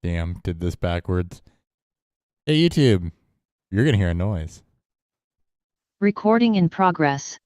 Damn, did this backwards. Hey, YouTube, you're going to hear a noise. Recording in progress.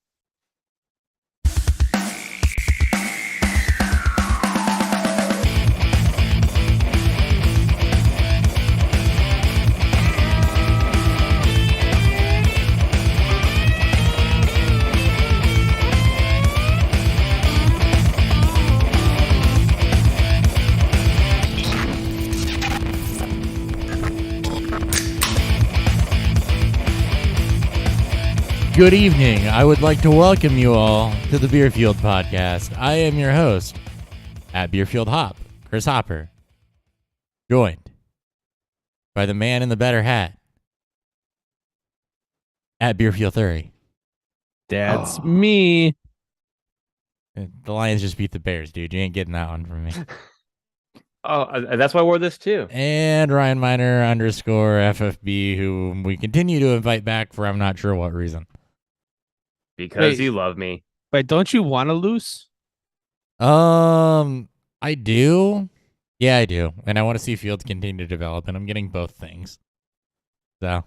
Good evening. I would like to welcome you all to the Beerfield Podcast. I am your host at Beerfield Hop, Chris Hopper, joined by the man in the better hat at Beerfield 30. That's me. The Lions just beat the Bears, dude. You ain't getting that one from me. That's why I wore this too. And Ryan Miner _ FFB, who we continue to invite back for I'm not sure what reason. Because you love me. Wait, don't you want to lose? I do. Yeah, I do. And I want to see Fields continue to develop, and I'm getting both things. So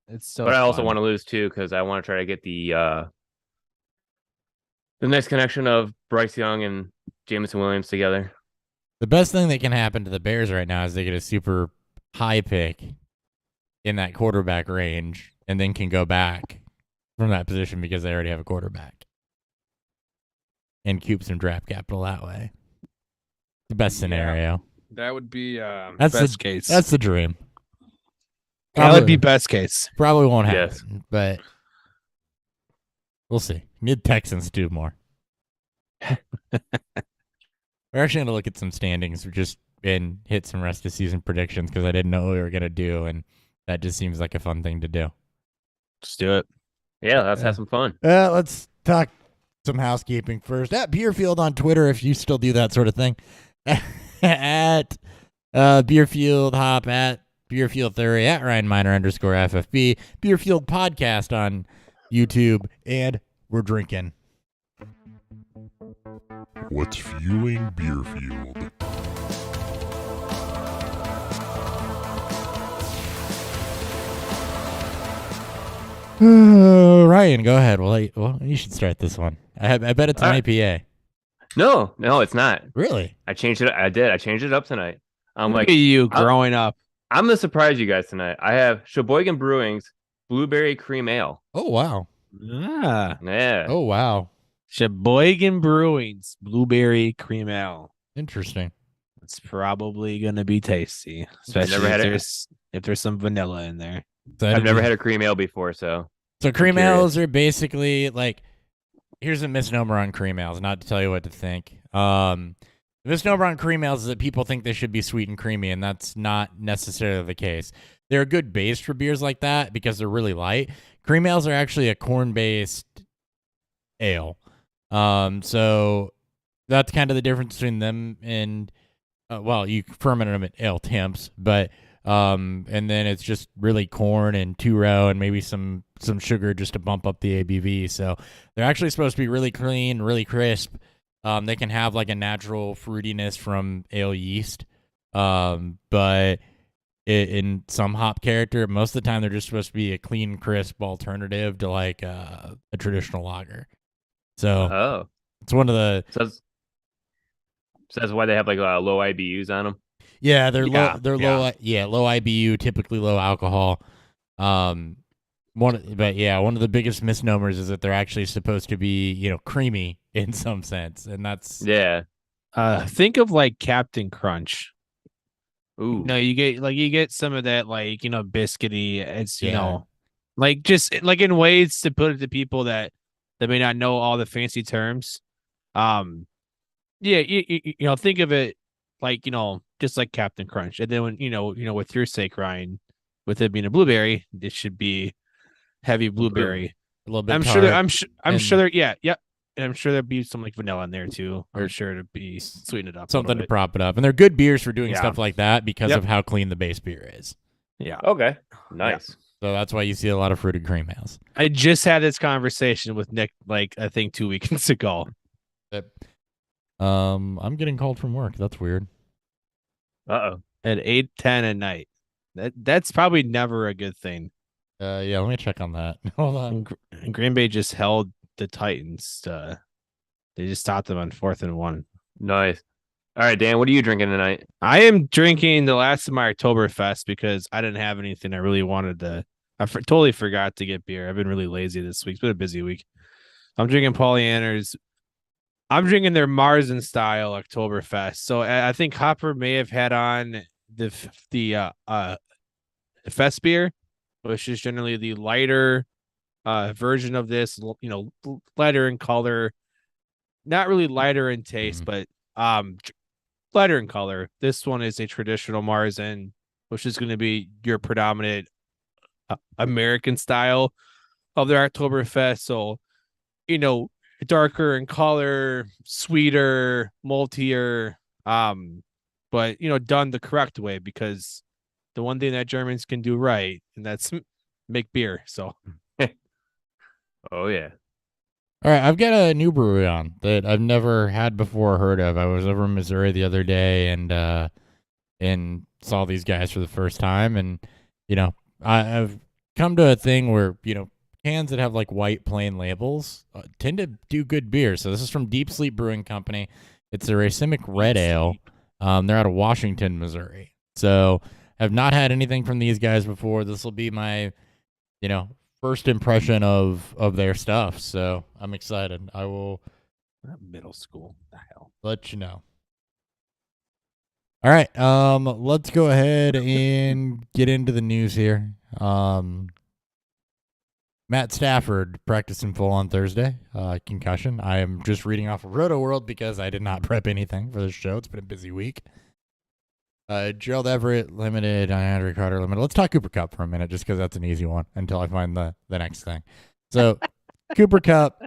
It's so But I also fun. want to lose too because I want to try to get the next connection of Bryce Young and Jameson Williams together. the best thing that can happen to the Bears right now is they get a super high pick in that quarterback range and then can go back from that position because they already have a quarterback and keep some draft capital that way. The best scenario. That would be That's best case. That's the dream. That would be best case. Probably won't happen, Yes. but we'll see. Need Texans to do more. We're actually going to look at some standings and hit some rest of season predictions because I didn't know what we were going to do, and that just seems like a fun thing to do. Let's do it. Yeah, let's have some fun. Let's talk some housekeeping first. At Beerfield on Twitter, if you still do that sort of thing. At Beerfield Hop, at Beerfield Theory, at Ryan Miner _ FFB, Beerfield Podcast on YouTube, and we're drinking. What's fueling Beerfield? Ryan, go ahead. Well, you should start this one. I bet it's an All right. IPA. No, it's not. Really? I changed it. I did. I changed it up tonight. I'm Look like, at you growing up. I'm gonna surprise you guys tonight. I have Sheboygan Brewing's Blueberry Cream Ale. Oh, wow. Ah, Yeah. Oh, wow. Sheboygan Brewing's Blueberry Cream Ale. Interesting. It's probably gonna be tasty, especially never had it. if there's some vanilla in there. I've never had a cream ale before, so So cream curious. ales are basically like, here's a misnomer on cream ales, not to tell you what to think. The misnomer on cream ales is that people think they should be sweet and creamy, and that's not necessarily the case. They're a good base for beers like that because they're really light. Cream ales are actually a corn-based ale. So that's kind of the difference between them and, you ferment them at ale temps, but and then it's just really corn and 2-row and maybe some sugar just to bump up the ABV. So they're actually supposed to be really clean, really crisp. They can have like a natural fruitiness from ale yeast, but in some hop character, most of the time they're just supposed to be a clean, crisp alternative to like a traditional lager. So it's one of the so that's why they have like low IBUs on them. yeah they're Yeah, low low IBU, typically low alcohol. One of the biggest misnomers is that they're actually supposed to be creamy in some sense, and that's Yeah. Think of like Captain Crunch. Ooh. No, you get some of that biscuity. It's Yeah. just like in ways to put it to people that may not know all the fancy terms. You think of it like just like Captain Crunch, and then when with your sake, Ryan, with it being a blueberry, it should be heavy blueberry. a little bit. I'm tart. sure there, and I'm sure there'd be some like vanilla in there too. Or I'm sure to be sweetened up. Something to prop it up, and they're good beers for doing Yeah. stuff like that because Yep. of how clean the base beer is. Yeah. Okay. Nice. So that's why you see a lot of fruited cream ales. I just had this conversation with Nick, like I think 2 weekends ago. I'm getting called from work. That's weird. Uh-oh. at 8:10 at night. That's probably never a good thing. Yeah, let me check on that. Hold on. And Green Bay just held the Titans. They just stopped them on 4th and 1. Nice. All right, Dan, what are you drinking tonight? I am drinking the last of my Oktoberfest because I didn't have anything I really wanted to. Totally forgot to get beer. I've been really lazy this week. It's been a busy week. I'm drinking Pollyanner's. I'm drinking their Marzen style Oktoberfest. So I think Hopper may have had on the fest beer, which is generally the lighter version of this. Lighter in color, not really lighter in taste, but lighter in color. This one is a traditional Marzen, which is going to be your predominant American style of their Oktoberfest. So, darker in color, sweeter, maltier, but done the correct way, because the one thing that Germans can do right, and that's make beer. So, Oh yeah. All right, I've got a new brewery on that I've never had before or heard of. I was over in Missouri the other day and saw these guys for the first time, and I've come to a thing where cans that have like white plain labels tend to do good beer. So this is from Deep Sleep Brewing Company. It's a racemic red ale. They're out of Washington, Missouri. So have not had anything from these guys before. This will be my first impression of their stuff. So I'm excited. I will middle school. What the hell? let you know. All right. Let's go ahead and get into the news here. Matt Stafford practiced in full on Thursday. Concussion. I am just reading off of Roto World because I did not prep anything for this show. It's been a busy week. Gerald Everett limited, Andrew Carter limited. Let's talk Cooper Kupp for a minute, just because that's an easy one until I find the next thing. So Cooper Kupp,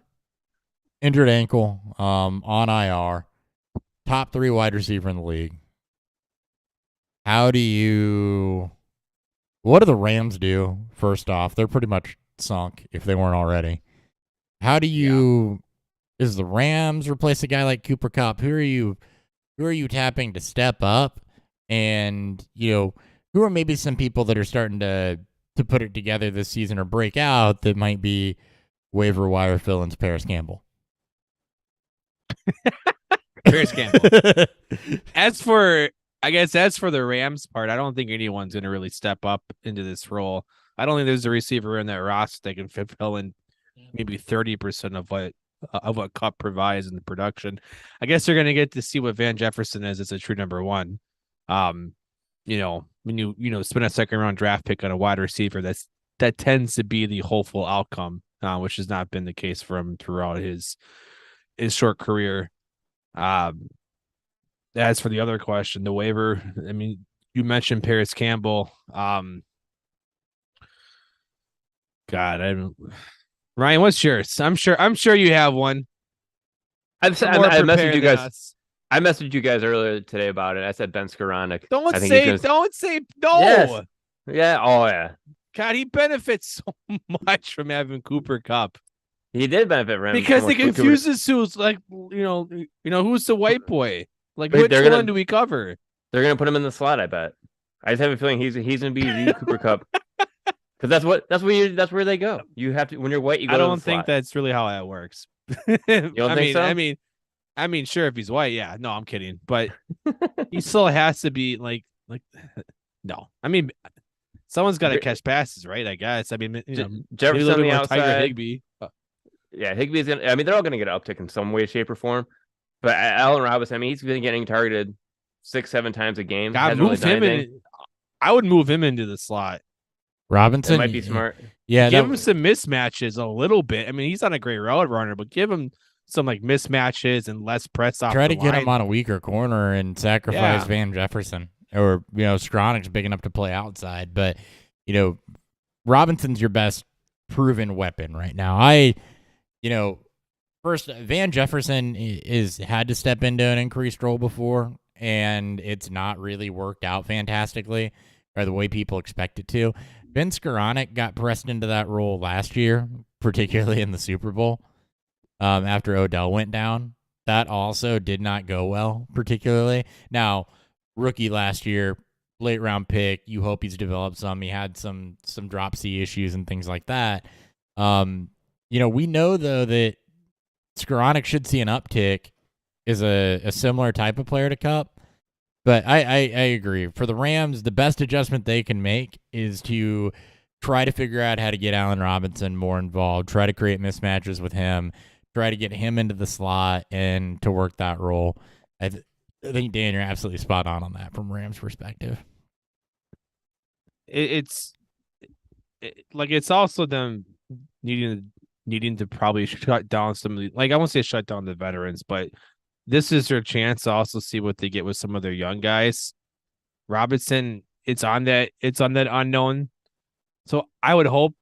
injured ankle, on IR, top 3 wide receiver in the league. What do the Rams do? First off, they're pretty much sunk if they weren't already. How do you? Yeah. Is the Rams replace a guy like Cooper Kupp? Who are you tapping to step up? And who are maybe some people that are starting to put it together this season or break out that might be waiver wire fill-ins? Paris Campbell. Paris Campbell. As for the Rams part, I don't think anyone's going to really step up into this role. I don't think there's a receiver in that roster that can fill in maybe 30% of what Kupp provides in the production. I guess they're going to get to see what Van Jefferson is as a true number one. When you spend a second round draft pick on a wide receiver, that tends to be the hopeful outcome, which has not been the case for him throughout his short career. As for the other question, the waiver, I mean, you mentioned Paris Campbell. Ryan, what's yours? I'm sure you have one. I messaged you guys. I messaged you guys earlier today about it. I said Ben Skoranek. Don't say no. Yes. Yeah. Oh yeah. God, he benefits so much from having Cooper Kupp. He did benefit from because he confuses who's like who's the white boy. Like which one do we cover? They're gonna put him in the slot. I bet. I just have a feeling he's gonna be the Cooper Kupp. Because that's where they go. You have to when you're white. You go. I don't think that's really how that works. You don't think so? I mean, sure, if he's white, yeah. No, I'm kidding. But he still has to be like no. I mean, someone's got to catch passes, right? I guess. I mean, Jefferson on the outside. Tiger Higbee. Yeah, Higbee's gonna. I mean, they're all gonna get an uptick in some way, shape, or form. But Allen Robinson, I mean, he's been getting targeted 6-7 times a game. God, I would move him into the slot. Robinson might be smart. Yeah, give him some mismatches a little bit. I mean, he's not a great route runner, but give him some like mismatches and less press off. Try to get him on a weaker corner and sacrifice Van Jefferson, or Skronek's big enough to play outside. But Robinson's your best proven weapon right now. First, Van Jefferson is had to step into an increased role before, and it's not really worked out fantastically or the way people expect it to. Ben Skoranek got pressed into that role last year, particularly in the Super Bowl, after Odell went down. That also did not go well, particularly. Now, rookie last year, late round pick. You hope he's developed some. He had some dropsy issues and things like that. We know though that Skoranek should see an uptick. Is a similar type of player to Kupp. But I agree. For the Rams, the best adjustment they can make is to try to figure out how to get Allen Robinson more involved, try to create mismatches with him, try to get him into the slot and to work that role. I think, Dan, you're absolutely spot on that from Rams' perspective. It's also them needing to probably shut down some of the, I won't say shut down the veterans, but this is their chance to also see what they get with some of their young guys. Robinson, it's on that unknown. So I would hope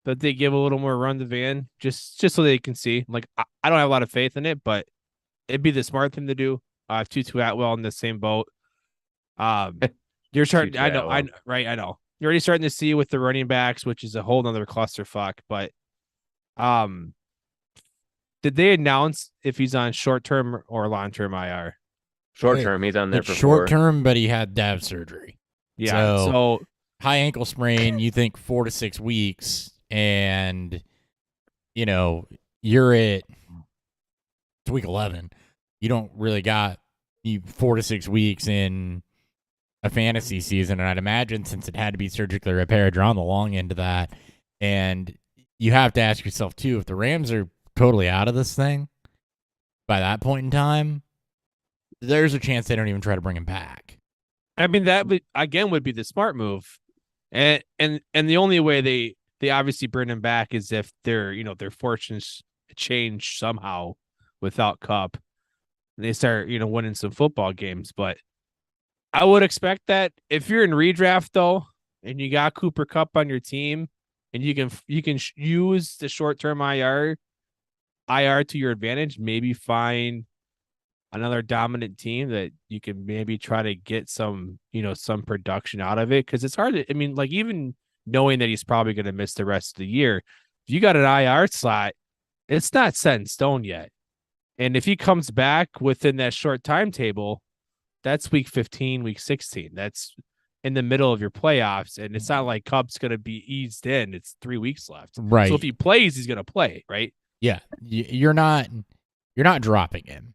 that they give a little more run to Van, just so they can see. I don't have a lot of faith in it, but it'd be the smart thing to do. Tutu Atwell in the same boat. You're starting. I know. I know. You're already starting to see with the running backs, which is a whole nother clusterfuck. But, did they announce if he's on short-term or long-term IR? Short-term, he's on there for short-term, but he had to have surgery. Yeah, so high ankle sprain, you think 4 to 6 weeks, and, you're at week 11. You don't really got 4 to 6 weeks in a fantasy season, and I'd imagine since it had to be surgically repaired, you're on the long end of that, and you have to ask yourself, too, if the Rams are totally out of this thing by that point in time, there's a chance they don't even try to bring him back. I mean, that would be the smart move, and the only way they obviously bring him back is if their fortunes change somehow without Kupp, and they start winning some football games. But I would expect that if you're in redraft though, and you got Cooper Kupp on your team, and you can use the short-term IR to your advantage, maybe find another dominant team that you can maybe try to get some production out of it. Cause it's hard to, even knowing that he's probably going to miss the rest of the year, if you got an IR slot, it's not set in stone yet. And if he comes back within that short timetable, that's week 15, week 16. That's in the middle of your playoffs. And it's not like Kupp's going to be eased in. It's 3 weeks left. Right. So if he plays, he's going to play. Right. Yeah, you're not dropping him.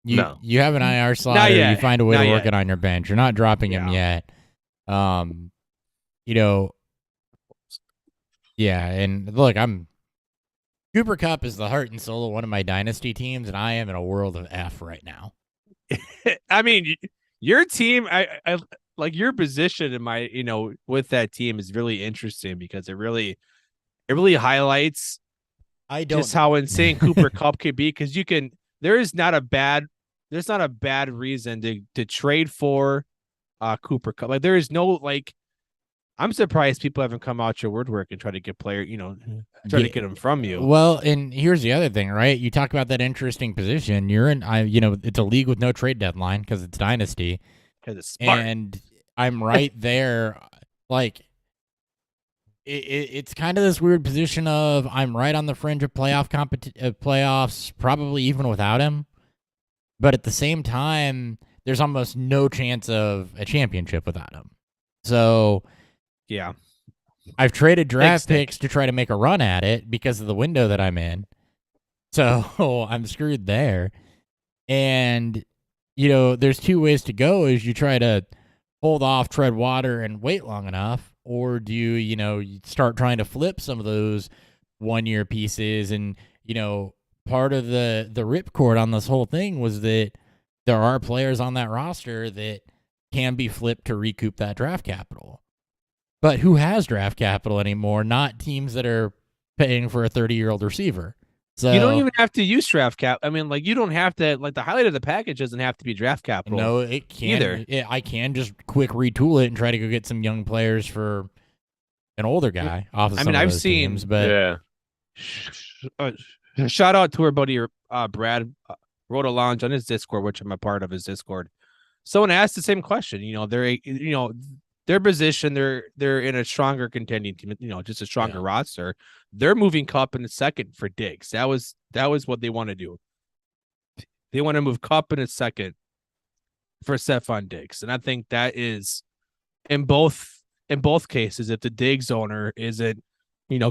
You have an IR slot, or you find a way to work it on your bench. You're not dropping him yet. Yeah, and look, Cooper Kupp is the heart and soul of one of my dynasty teams, and I am in a world of F right now. I mean, your team, I like your position in my, with that team is really interesting because it really highlights just how insane Cooper Kupp could be. Because there's not a bad reason to trade for Cooper Kupp. There is no I'm surprised people haven't come out your woodwork and try to get to get them from you. Well, and here's the other thing, right? You talk about that interesting position. You're in, it's a league with no trade deadline because it's dynasty. Because it's smart. And I'm right there. It's kind of this weird position of I'm right on the fringe of playoffs, probably even without him. But at the same time, there's almost no chance of a championship without him. So, yeah, I've traded draft picks to try to make a run at it because of the window that I'm in. So I'm screwed there. And, there's two ways to go: is you try to hold off, tread water, and wait long enough, or do you start trying to flip some of those 1-year pieces. And, part of the ripcord on this whole thing was that there are players on that roster that can be flipped to recoup that draft capital. But who has draft capital anymore? Not teams that are paying for a 30-year-old receiver. So you don't even have to use draft cap. I mean, you don't have to, the highlight of the package doesn't have to be draft capital. No, it can't either. I can just quick retool it and try to go get some young players for an older guy off of some of those teams. But shout out to our buddy Brad wrote a launch on his Discord, which I'm a part of his Discord. Someone asked the same question. Their position, they're in a stronger contending team, just a stronger roster. They're moving Kupp in the second for Diggs. That was what they want to do. They want to move Kupp in a second for Stephon Diggs. And I think that is in both cases, if the Diggs owner isn't,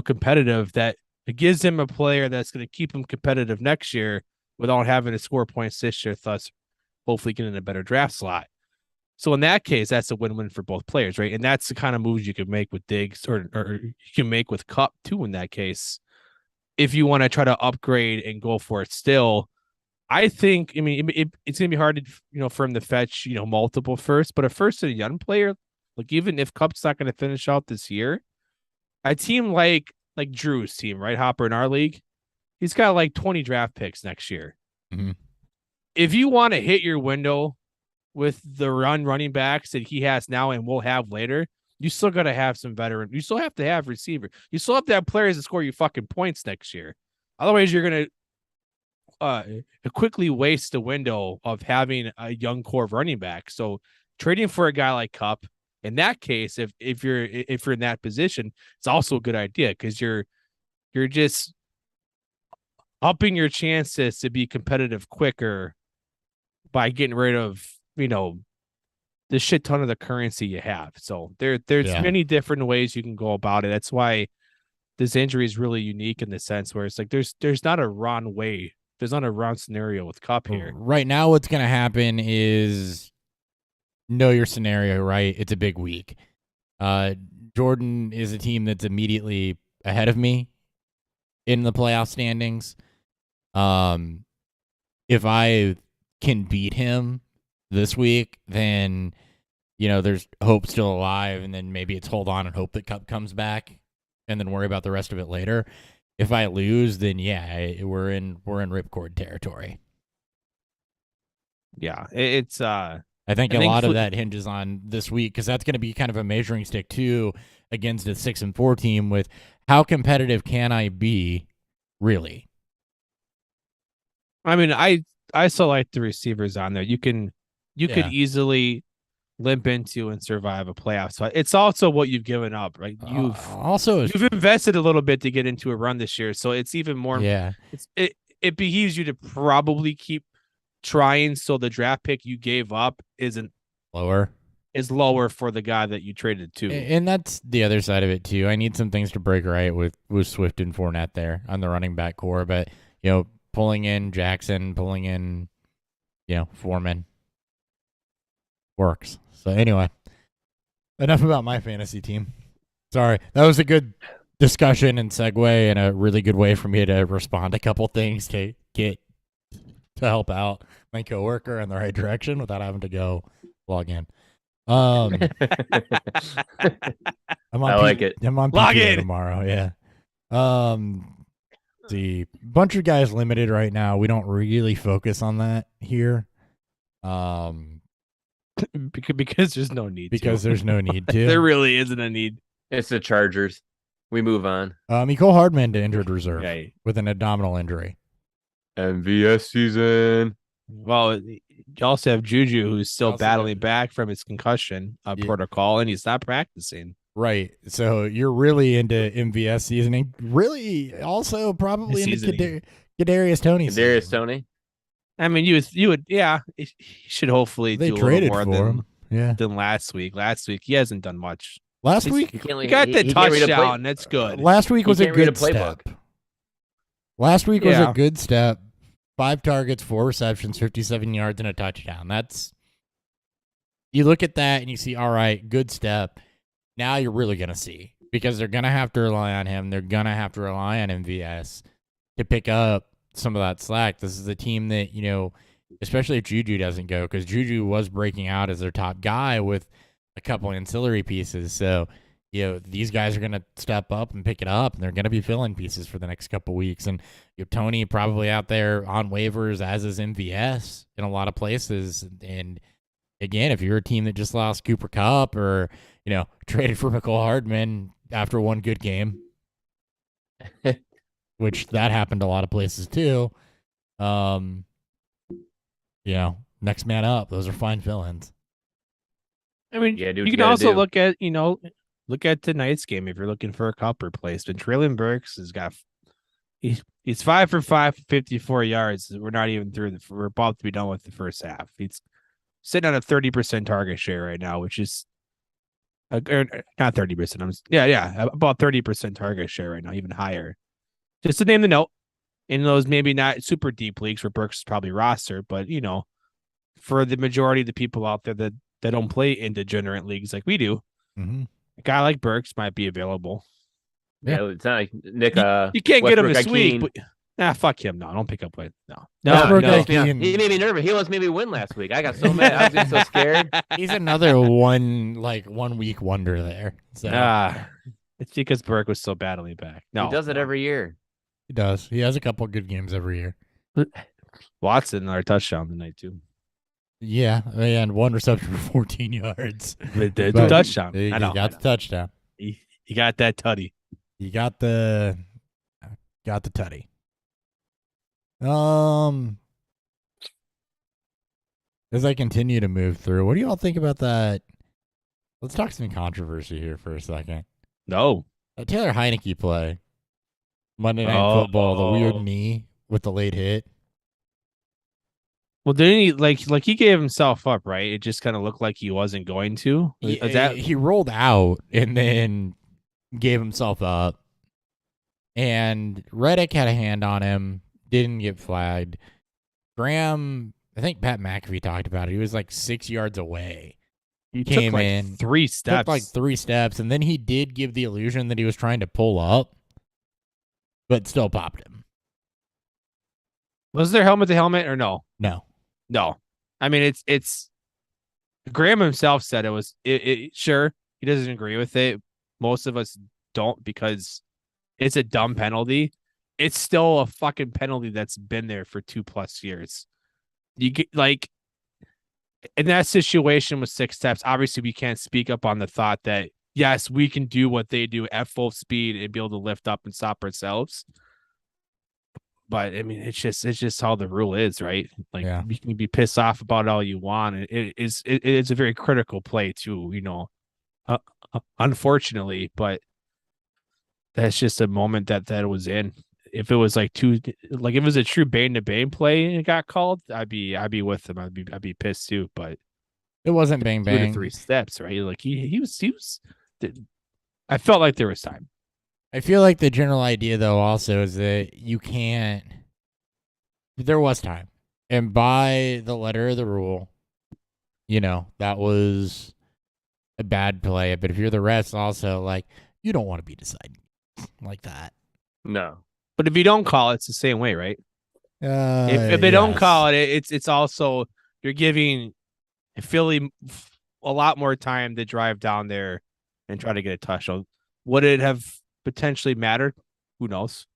competitive, that it gives him a player that's going to keep him competitive next year without having to score points this year, thus hopefully getting a better draft slot. So in that case, that's a win-win for both players, right? And that's the kind of moves you can make with Diggs or you can make with Kupp too in that case. If you want to try to upgrade and go for it still, I think, it's going to be hard to, for him to fetch, multiple firsts, but a first and a young player, like even if Kupp's not going to finish out this year, a team like Drew's team, right? Hopper in our league, he's got like 20 draft picks next year. Mm-hmm. If you want to hit your window with the running backs that he has now and will have later, you still got to have some veteran. You still have to have receiver. You still have to have players that score you fucking points next year. Otherwise, you're going to quickly waste the window of having a young core of running back. So trading for a guy like Kupp, in that case, if you're in that position, it's also a good idea because you're just upping your chances to be competitive quicker by getting rid of, the shit ton of the currency you have. So there's many different ways you can go about it. That's why this injury is really unique in the sense where it's like there's not a run way. There's not a run scenario with Kupp here. Right now, what's going to happen is know your scenario, right? It's a big week. Jordan is a team that's immediately ahead of me in the playoff standings. If I can beat him this week, then, there's hope still alive, and then maybe it's hold on and hope that Kupp comes back and then worry about the rest of it later. If I lose, then we're in ripcord territory. Yeah, it's I think a lot of that hinges on this week because that's going to be kind of a measuring stick too against a 6-4 team with how competitive can I be, really. I mean, I still like the receivers on there. You could easily limp into and survive a playoff spot. It's also what you've given up, right? You've invested a little bit to get into a run this year, so it's even more. Yeah, it behooves you to probably keep trying so the draft pick you gave up is lower for the guy that you traded to. And that's the other side of it too. I need some things to break right with Swift and Fournette there on the running back core, but pulling in Jackson, pulling in Foreman works. So anyway, enough about my fantasy team. Sorry, that was a good discussion and segue and a really good way for me to respond to a couple things to help out my coworker in the right direction without having to go log in. I'm on like it. I'm on Log PTO in tomorrow. Yeah. See, bunch of guys limited right now. We don't really focus on that here. Because there's no need because there's no need to. There really isn't a need. It's the Chargers. We move on. Nicole Hardman to injured reserve with an abdominal injury. MVS season. Well, you also have Juju, who's still battling back from his concussion protocol, and he's not practicing. Right. So you're really into MVS seasoning. Really, also probably into Kadarius Toney. Kadarius Toney. I mean, you would, yeah. He should hopefully do a little more than last week. Last week he hasn't done much. Last week he got the touchdown. That's good. Last week was a good step. Last week was a good step. 5 targets, 4 receptions, 57 yards, and a touchdown. You look at that and you see, all right, good step. Now you're really going to see because they're going to have to rely on him. They're going to have to rely on MVS to pick up some of that slack. This is a team that, especially if Juju doesn't go, because Juju was breaking out as their top guy with a couple ancillary pieces. So, these guys are going to step up and pick it up, and they're going to be filling pieces for the next couple weeks. And Tony probably out there on waivers, as is MVS in a lot of places. And again, if you're a team that just lost Cooper Kupp or, traded for Nicole Hardman after one good game, which that happened a lot of places too. Next man up. Those are fine fill-ins. I mean, you can also look at tonight's game if you're looking for a Kupp replacement. Traylon Burks has got he's 5 for 5 for 54 yards. We're not even through we're about to be done with the first half. sitting on a 30% target share right now, which is not 30%. About 30% target share right now, even higher. Just to name the note, in those maybe not super deep leagues where Burks is probably rostered, but for the majority of the people out there that don't play in degenerate leagues like we do, a guy like Burks might be available. Yeah, it's not like Nick. You can't get him Westbrook this week, Akeem. but fuck him. No, don't pick up with no. Westbrook No. Akeem- He made me nervous. He almost made me win last week. I got so mad. I was getting so scared. He's another 1 week wonder there. So It's because Burke was so badly back. No, He does it every year. he does. He has a couple good games every year. Watson, our touchdown tonight too. Yeah, and 1 reception for 14 yards. The But touchdown. He I know. got the touchdown. He got that tutty. You got the tutty. As I continue to move through, what do you all think about that? Let's talk some controversy here for a second. No. Taylor Heineke play Monday Night Oh. Football, the weird knee with the late hit. Well, didn't he like he gave himself up, right? It just kind of looked like he wasn't going to. He rolled out and then gave himself up. And Reddick had a hand on him, didn't get flagged. Graham, I think Pat McAfee talked about it. He was like 6 yards away. He came took like in, 3 steps. Took like 3 steps, and then he did give the illusion that he was trying to pull up, but still popped him. Was there helmet to helmet or no? No. No. I mean, it's Graham himself said it was sure he doesn't agree with it. Most of us don't because it's a dumb penalty. It's still a fucking penalty that's been there for 2+ years. You get like in that situation with 6 steps, obviously we can't speak up on the thought that yes, we can do what they do at full speed and be able to lift up and stop ourselves. But I mean, it's just how the rule is, right? Like you can be pissed off about all you want. It is a very critical play too, unfortunately, but that's just a moment that it was in. If it was if it was a true Bane to Bane play and it got called, I'd be with him. I'd be pissed too. But it wasn't bang bang. 2 to 3 steps, right? Like he was. I felt like there was time. I feel like the general idea, though, also is that you can't. There was time, and by the letter of the rule, that was a bad play. But if you're the refs, also you don't want to be deciding like that. No. But if you don't call it, it's the same way, right? If they don't call it, it's also you're giving Philly a lot more time to drive down there and try to get a touchdown. Would it have potentially mattered? Who knows?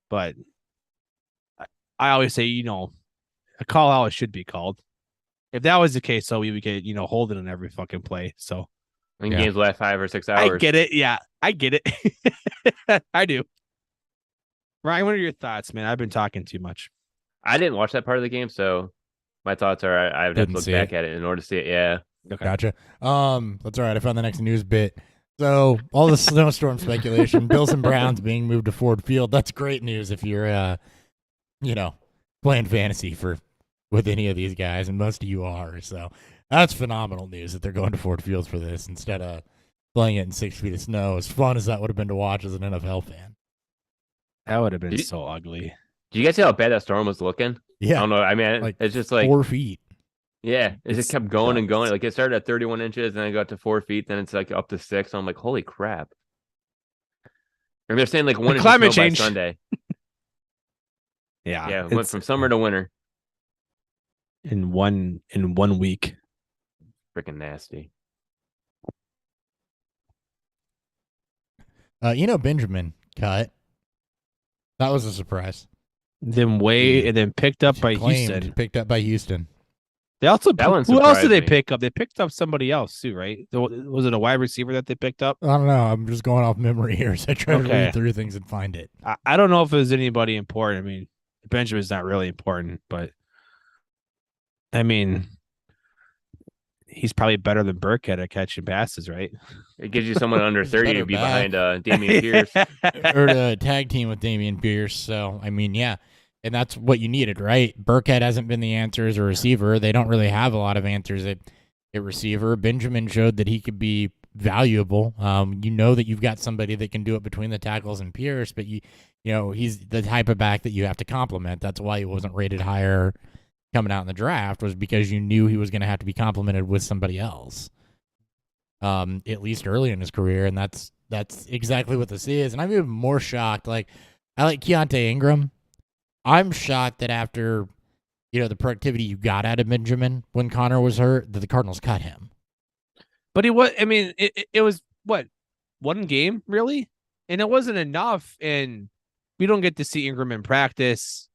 But I always say, a call out should be called. If that was the case, so we would get, holding on every fucking play. So games last 5 or 6 hours. I get it. Yeah, I get it. I do. Ryan, what are your thoughts, man? I've been talking too much. I didn't watch that part of the game, so my thoughts are I would have to look back at it in order to see it. Yeah. Okay. Gotcha. That's all right. I found the next news bit. So all the snowstorm speculation, Bills and Browns being moved to Ford Field. That's great news if you're, playing fantasy with any of these guys, and most of you are. So that's phenomenal news that they're going to Ford Field for this instead of playing it in 6 feet of snow. As fun as that would have been to watch as an NFL fan. That would have been so ugly. Do you guys see how bad that storm was looking? Yeah. I don't know. I mean, it's just 4 feet. Yeah, it just kept going and going. Like it started at 31 inches, and then it got to 4 feet, then it's up to 6. So I'm like, holy crap! And they're saying 1 inch of climate snow change by Sunday. Yeah, it went from summer to winter in one week. Freaking nasty. Benjamin cut. That was a surprise. Then and then picked up by Houston. Picked up by Houston. They also who else did they me. pick up? They picked up somebody else too, right? Was it a wide receiver that they picked up? I don't know. I'm just going off memory here, so I try to read through things and find it. I don't know if it was anybody important. I mean, Benjamin's not really important, but I mean, he's probably better than Burkhead at catching passes, right? It gives you someone under 30 to be behind Damian Pierce. Or to tag team with Damian Pierce. So, I mean, yeah. And that's what you needed, right? Burkhead hasn't been the answer as a receiver. They don't really have a lot of answers at receiver. Benjamin showed that he could be valuable. You know that you've got somebody that can do it between the tackles and Pierce, but you know he's the type of back that you have to complement. That's why he wasn't rated higher coming out in the draft, was because you knew he was going to have to be complemented with somebody else, at least early in his career, and that's exactly what this is. And I'm even more shocked. Like, I like Keontae Ingram. I'm shocked that after, the productivity you got out of Benjamin when Connor was hurt, that the Cardinals cut him. But it was what, one game really, and it wasn't enough. And we don't get to see Ingram in practice,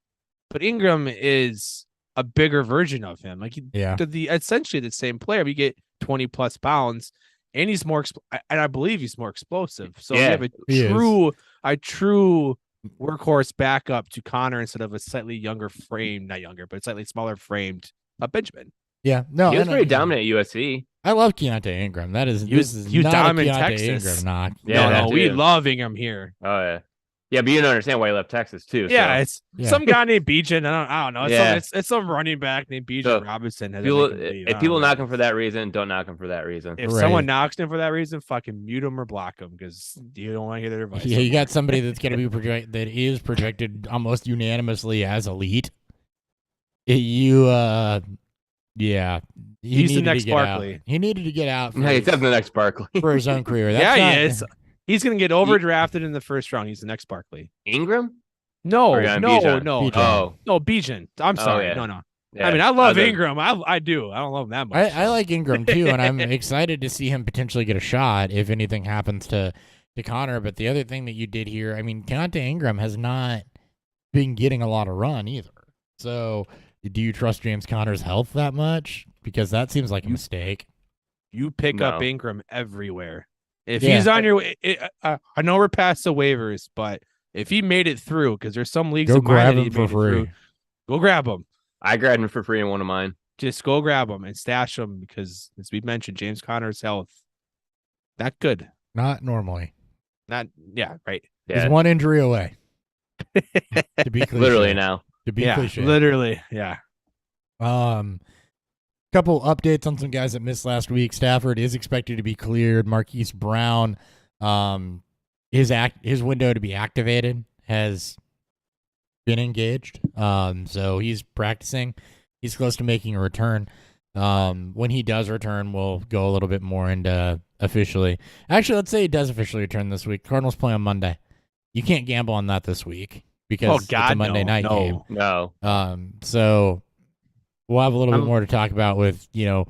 but Ingram is a bigger version of him. Like, essentially the same player. We get 20 plus pounds, and he's more, and I believe he's more explosive. So we have a true workhorse backup to Connor instead of a slightly younger frame, not younger, but slightly smaller framed Benjamin. Yeah, no, he was pretty dominant at USC. I love Keontae Ingram. That is, he was not dominant a Keontae Texas. Ingram knock. Yeah, we love Ingram here. Oh yeah, yeah, but you don't understand why he left Texas too. Yeah, so. it's some guy named Bijan. I don't know. It's some running back named Bijan So, Robinson. If people knock him for that reason, don't knock him for that reason. If someone knocks him for that reason, fucking mute him or block him, because you don't want to hear their advice. Yeah, you got somebody that's going to be that is projected almost unanimously as elite. He's the next Barkley. He needed to get out. He's the next Barkley for his own career. He is. He's going to get overdrafted in the first round. He's the next Barkley. Ingram? No. Bijan. I'm sorry. Yeah. No. Yeah. I mean, I love Ingram. I do. I don't love him that much. I like Ingram too, and I'm excited to see him potentially get a shot if anything happens to Connor. But the other thing that you did here, I mean, Keontae Ingram has not been getting a lot of run either. So do you trust James Conner's health that much? Because that seems like a mistake. You pick up Ingram everywhere. If he's on your way, I know we're past the waivers, but if he made it through, because there's some leagues go grab him for free. Go grab him. I grabbed him for free in one of mine. Just go grab him and stash him, because, as we mentioned, James Conner's health, not good. Not normally. Right. Yeah. He's one injury away. To be cliche. Literally now. To be cliche. Literally, yeah. Couple updates on some guys that missed last week. Stafford is expected to be cleared. Marquise Brown, his window to be activated has been engaged. So he's practicing. He's close to making a return. When he does return, we'll go a little bit more into officially. Actually, let's say he does officially return this week. Cardinals play on Monday. You can't gamble on that this week because it's a Monday night game. No. So we'll have a little bit more to talk about with, the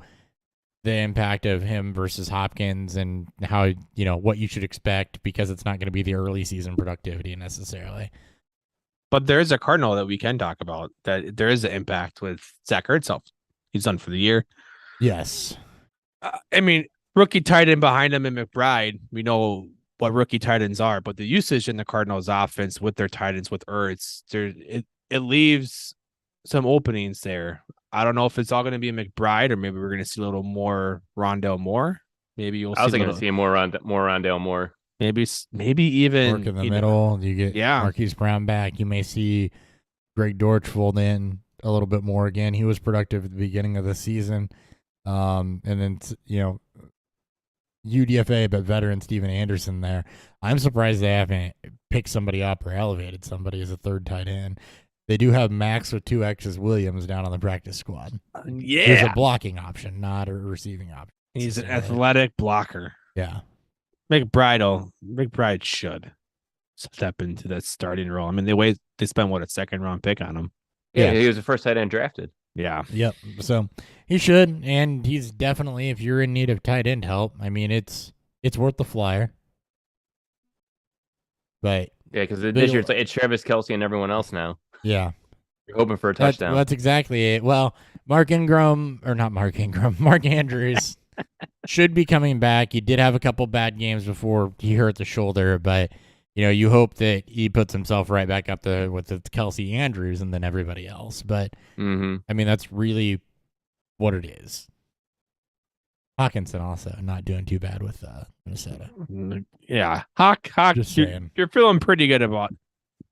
impact of him versus Hopkins and how, what you should expect, because it's not going to be the early season productivity necessarily. But there is a Cardinal that we can talk about, that there is an impact with Zach Ertz. He's done for the year. Yes. I mean, rookie tight end behind him and McBride, we know what rookie tight ends are, but the usage in the Cardinals offense with their tight ends with Ertz, it leaves some openings there. I don't know if it's all going to be McBride, or maybe we're going to see a little more Rondale Moore. Maybe you'll. I was going to see more Rondale Moore. Maybe even work in the middle. You get Marquise Brown back. You may see Greg Dortch fold in a little bit more again. He was productive at the beginning of the season, and then UDFA, but veteran Steven Anderson there. I'm surprised they haven't picked somebody up or elevated somebody as a third tight end. They do have Max with 2X's Williams down on the practice squad. Yeah. He's a blocking option, not a receiving option. He's an athletic blocker. Yeah. McBride should step into that starting role. I mean, they spent a second round pick on him. Yeah, he was the first tight end drafted. Yeah. Yep. So he should, and he's definitely, if you're in need of tight end help, I mean, it's worth the flyer. But yeah, because this year it's Travis Kelce and everyone else now. Yeah. You're hoping for a touchdown. That's exactly it. Well, Mark Andrews should be coming back. He did have a couple bad games before he hurt the shoulder, but you hope that he puts himself right back up there with the Kelce, Andrews, and then everybody else. But I mean, that's really what it is. Hawkinson also not doing too bad with Minnesota. Yeah, Hawk. Just saying. You're feeling pretty good about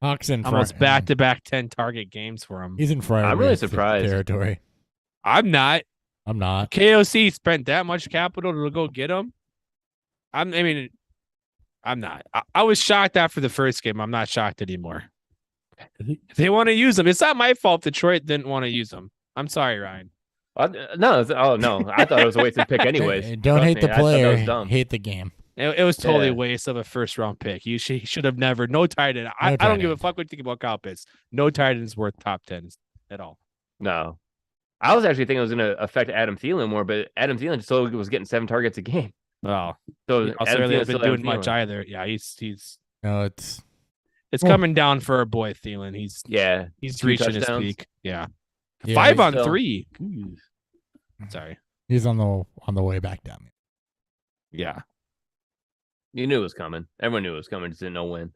Hawks in almost back-to-back 10 target games for him. He's in Friar I'm really Booth surprised. territory. I'm not. I'm not. KOC spent that much capital to go get him. I'm not. I was shocked after the first game. I'm not shocked anymore. If they want to use him, it's not my fault Detroit didn't want to use him. I'm sorry, Ryan. No, I thought it was a wasted pick anyways. Don't Trust hate me, the I thought that player. was dumb. Hate the game. It was totally a Yeah. waste of a first-round pick. He should have never. No tight end. I tight don't give a end. fuck what you think about Kyle Pitts. No tight end is worth top 10 at all. No. I was actually thinking it was going to affect Adam Thielen more, but Adam Thielen still was getting 7 targets a game. Well, So he also Adam really Thielen's hasn't still been doing Adam much Thielen. either. Yeah, he's No, it's it's Well- coming down for our boy Thielen. He's Yeah. 2 reaching his touchdowns. peak. Yeah. Yeah, 5 on still- 3. Ooh. Sorry. he's on the way back down. Yeah. You knew it was coming. Everyone knew it was coming. Just didn't know when.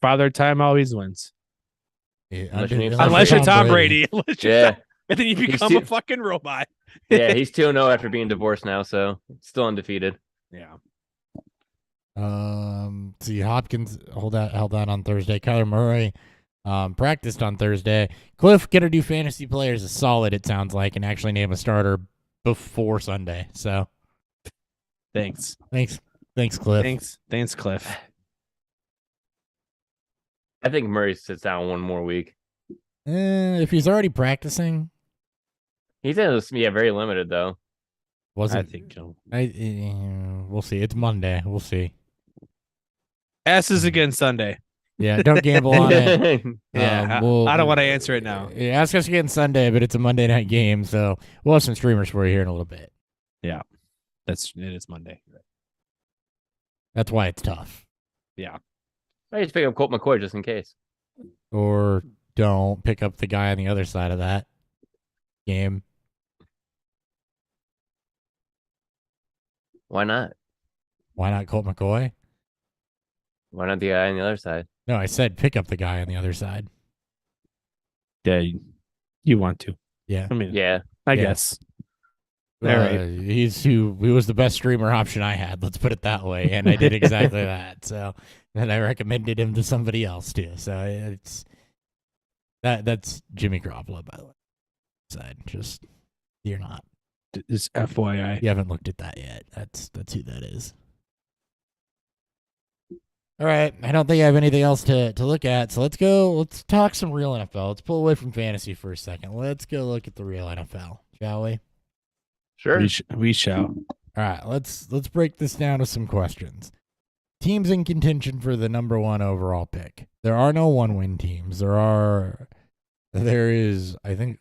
Father time always wins. Yeah, Unless you're Tom Brady. Unless you're Yeah. Tom- and then you He's become too- a fucking robot. Yeah, he's 2-0 after being divorced now, so still undefeated. Yeah. See, Hopkins held out on Thursday. Kyler Murray practiced on Thursday. Cliff gonna do fantasy players a solid, it sounds like, and actually name a starter before Sunday. So Thanks. thanks, Cliff. Thanks, Cliff. I think Murray sits down one more week. If he's already practicing, He's very limited though. I wasn't think so. we'll see. It's Monday. We'll see. Asses again Sunday. Yeah, don't gamble on it. Yeah, We'll- I don't want to answer it now. Yeah, ask us again Sunday, but it's a Monday night game, so we'll have some streamers for you here in a little bit. It is Monday. That's why it's tough. I just pick up Colt McCoy just in case. Or don't pick up the guy on the other side of that game. Why not? Why not Colt McCoy? Why not the guy on the other side? No, I said pick up the guy on the other side. Yeah, you want to. Yeah. I mean, Yeah. I Yeah. guess. All right. He was the best streamer option I had. Let's put it that way, and I did exactly that. So, and I recommended him to somebody else too. So it's that's Jimmy Garoppolo, by the way. Side, just you're not. Just FYI. You haven't looked at that yet. That's who that is. All right. I don't think I have anything else to look at. So let's talk some real NFL. Let's pull away from fantasy for a second. Let's go look at the real NFL, shall we? Sure. We shall. All right, let's break this down to some questions. Teams in contention for the number 1 overall pick. There are no 1-win teams. There is, I think,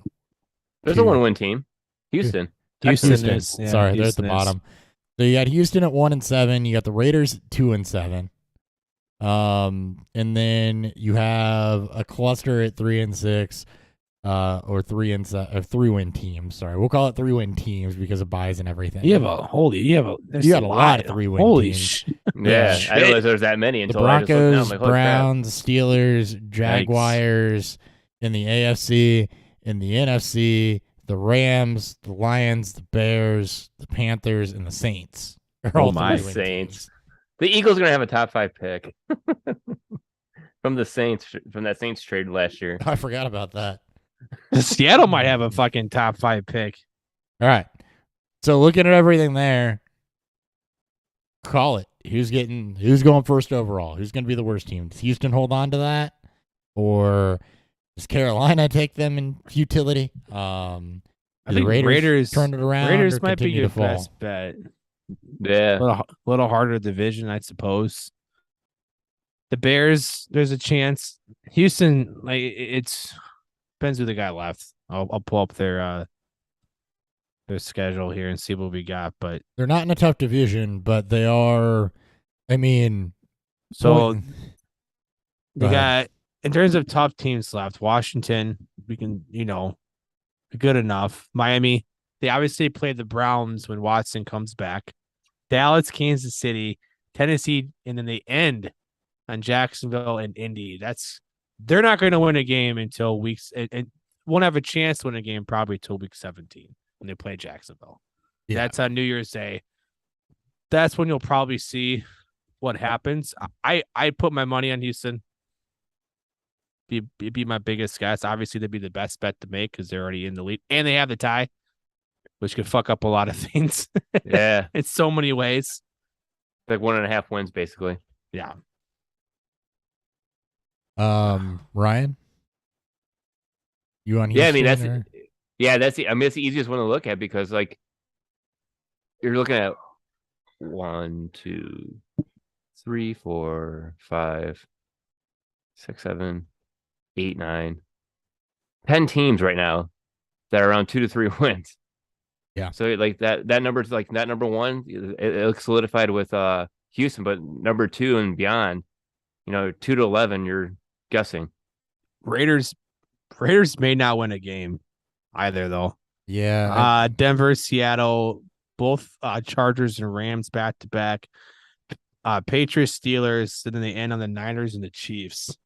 There's a 1-win team. Houston. Houston Houston. is. Yeah, Sorry, they're at the Houston is. bottom. So you got Houston at 1-7. You got the Raiders at 2-7. And then you have a cluster at 3-6. Or 3-win teams. Sorry, we'll call it 3-win teams because of buys and everything. You got a lot of 3-win Holy teams. shit. Yeah. Shit. I didn't realize there's that many The until I just looked down. Broncos, I'm like, holy crap. Browns, Steelers, Jaguars in the AFC, in the NFC, the Rams, the Lions, the Bears, the Panthers, and the Saints. Are all my 3-win Saints. teams. The Eagles are gonna have a top 5 pick from the Saints from that Saints trade last year. I forgot about that. Seattle might have a fucking top 5 pick. All right. So looking at everything there, call it. Who's going first overall? Who's going to be the worst team? Does Houston hold on to that, or does Carolina take them in futility? I Do the think Raiders turn it around. Raiders or might be continue your to fall? best bet. Yeah. Little harder division, I suppose. The Bears, there's a chance. Houston, like it's depends who the guy left. I'll pull up their schedule here and see what we got. But They're not in a tough division, but they are. I mean, so Go they ahead. got in terms of tough teams left. Washington, we can good enough. Miami, they obviously play the Browns when Watson comes back. Dallas, Kansas City, Tennessee, and then they end on Jacksonville and Indy. They're not going to win a game until weeks and won't have a chance to win a game probably till week 17 when they play Jacksonville. Yeah. That's on New Year's Day. That's when you'll probably see what happens. I put my money on Houston. be my biggest guess. Obviously, they'd be the best bet to make because they're already in the lead and they have the tie, which could fuck up a lot of things. Yeah, in so many ways. like 1.5 wins basically. Yeah. Ryan, you on? Yeah, I mean Houston, that's the easiest one to look at because like you're looking at 1, 2, 3, 4, 5, 6, 7, 8, 9, 10 teams right now that are around 2 to 3 wins. Yeah. So like that number's like that number one, it looks solidified with Houston, but number 2 and beyond, 2 to 11, you're guessing. Raiders may not win a game either though. Yeah. Denver, Seattle, both Chargers and Rams back to back. Patriots, Steelers, and then they end on the Niners and the Chiefs.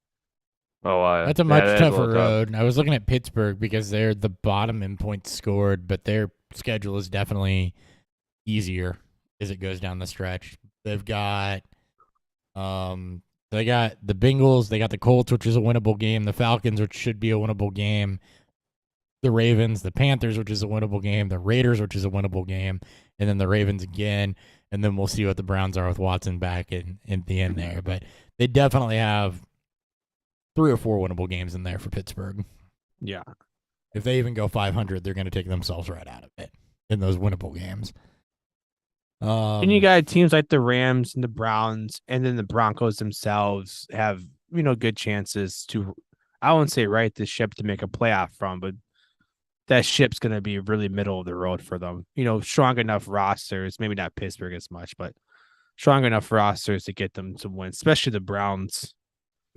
Oh, That's a much that is tougher little tough. road. I was looking at Pittsburgh because they're the bottom in points scored, but their schedule is definitely easier as it goes down the stretch. They've got they got the Bengals, they got the Colts, which is a winnable game, the Falcons, which should be a winnable game, the Ravens, the Panthers, which is a winnable game, the Raiders, which is a winnable game, and then the Ravens again, and then we'll see what the Browns are with Watson back in the end there. But they definitely have 3 or 4 winnable games in there for Pittsburgh. Yeah. If they even go 500, they're going to take themselves right out of it in those winnable games. And you got teams like the Rams and the Browns, and then the Broncos themselves have, good chances to, I won't say right the ship to make a playoff from, but that ship's going to be really middle of the road for them. Strong enough rosters, maybe not Pittsburgh as much, but strong enough rosters to get them to win, especially the Browns.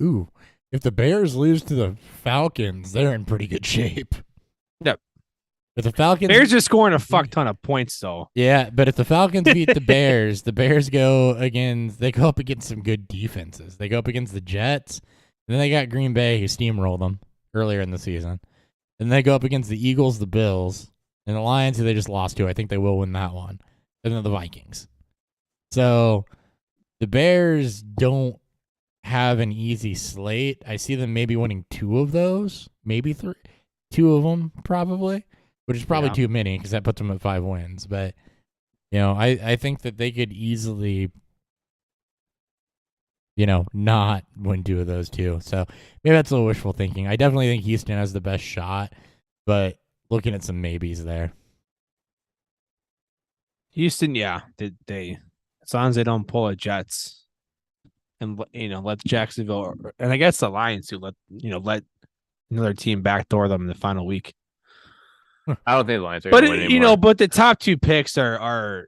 Ooh, if the Bears lose to the Falcons, they're in pretty good shape. Yep. If the Falcons, Bears are scoring a fuck ton of points, though. Yeah, but if the Falcons beat the Bears, the Bears go up against some good defenses. They go up against the Jets, and then they got Green Bay, who steamrolled them earlier in the season. And they go up against the Eagles, the Bills, and the Lions, who they just lost to. I think they will win that one. And then the Vikings. So the Bears don't have an easy slate. I see them maybe winning 2 of those, maybe 3. 2 of them, probably, which is probably too many because that puts them at 5 wins. But, I think that they could easily, not win 2 of those 2. So maybe that's a little wishful thinking. I definitely think Houston has the best shot, but looking at some maybes there. Houston, yeah, they as long as they don't pull a Jets and let Jacksonville and I guess the Lions too let another team backdoor them in the final week. I don't think the Lions are But going to win anymore. but the top 2 picks are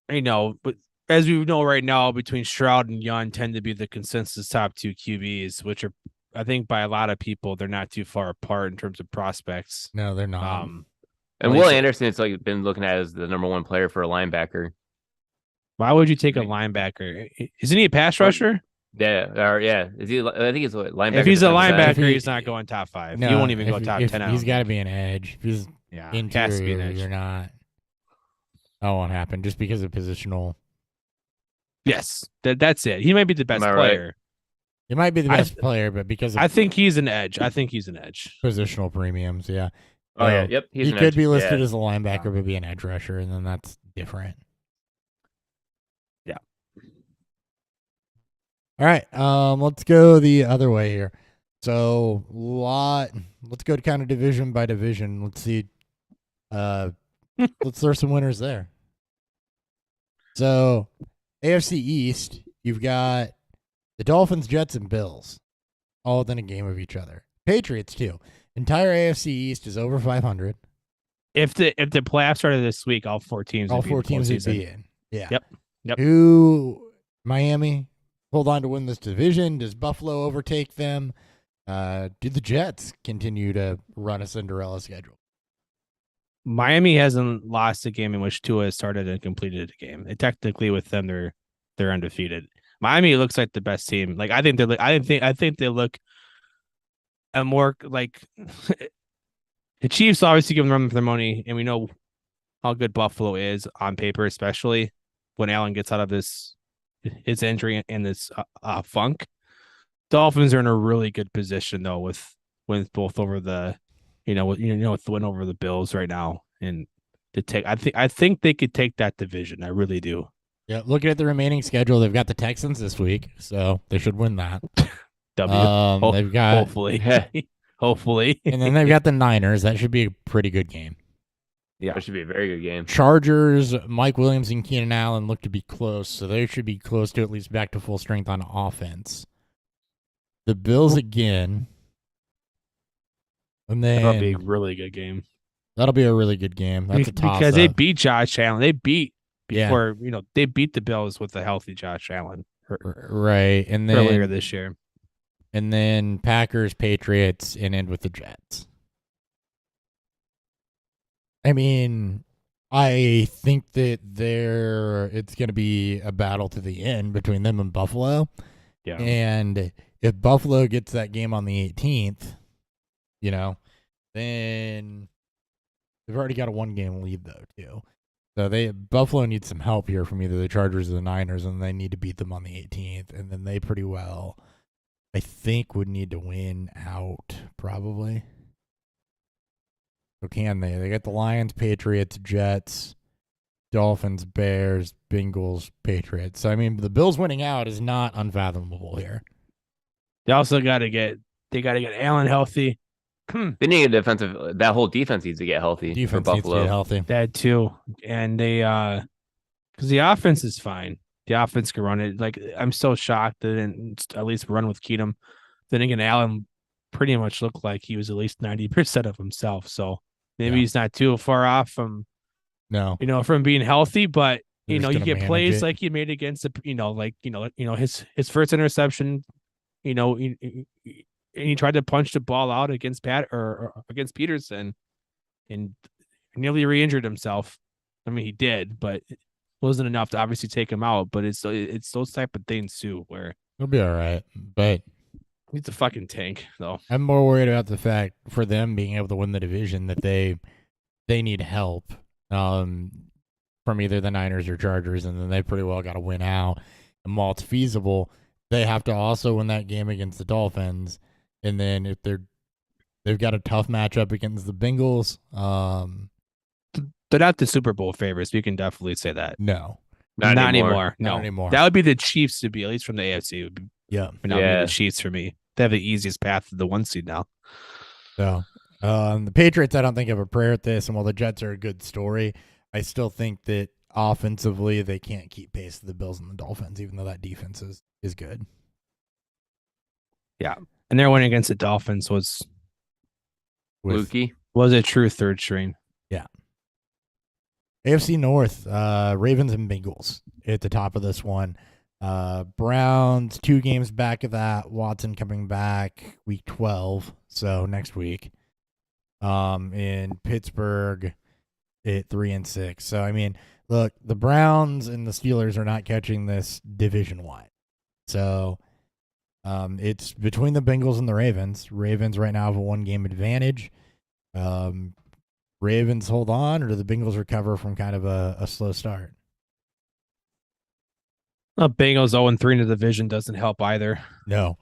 but as we know right now, between Stroud and Young tend to be the consensus top 2 QBs, which are, I think, by a lot of people, they're not too far apart in terms of prospects. No, they're not. And Will Anderson's been looking at as the number 1 player for a linebacker. Why would you take a linebacker? Isn't he a pass rusher? Yeah. Is he? I think he's a linebacker. If he's a defensive end. linebacker, he's not going top 5. No, he won't even go top 10. He's got to be an edge. If he's it has to be an edge. you're not. That won't happen just because of positional. Yes, that's it. He might be the best player. Right? He might be the best player, but because of I think he's an edge. Positional premiums, yeah. Oh, yeah. Yep. He could be listed as a linebacker, but be an edge rusher, and then that's different. Yeah. All right. Let's go the other way here. So let's go to kind of division by division. Let's see. Let's throw some winners there. So AFC East, you've got the Dolphins, Jets, and Bills, all within a game of each other. Patriots too. Entire AFC East is over 500. If the playoffs started this week, all 4 teams would be in. Yeah. Yep. Miami hold on to win this division? Does Buffalo overtake them? Do the Jets continue to run a Cinderella schedule? Miami hasn't lost a game in which Tua has started and completed a game. Technically, with them, they're undefeated. Miami looks like the best team. I think they look a more like the Chiefs obviously give them run for their money, and we know how good Buffalo is on paper, especially when Allen gets out of his injury and this funk. Dolphins are in a really good position though with both over the, with the win over the Bills right now, and to take, I think they could take that division. I really do. Yeah, looking at the remaining schedule, they've got the Texans this week, so they should win that. W. They've got Hopefully, hopefully, and then they've got the Niners. That should be a pretty good game. Yeah, it should be a very good game. Chargers, Mike Williams and Keenan Allen look to be close, so they should be close to at least back to full strength on offense. The Bills again, and then that'll be a really good game. that'll be a really good game. That's a toss because they beat Josh Allen. They beat Yeah. before they beat the Bills with a healthy Josh Allen right, and then earlier this year. and then Packers, Patriots, and end with the Jets. I mean, I think that it's going to be a battle to the end between them and Buffalo. Yeah. And if Buffalo gets that game on the 18th, then they've already got a 1-game lead though too. So Buffalo needs some help here from either the Chargers or the Niners, and they need to beat them on the 18th, and then they pretty well, I think, would need to win out probably. So can they? They got the Lions, Patriots, Jets, Dolphins, Bears, Bengals, Patriots. So I mean, the Bills winning out is not unfathomable here. They also got to get Allen healthy. They need a defensive. That whole defense needs to get healthy Defense for needs to Buffalo. get healthy. That too, and they because the offense is fine. The offense can run it. Like, I'm so shocked that they didn't at least run with Keenum. Then again, Allen pretty much looked like he was at least 90% of himself. So maybe he's not too far off from from being healthy. But They're you just you gonna get manage plays it. like he made against his first interception. And he tried to punch the ball out against against Peterson, and nearly re-injured himself. I mean, he did, but it wasn't enough to obviously take him out. But it's those type of things too, where It'll be all right. But he's a fucking tank, though. I'm more worried about the fact for them being able to win the division that they need help from either the Niners or Chargers, and then they pretty well got to win out. And while it's feasible, they have to also win that game against the Dolphins. And then if they've got a tough matchup against the Bengals. They're not the Super Bowl favorites. We can definitely say that. No. Not anymore. Not No, anymore. that would be the Chiefs to be, at least from the AFC. It would be, Yeah. but not the Chiefs for me. They have the easiest path to the 1 seed now. So the Patriots, I don't think have a prayer at this. And while the Jets are a good story, I still think that offensively they can't keep pace with the Bills and the Dolphins, even though that defense is good. Yeah. And their win against the Dolphins was Lukey. a true third string. Yeah. AFC North, Ravens and Bengals at the top of this one. Browns 2 games back of that. Watson coming back week 12, so next week. In Pittsburgh at 3-6. So I mean, look, the Browns and the Steelers are not catching this division wide. So it's between the Bengals and the Ravens. Ravens right now have a 1-game advantage. Ravens hold on, or do the Bengals recover from kind of a slow start? Bengals 0-3 in the division doesn't help either. No.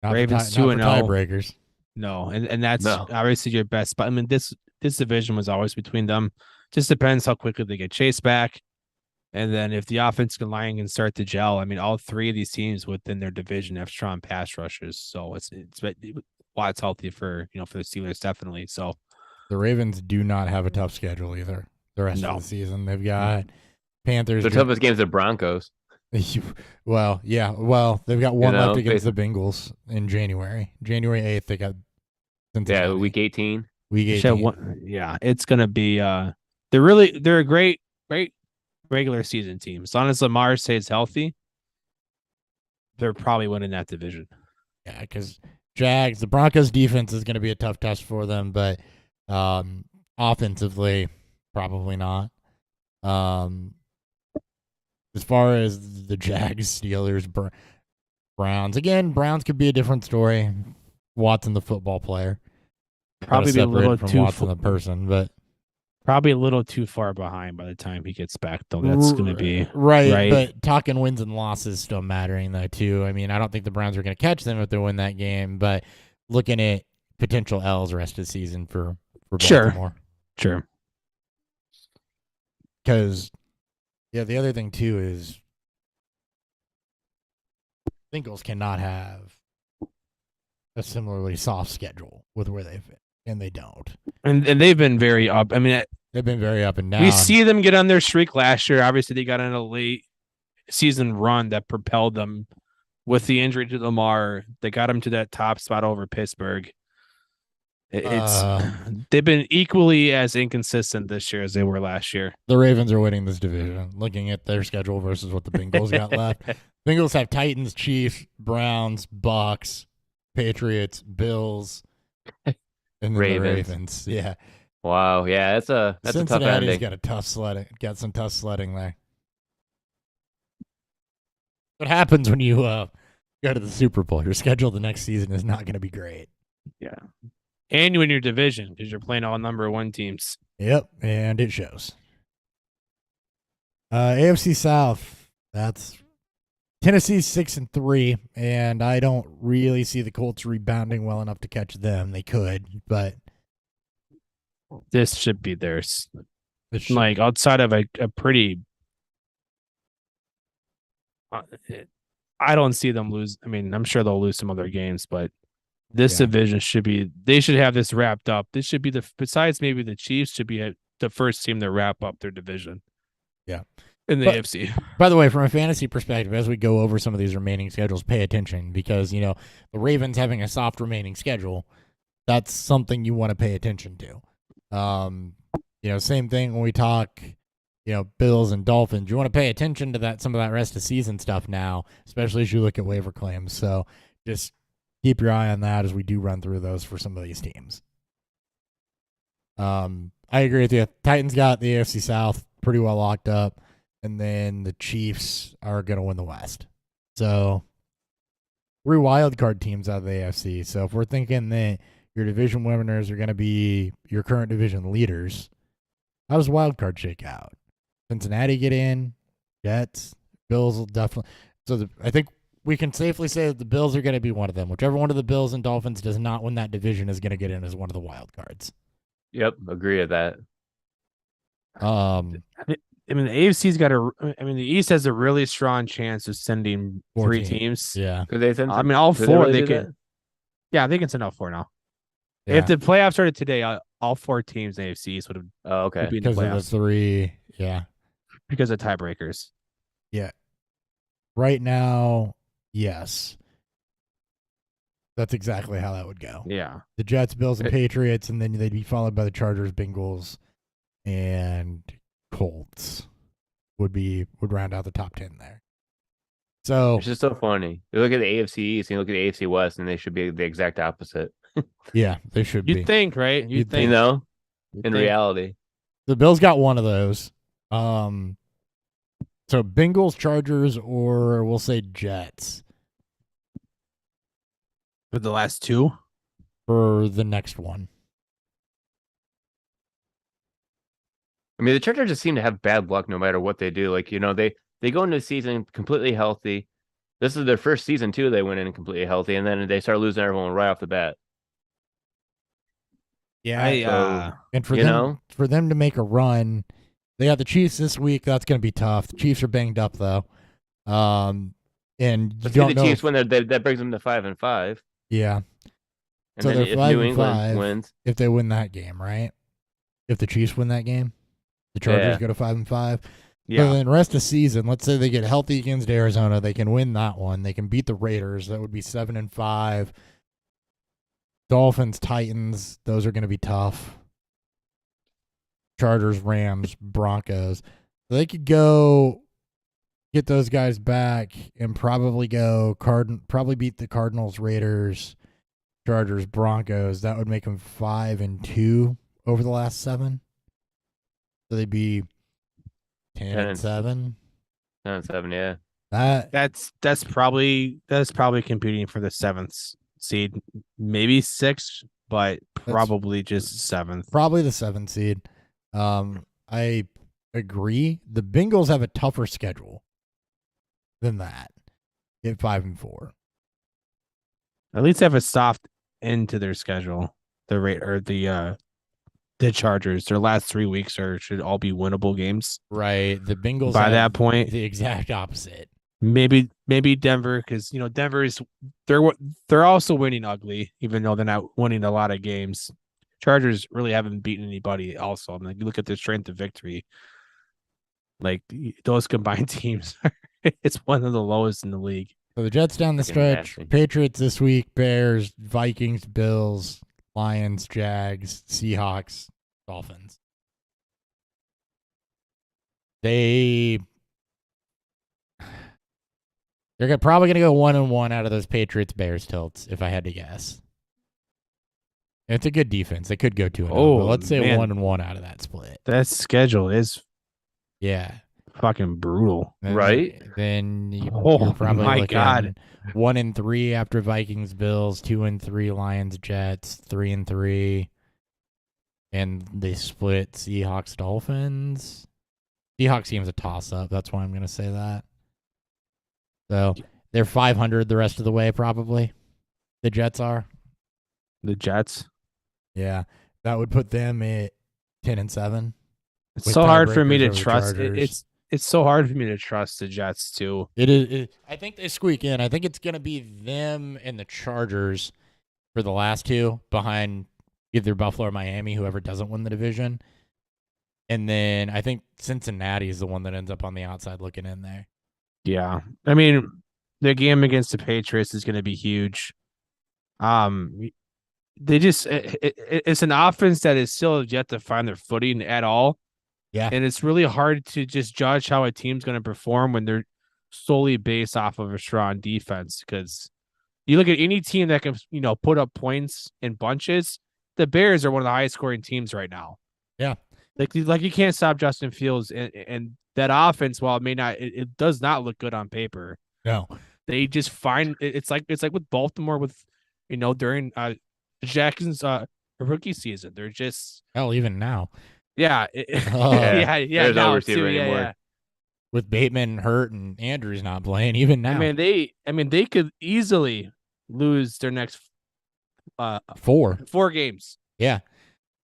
Ravens not for 2-0. tiebreakers. No, and that's obviously your best spot. I mean, this division was always between them. Just depends how quickly they get chased back. And then if the offensive line can start to gel, I mean, all 3 of these teams within their division have strong pass rushers. So it's Watt's healthy for the Steelers, definitely. So The Ravens do not have a tough schedule either the rest of the season. They've got Panthers. The toughest game is the Broncos. Well, yeah. Well, they've got one left against the Bengals in January. January 8th, they got Cincinnati. Yeah, week 18. Week 18. Yeah, it's gonna be they're a great regular season team. As long as Lamar stays healthy, they're probably winning that division. Yeah, because the Broncos defense is going to be a tough test for them, but offensively, probably not. As far as the Jags, Steelers, Browns, again, Browns could be a different story. Watson, the football player, Probably be a little from too Watson, the person, but Probably a little too far behind by the time he gets back, though. That's going to be right. But talking wins and losses still mattering, though, too. I mean, I don't think the Browns are going to catch them if they win that game, but looking at potential L's rest of the season for Baltimore. Sure. Because, yeah, the other thing, too, is Bengals cannot have a similarly soft schedule with where they've been, and they don't. And they've been very up. I mean, they've been very up and down. We see them get on their streak last year. Obviously, they got on a late season run that propelled them with the injury to Lamar. They got them to that top spot over Pittsburgh. They've been equally as inconsistent this year as they were last year. The Ravens are winning this division. Looking at their schedule versus what the Bengals got left, Bengals have Titans, Chiefs, Browns, Bucks, Patriots, Bills, and then the Ravens. Yeah. Wow. Yeah, that's a tough ending. Cincinnati's got some tough sledding there. What happens when you go to the Super Bowl? Your schedule the next season is not going to be great. Yeah. And you win your division because you're playing all number one teams. Yep, and it shows. AFC South, that's Tennessee's 6-3, and I don't really see the Colts rebounding well enough to catch them. They could, but this should be theirs. Like outside of a pretty, I don't see them lose. I mean, I'm sure they'll lose some other games, but this division they should have this wrapped up. This should be besides maybe the Chiefs, should be the first team to wrap up their division. Yeah. In the AFC. By the way, from a fantasy perspective, as we go over some of these remaining schedules, pay attention because, the Ravens having a soft remaining schedule, that's something you want to pay attention to. Same thing when we talk, Bills and Dolphins. You want to pay attention to some of that rest of season stuff now, especially as you look at waiver claims. So just keep your eye on that as we do run through those for some of these teams. I agree with you. Titans got the AFC South pretty well locked up, and then the Chiefs are going to win the West. So 3 wild card teams out of the AFC. So if we're thinking that your division winners are going to be your current division leaders, how does wild card shake out? Cincinnati get in, Jets, Bills will definitely. So I think we can safely say that the Bills are going to be one of them. Whichever one of the Bills and Dolphins does not win that division is going to get in as one of the wild cards. Yep, agree with that. I mean, the AFC's got the East has a really strong chance of sending 3 teams. Yeah. Could they send? All 4 they can. can. Yeah, they can send all 4 now. Yeah. If the playoffs started today, all 4 teams in the AFC East would have. Oh, okay. Would be in the because of the 3, yeah. Because of tiebreakers. Yeah. Right now, yes. That's exactly how that would go. Yeah. The Jets, Bills, and Patriots, and then they'd be followed by the Chargers, Bengals, and Colts would round out the top 10 there. So it's just so funny. You look at the AFC East and you look at the AFC West, and they should be the exact opposite. Yeah, they should be. You'd think, right? You'd think. In reality. The Bills got one of those. So Bengals, Chargers, or we'll say Jets. For the last 2? For the next one. I mean, the Chargers just seem to have bad luck no matter what they do. Like, they go into the season completely healthy. This is their first season, too. They went in completely healthy, and then they start losing everyone right off the bat. Yeah. And for them to make a run, they got the Chiefs this week. That's going to be tough. The Chiefs are banged up, though. And you don't know. The Chiefs win, that brings them to 5-5. Yeah. And so then they're if 5 New and England 5 wins, if they win that game, right? If the Chiefs win that game, the Chargers go to 5-5. Yeah. So then rest of season, let's say they get healthy against Arizona, they can win that one. They can beat the Raiders. That would be 7-5. Dolphins, Titans, those are going to be tough. Chargers, Rams, Broncos. So they could go get those guys back and probably probably beat the Cardinals, Raiders, Chargers, Broncos. That would make them 5-2 over the last 7. So they'd be 10-7. 10-7, yeah. That's probably competing for the 7th seed, maybe 6th, but probably just 7th. Probably the 7th seed. I agree. The Bengals have a tougher schedule than that at 5-4. At least have a soft end to their schedule. The rate or the Chargers. Their last 3 weeks should all be winnable games. Right. The Bengals By have that point, the exact opposite. maybe Denver, because Denver is they're also winning ugly, even though they're not winning a lot of games. Chargers really haven't beaten anybody. Also, I mean, like, you look at their strength of victory. Like those combined teams, it's one of the lowest in the league. So the Jets down the Fucking stretch. nasty. Patriots this week. Bears, Vikings, Bills, Lions, Jags, Seahawks, Dolphins. They're probably going to go 1-1 out of those Patriots Bears tilts, if I had to guess. It's a good defense. They could go 2-0. Oh, but let's say man. 1-1 out of that split. That schedule is Yeah. fucking brutal. Right? Then you're Oh, probably my looking God. 1-3 after Vikings, Bills, 2-3 Lions, Jets, 3-3, and they split Seahawks, Dolphins. Seahawks seems a toss up. That's why I'm going to say that. So they're 500 the rest of the way, probably. The Jets are. The Jets. Yeah, that would put them at 10-7. It's With so hard for me tiebreakers to over the trust. Chargers. It's so hard for me to trust the Jets too. It is. I think they squeak in. I think it's going to be them and the Chargers for the last two, behind either Buffalo or Miami, whoever doesn't win the division. And then I think Cincinnati is the one that ends up on the outside looking in there. Yeah, I mean, their game against the Patriots is going to be huge. They just it's an offense that is still yet to find their footing at all. Yeah. And it's really hard to just judge how a team's going to perform when they're solely based off of a strong defense. Because you look at any team that can, put up points in bunches. The Bears are one of the highest scoring teams right now. Yeah. Like you can't stop Justin Fields, and that offense, while it does not look good on paper. No. They just find it's like with Baltimore with, during Jackson's rookie season. They're just Even now. yeah, Yeah. yeah. There's no Now receiver too, anymore. yeah. With Bateman hurt and Andrews not playing, even now. I mean, they could easily lose their next 4. games, Yeah.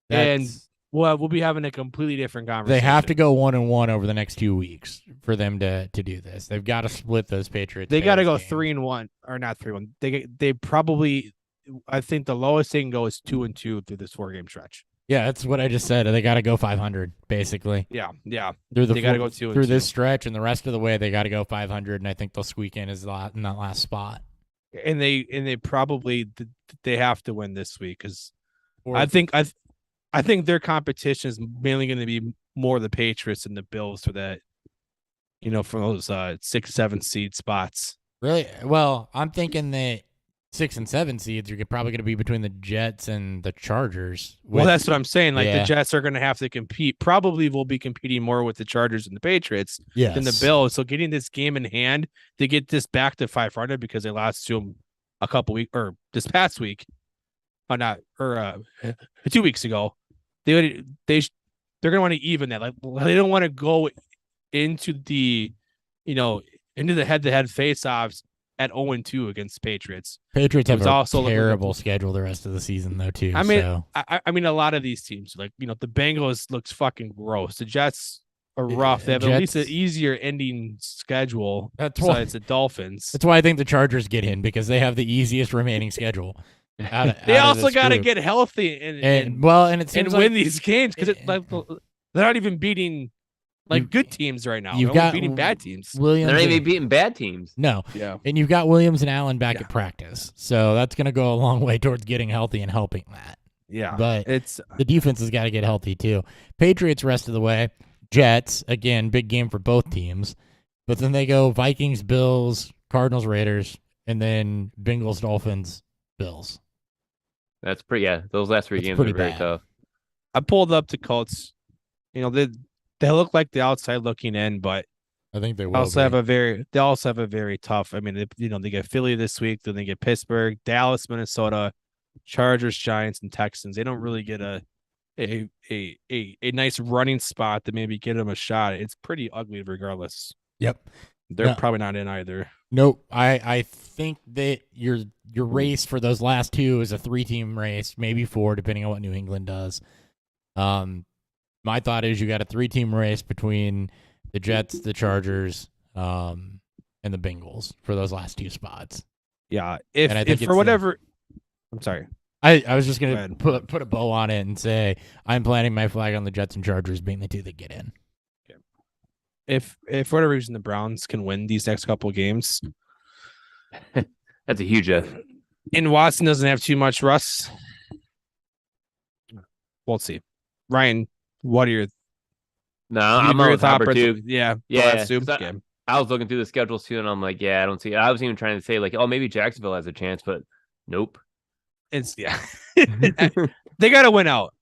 and That's- we'll be having a completely different conversation. they have to go 1-1 over the next 2 weeks for them to do this. They've got to split those Patriots. They got to go games. 3-1, or not 3-1. They probably, I think the lowest they can go is 2-2 through this 4-game stretch. Yeah, that's what I just said. They got to go 500 basically. Yeah. Through the They gotta four- go 2-2. through this stretch, and the rest of the way they got to go 500, and I think they'll squeak in in that last spot. And they probably they have to win this week, because Or- I think their competition is mainly going to be more the Patriots and the Bills for that, for those 6-7 seed spots. Really? Well, I'm thinking that 6 and 7 seeds are probably going to be between the Jets and the Chargers. Well, that's what I'm saying. Like, Yeah. the Jets are going to have to compete. Probably will be competing more with the Chargers and the Patriots yes. than the Bills. So getting this game in hand to get this back to 500, because they lost to them a couple weeks, or this past week, 2 weeks ago. They're going to want to even that. Like, they don't want to go into the, into the head-to-head face-offs at 0-2 against Patriots. Patriots have was a also looking terrible schedule the rest of the season, though, too. I mean, so. I mean, a lot of these teams, like, the Bengals looks fucking gross. The Jets are rough. They have at least an Jets- easier ending schedule That's why, besides the Dolphins. that's why I think the Chargers get in, because they have the easiest remaining schedule. They also got to get healthy and it seems like win these games, because like, they're not even beating like good teams right now. you've They're only got beating bad teams. Williams. They're not even and- beating bad teams. no, Yeah. and you've got Williams and Allen back Yeah. at practice, so that's going to go a long way towards getting healthy and helping that. Yeah. But It's the defense has got to get healthy too. Patriots rest of the way. Jets, again, big game for both teams. But then they go Vikings, Bills, Cardinals, Raiders, and then Bengals, Dolphins, Bills. That's pretty. Yeah, those last 3 That's games pretty are very bad. tough. I pulled up the Colts. They look like the outside looking in, but I think they will. they also be. have a very tough. I mean, they get Philly this week, then they get Pittsburgh, Dallas, Minnesota, Chargers, Giants, and Texans. They don't really get a a nice running spot to maybe get them a shot, it's pretty ugly regardless. Yep. They're Yeah. probably not in either. Nope. I think that your race for those last two is a 3-team race, maybe 4, depending on what New England does. My thought is you got a 3-team race between the Jets, the Chargers, and the Bengals for those last 2 spots. Yeah. And I think If for it's, whatever, I'm sorry. I was just Go gonna ahead. put a bow on it and say I'm planting my flag on the Jets and Chargers being the 2 that get in. If for whatever reason the Browns can win these next couple of games, That's a huge if. and Watson doesn't have too much rust, we'll see. Ryan, what are your No, do you I'm agree on with with Hopper Hopper too. Yeah, Yeah, Stu? 'cause I- Okay. I was looking through the schedules too, and I'm like, yeah, I don't see it. I was even trying to say like, oh, maybe Jacksonville has a chance, but nope. It's they got to win out.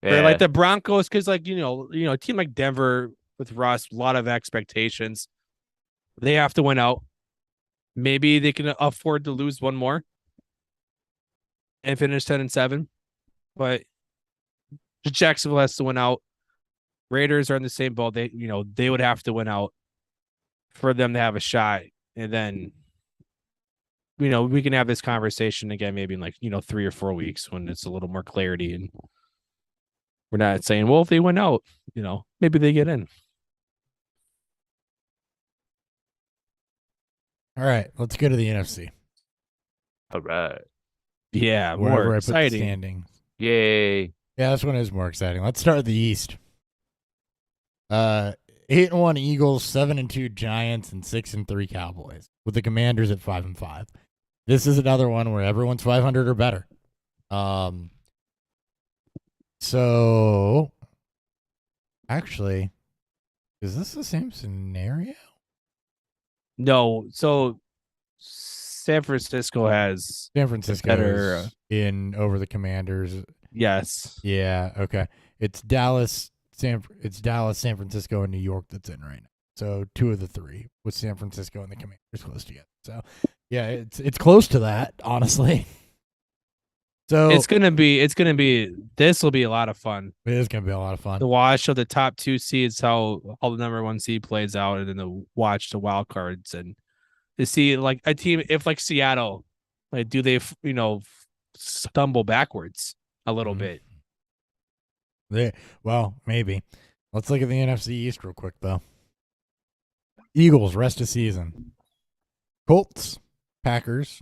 Yeah, Or like the Broncos, because like a team like Denver with Russ, a lot of expectations. They have to win out. Maybe they can afford to lose one more and finish 10-7. But Jacksonville has to win out. Raiders are in the same boat. They would have to win out for them to have a shot. And then we can have this conversation again maybe in like 3 or 4 weeks when it's a little more clarity, and we're not saying, well, if they win out, maybe they get in. All right, let's go to the NFC. all right. Yeah, Wherever more I put the exciting. standings. Yay. Yeah, this one is more exciting. Let's start with the East. 8-1 Eagles, 7-2 Giants, and 6-3 Cowboys, with the Commanders at 5-5. This is another one where everyone's 500 or better. So actually, is this the same scenario? No, so San Francisco has San Francisco better, is in over the Commanders. yes. Yeah, okay. It's Dallas, San Francisco, and New York that's in right now. So 2 of the 3 with San Francisco and the Commanders close together. So yeah, it's close to that, honestly. So It's gonna be this will be a lot of fun it is gonna be a lot of fun. to watch of the top 2 seeds, how the number 1 seed plays out, and then to watch the wild cards and to see like a team if like Seattle, like do they stumble backwards a little Mhm. bit. Well, maybe. Let's look at the NFC East real quick, though. Eagles, rest of season. Colts, Packers,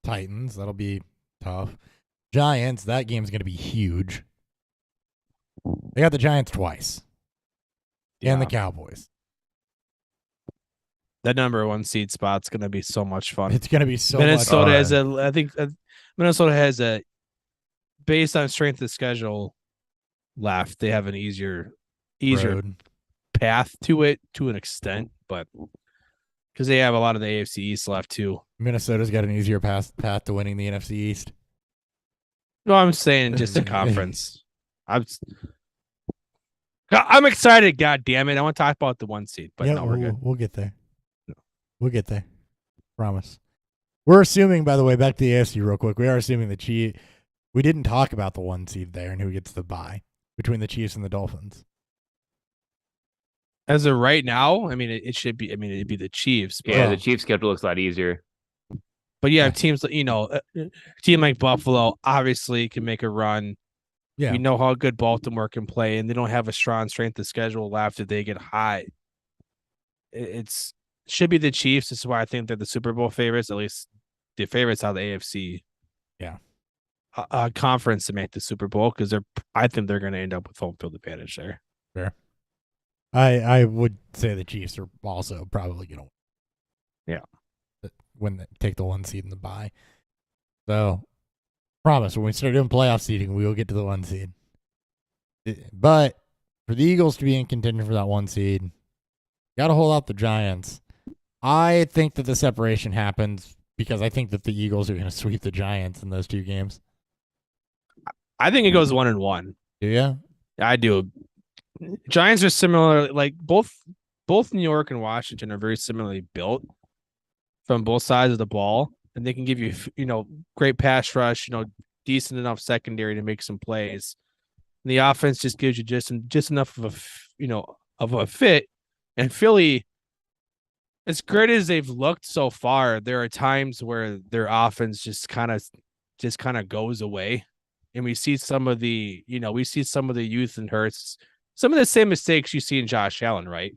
Titans. That'll be tough. Giants, that game's going to be huge. They got the Giants twice. And the Cowboys. That number 1 seed spot's gonna be so much fun. It's going to be so Minnesota much has fun. I think Minnesota has a, based on strength of schedule left, they have an easier Road. path to it to an extent, but because they have a lot of the AFC East left too. Minnesota's got an easier path to winning the NFC East. No, I'm saying just a conference. I'm excited. God damn it! I want to talk about the 1 seed, but yeah, no, we're good. We'll get there. We'll get there. Promise. We're assuming, by the way, back to the AFC real quick. We are assuming the Chiefs. We didn't talk about the 1 seed there and who gets the bye between the Chiefs and the Dolphins. As of right now, I mean, it should be. I mean, it'd be the Chiefs. But, Yeah, the Chiefs schedule looks a lot easier. but you have teams like a team like Buffalo obviously can make a run. Yeah. We know how good Baltimore can play, and they don't have a strong strength of schedule left if they get high. It's should be the Chiefs. This is why I think they're the Super Bowl favorites, at least the favorites out of the AFC. Yeah. Conference to make the Super Bowl, because I think they're going to end up with home field advantage there. Fair. I would say the Chiefs are also probably going to win. Yeah. When they take the 1 seed in the bye. So, promise, when we start doing playoff seeding, we will get to the 1 seed. But for the Eagles to be in contention for that 1 seed, got to hold out the Giants. I think that the separation happens because I think that the Eagles are going to sweep the Giants in those 2 games. I think it goes 1-1. Do you? I do. Giants are similar, like both New York and Washington are very similarly built from both sides of the ball, and they can give you great pass rush, decent enough secondary to make some plays. The offense just gives you just enough of of a fit. And Philly, as great as they've looked so far, there are times where their offense just kind of goes away. And we see some of the youth in Hurts, some of the same mistakes you see in Josh Allen, right?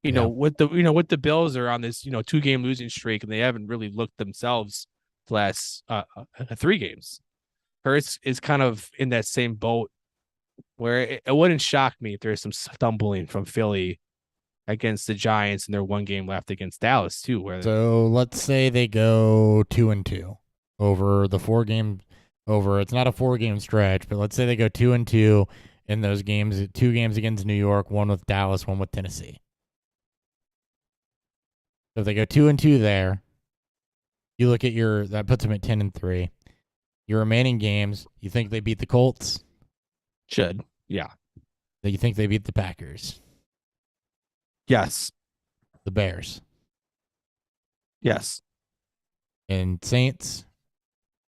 With the Bills are on this 2-game losing streak, and they haven't really looked themselves the last 3 games. Hurts is kind of in that same boat where it wouldn't shock me if there's some stumbling from Philly against the Giants and their 1 game left against Dallas too. So let's say they go 2-2 over the 4 game over. It's not a 4-game stretch, but let's say they go 2-2 in those games. 2 games against New York, 1 with Dallas, 1 with Tennessee. So if they go 2-2 there, you look at that puts them at 10-3. Your remaining games, you think they beat the Colts? Should, yeah. Do you think they beat the Packers? Yes. The Bears? Yes. And Saints?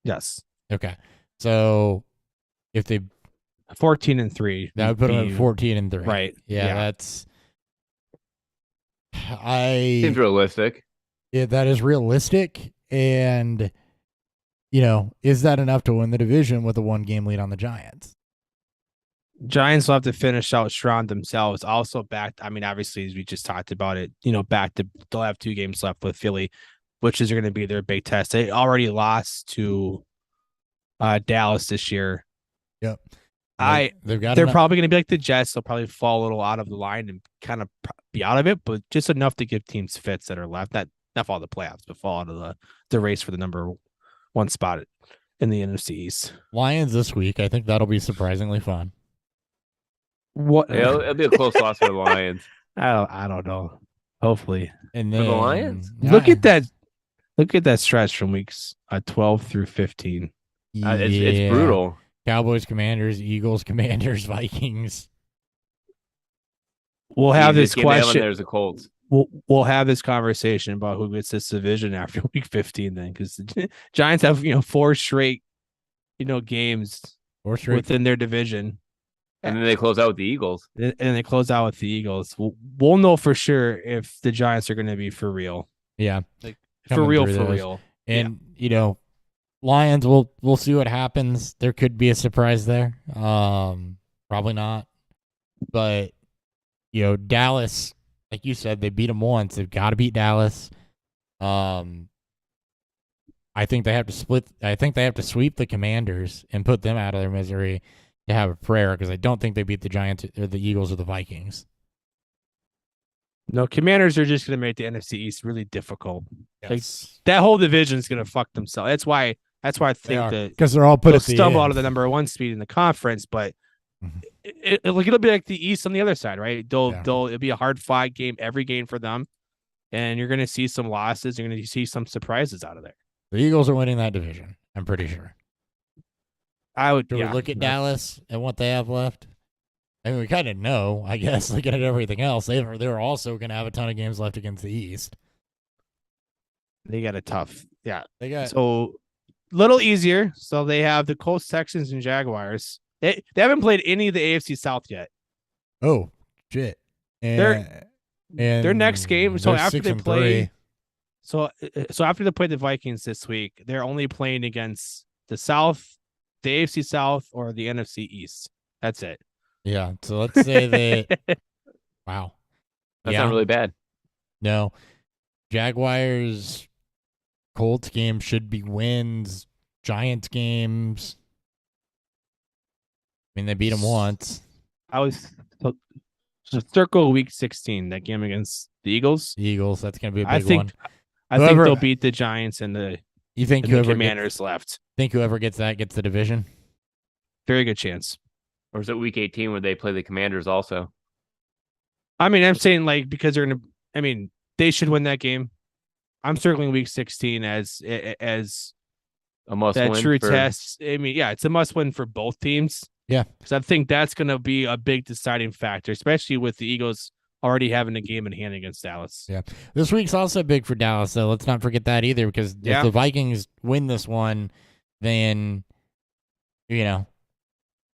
Yes. Okay. So if they 14-3, that would put them at 14-3. Right. Yeah, that's Seems realistic. Yeah, that is realistic. And is that enough to win the division with a 1-game lead on the Giants? Giants will have to finish out strong themselves. Also back, obviously, as we just talked about it, they'll have 2 games left with Philly, which is going to be their big test. They already lost to Dallas this year. Yep. They're probably going to be like the Jets. They'll probably fall a little out of the line and kind of be out of it, but just enough to give teams fits that are left. Not fall the playoffs, but fall out of the race for the number 1 spot in the NFC East. Lions this week. I think that'll be surprisingly fun. What? Yeah, it'll be a close loss for the Lions. I don't know. Hopefully. And For then the Lions? Look at that stretch from weeks 12 through 15. It's brutal. Cowboys, Commanders, Eagles, Commanders, Vikings. We'll have this Give Allen, question. there's the Colts. We'll have this conversation about who gets this division after week 15 then, because the Giants have 4 straight games within their division. And then they close out with the Eagles. And they close out with the Eagles. We'll know for sure if the Giants are going to be for real. Yeah. For real. And, Lions, we'll see what happens. There could be a surprise there. Probably not. But, Dallas, like you said, they beat them once. They've got to beat Dallas. I think they have to sweep the Commanders and put them out of their misery to have a prayer, because I don't think they beat the Giants or the Eagles or the Vikings. No, Commanders are just going to make the NFC East really difficult. Yes. Like, that whole division is going to fuck themselves. That's why I think that because they're all put at the stumble end. out of the number 1 speed in the conference, but it'll be like the East on the other side, right? It'll be a hard fought game, every game for them, and you're going to see some losses. You're going to see some surprises out of there. The Eagles are winning that division, I'm pretty sure. I would Do we look at Dallas and what they have left? I mean, we kind of know, I guess, looking at everything else. They're also going to have a ton of games left against the East. They got a tough, They got so little easier. So they have the Colts, Texans, and Jaguars. They haven't played any of the AFC South yet. Oh shit! Their next game. So they're after they 6-3. play, so after they play the Vikings this week, they're only playing against the South, the AFC South, or the NFC East. That's it. Yeah. So let's say they. Wow. That's not really bad. No. Jaguars, Colts game should be wins. Giants games. I mean, they beat them once. So circle week 16, that game against the Eagles. The Eagles, that's going to be a big one. I think they'll beat the Giants and the Commanders left. Think whoever gets that gets the division? Very good chance. Or is it week 18 where they play the Commanders also? I'm saying because they're going to, they should win that game. I'm circling week 16 as A must that win true for... test. It's a must win for both teams. Yeah. Because I think that's going to be a big deciding factor, especially with the Eagles already having a game in hand against Dallas. Yeah. This week's also big for Dallas, so let's not forget that either, because if the Vikings win this one, then,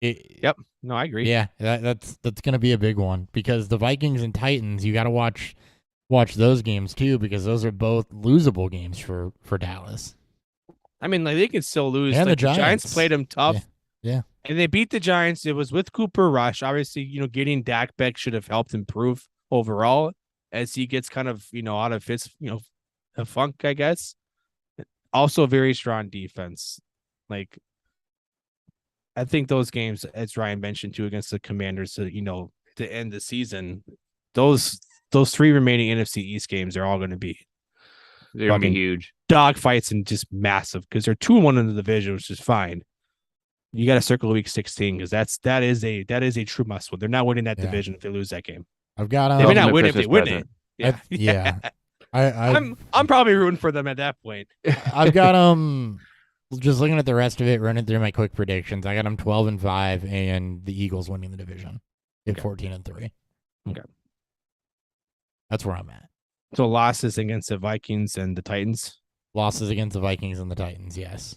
Yep. No, I agree. Yeah, that's going to be a big one because the Vikings and Titans, you got to watch those games too because those are both losable games for Dallas. I mean, like they can still lose. And Like, the Giants played them tough. Yeah. And they beat the Giants. It was with Cooper Rush. Obviously, getting Dak back should have helped improve overall as he gets kind of, out of his, a funk, I guess. Also, a very strong defense. Like, I think those games, as Ryan mentioned too, against the Commanders, to end the season, those 3 remaining NFC East games are all going to be They're gonna be fucking huge. dog fights and just massive because they're 2-1 in the division, which is fine. You got to circle week 16 because that is a true must win. They're not winning that division if they lose that game. I've got They may Ultimate not win if they Christmas win present. it. Yeah. I'm probably rooting for them at that point. I've got just looking at the rest of it, running through my quick predictions. I got them 12-5 and the Eagles winning the division at 14-3. Okay. That's where I'm at. So losses against the Vikings and the Titans. Losses against the Vikings and the Titans, yes.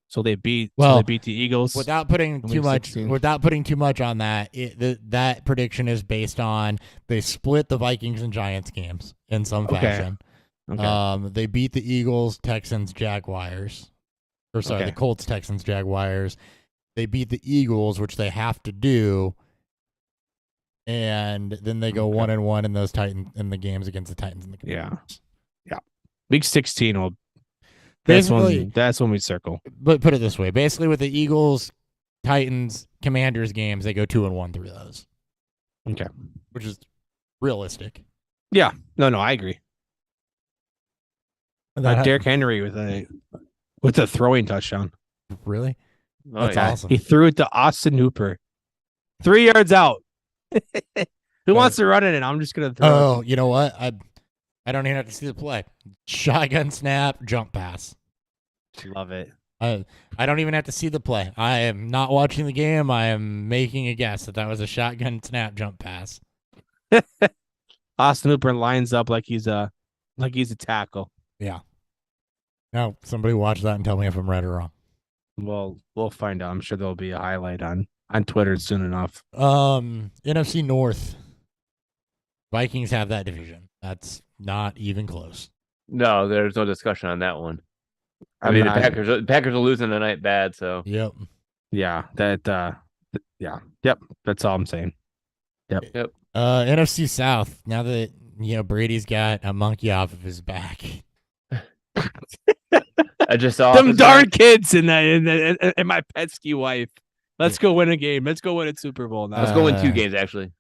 So they beat Well, the Eagles. Without putting too much on that, that prediction is based on they split the Vikings and Giants games in some fashion. Okay. They beat the Eagles, Texans, Jaguars. Or sorry, the Colts, Texans, Jaguars. They beat the Eagles, which they have to do. And then they go 1-1 in those in the games against the Titans and the Commanders. Yeah. Week 16 will Basically, that's when we circle. But put it this way, basically with the Eagles, Titans, Commanders games, they go 2-1 through those. Okay. Which is realistic. Yeah. No, I agree. Derrick Henry with a throwing touchdown. Really? Oh, That's yeah. awesome. He threw it to Austin Hooper. 3 yards out. Who wants to run it in? I'm just gonna throw it. Oh, you know what? I don't even have to see the play. Shotgun snap, jump pass. Love it. I don't even have to see the play. I am not watching the game. I am making a guess that was a shotgun snap jump pass. Austin Hooper lines up like he's a tackle. Yeah. Now, somebody watch that and tell me if I'm right or wrong. Well, we'll find out. I'm sure there'll be a highlight on Twitter soon enough. NFC North. Vikings have that division. That's not even close. No, there's no discussion on that one. I mean, the Packers are losing tonight bad, so. Yep. Yeah, Yep, that's all I'm saying. Yep. NFC South. Now that Brady's got a monkey off of his back. I just saw them darn kids and my pesky wife. Let's go win a game. Let's go win a Super Bowl now. Let's go win 2 games actually.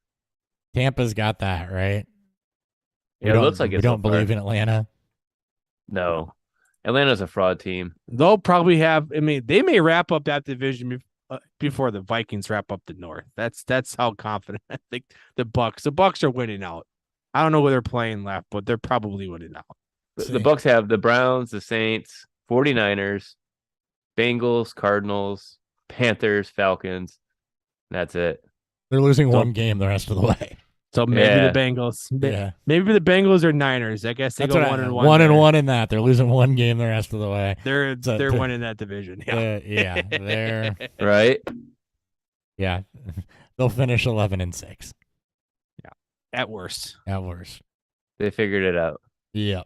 Tampa's got that, right? Yeah, it looks like we don't believe in Atlanta. No, Atlanta's a fraud team. They'll probably have. I mean, they may wrap up that division before the Vikings wrap up the North. That's how confident I think the Bucs are winning out. I don't know where they're playing left, but they're probably winning out. The Bucs have the Browns, the Saints, 49ers, Bengals, Cardinals, Panthers, Falcons. That's it. They're losing one game the rest of the way. So maybe the Bengals. Maybe the Bengals are Niners. I guess they go 1-1. 1-1 in that. They're losing one game the rest of the way. They're winning that division. Yeah. They're right. Yeah. They'll finish 11-6. Yeah. At worst. They figured it out. Yeah.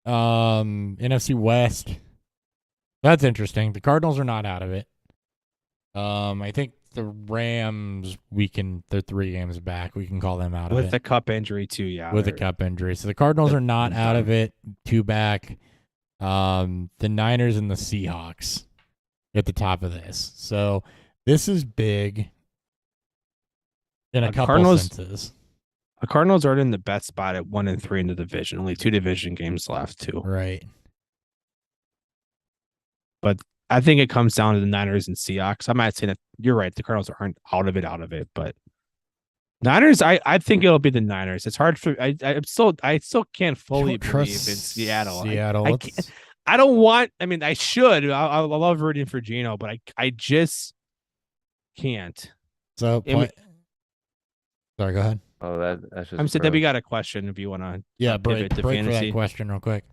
NFC West. That's interesting. The Cardinals are not out of it. I think the Rams, they're 3 games back. We can call them out of it. With the Kupp injury too, yeah. With the Kupp injury. So the Cardinals are not out of it. 2 back. The Niners and the Seahawks at the top of this. So this is big in a couple senses. The Cardinals are in the best spot at 1-3 in the division. Only 2 division games left too. Right. But I think it comes down to the Niners and Seahawks. I'm not saying that you're right. The Cardinals aren't out of it, but Niners, I think it'll be the Niners. It's hard for I still can't fully believe in Seattle. I don't want. I mean, I should. I love rooting for Geno, but I just can't. So, sorry, go ahead. Oh, that's just. I'm saying that we got a question if you want to. Yeah, break for that question real quick.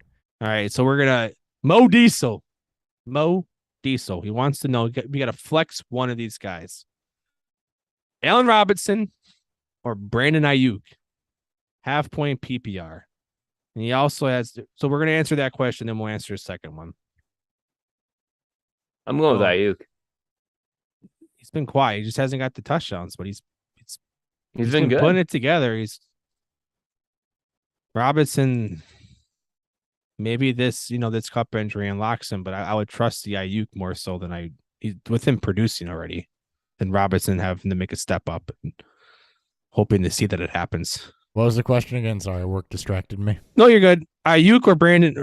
All right, so we're gonna Mo Diesel. He wants to know. We got to flex one of these guys. Allen Robinson or Brandon Ayuk, 0.5 point PPR. And he also has. So we're gonna answer that question, then we'll answer the second one. I'm going with Oh. Ayuk. He's been quiet. He just hasn't got the touchdowns, but he's Been good. putting it together. He's Robinson. Maybe this Kupp injury unlocks him, but I would trust the Ayuk more so than with him producing already, than Robinson having to make a step up and hoping to see that it happens. What was the question again? Sorry, work distracted me. No, you're good. Ayuk or Brandon.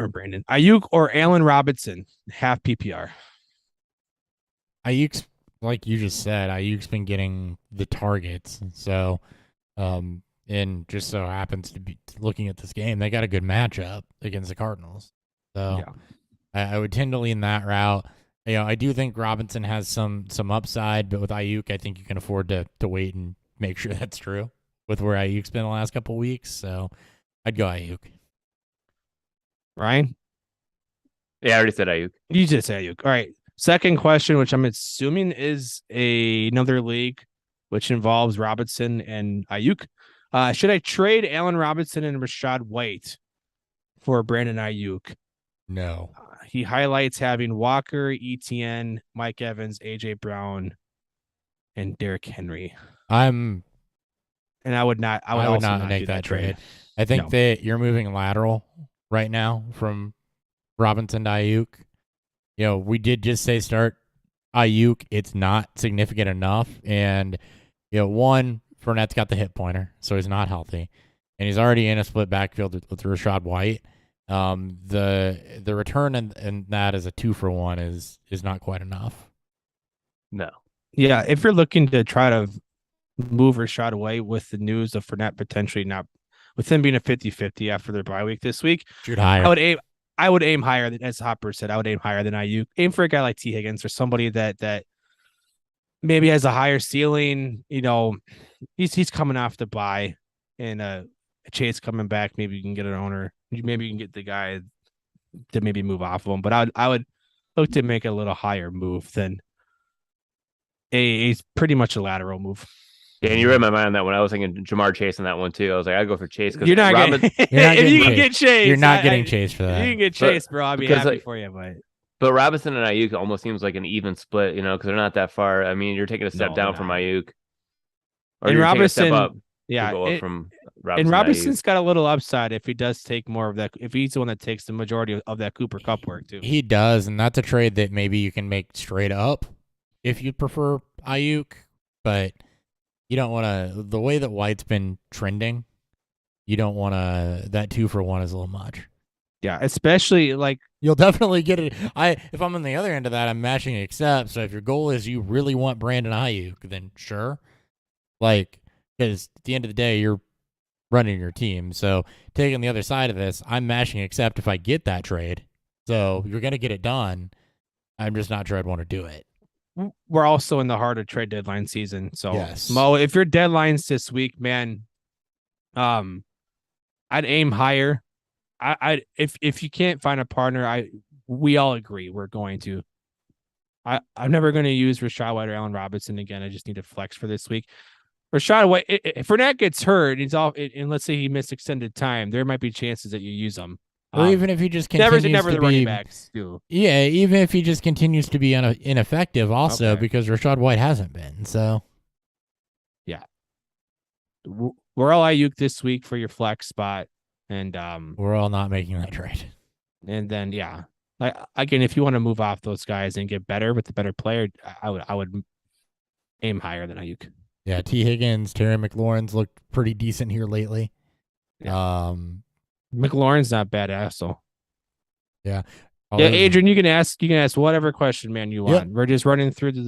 Ayuk or Allen Robinson, 0.5 PPR. Ayuk's, like you just said, Ayuk's been getting the targets. So, and just so happens to be looking at this game, they got a good matchup against the Cardinals. So I would tend to lean that route. I do think Robinson has some upside, but with Ayuk, I think you can afford to wait and make sure that's true with where Ayuk's been the last couple of weeks. So I'd go Ayuk. Ryan? Yeah, I already said Ayuk. You just said Ayuk. All right. Second question, which I'm assuming is another league, which involves Robinson and Ayuk. Should I trade Allen Robinson and Rashad White for Brandon Ayuk? No. He highlights having Walker, ETN, Mike Evans, AJ Brown, and Derrick Henry. I would not make that trade. I think that you're moving lateral right now from Robinson to Ayuk. We did just say start Ayuk. It's not significant enough. And, one, Fournette's got the hip pointer, so he's not healthy. And he's already in a split backfield with Rashad White. The return in that as a 2-for-1 is not quite enough. No. Yeah, if you're looking to try to move Rashad away with the news of Fournette potentially not, with him being a 50-50 after their bye week this week, shoot higher. I would aim higher than, as Hopper said, I would aim higher than Ayuk. Aim for a guy like T. Higgins or somebody that maybe has a higher ceiling. He's coming off the bye, and a Chase coming back. Maybe you can get an owner. Maybe you can get the guy to maybe move off of him. But I would look to make a little higher move than a pretty much a lateral move. Yeah, and you read my mind on that one. I was thinking Jamar Chase on that one too. I was like, I'd go for Chase because You're not getting. If you can get Chase, you're not getting Chase for that. You can get Chase, bro. I'll be happy for you. But Robinson and Ayuk almost seems like an even split, because they're not that far. I mean, you're taking a step down from Ayuk, or and you're Robinson, taking a step up. Yeah, from Robinson. And Robinson's got a little upside if he does take more of that. If he's the one that takes the majority of that Cooper Kupp work too. He does, and that's a trade that maybe you can make straight up if you prefer Ayuk, but you don't want to. The way that White's been trending, you don't want to. That 2-for-1 is a little much. Yeah, especially you'll definitely get it. If I'm on the other end of that, I'm matching accept. So if your goal is you really want Brandon Ayuk, then sure. Because at the end of the day, you're running your team. So taking the other side of this, I'm mashing accept if I get that trade. So you're going to get it done. I'm just not sure I'd want to do it. We're also in the heart of trade deadline season. So yes. Mo, if your deadline's this week, man, I'd aim higher. If you can't find a partner, we all agree we're going to. I'm never going to use Rashad White or Allen Robinson again. I just need to flex for this week. Rashad White, if Fournette gets hurt, he's off, and let's say he missed extended time, there might be chances that you use him. Or even if he just continues never to the be, running backs do. Yeah, even if he just continues to be ineffective, also because Rashad White hasn't been. So, yeah, we're all Ayuk this week for your flex spot, and we're all not making that trade. And then again, if you want to move off those guys and get better with the better player, I would aim higher than Ayuk. Yeah, T. Higgins, Terry McLaurin's looked pretty decent here lately. Yeah. McLaurin's not bad, asshole. Yeah. Adrian, you can ask whatever question, man, you want. Yep. We're just running through some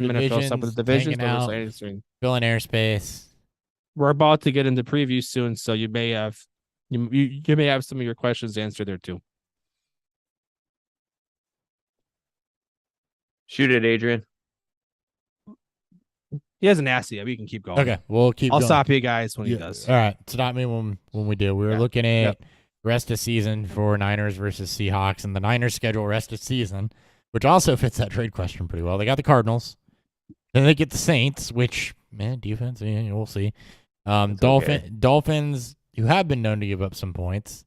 NFL stuff with the divisions, filling airspace. We're about to get into previews soon, so you may have some of your questions answered there too. Shoot it, Adrian. He hasn't asked yet. We can keep going. Okay, we'll keep going. I'll stop you guys when he does. All right. Stop me when we do. We were looking at rest of season for Niners versus Seahawks, and the Niners schedule rest of season, which also fits that trade question pretty well. They got the Cardinals, Then they get the Saints, which, man, defense, yeah, we'll see. It's okay. Dolphins, who have been known to give up some points.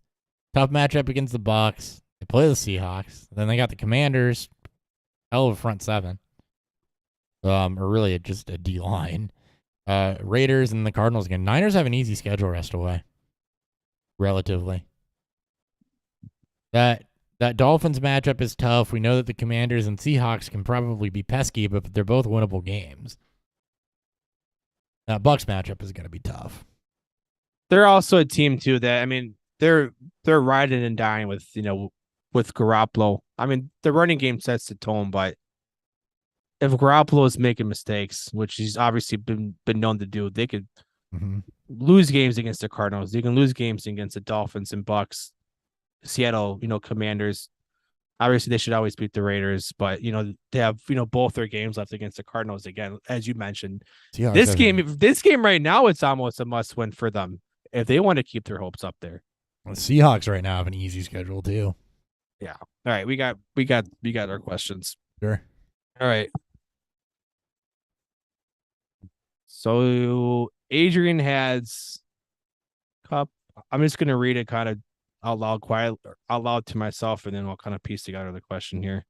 Tough matchup against the Bucs. They play the Seahawks. Then they got the Commanders. Hell of a front seven. Or really just a D line. Raiders and the Cardinals again. Niners have an easy schedule rest away. Relatively. That Dolphins matchup is tough. We know that the Commanders and Seahawks can probably be pesky, but they're both winnable games. That Bucs matchup is going to be tough. They're also a team too that, I mean, they're riding and dying with, with Garoppolo. I mean, the running game sets the tone, but if Garoppolo is making mistakes, which he's obviously been known to do, they could lose games against the Cardinals. They can lose games against the Dolphins and Bucs, Seattle, Commanders. Obviously, they should always beat the Raiders, but they have both their games left against the Cardinals again, as you mentioned. This game right now, it's almost a must-win for them if they want to keep their hopes up there. The Seahawks right now have an easy schedule too. Yeah. All right, we got our questions. Sure. All right. So Adrian has Kupp. I'm just gonna read it kind of out loud to myself, and then we'll kind of piece together the question here.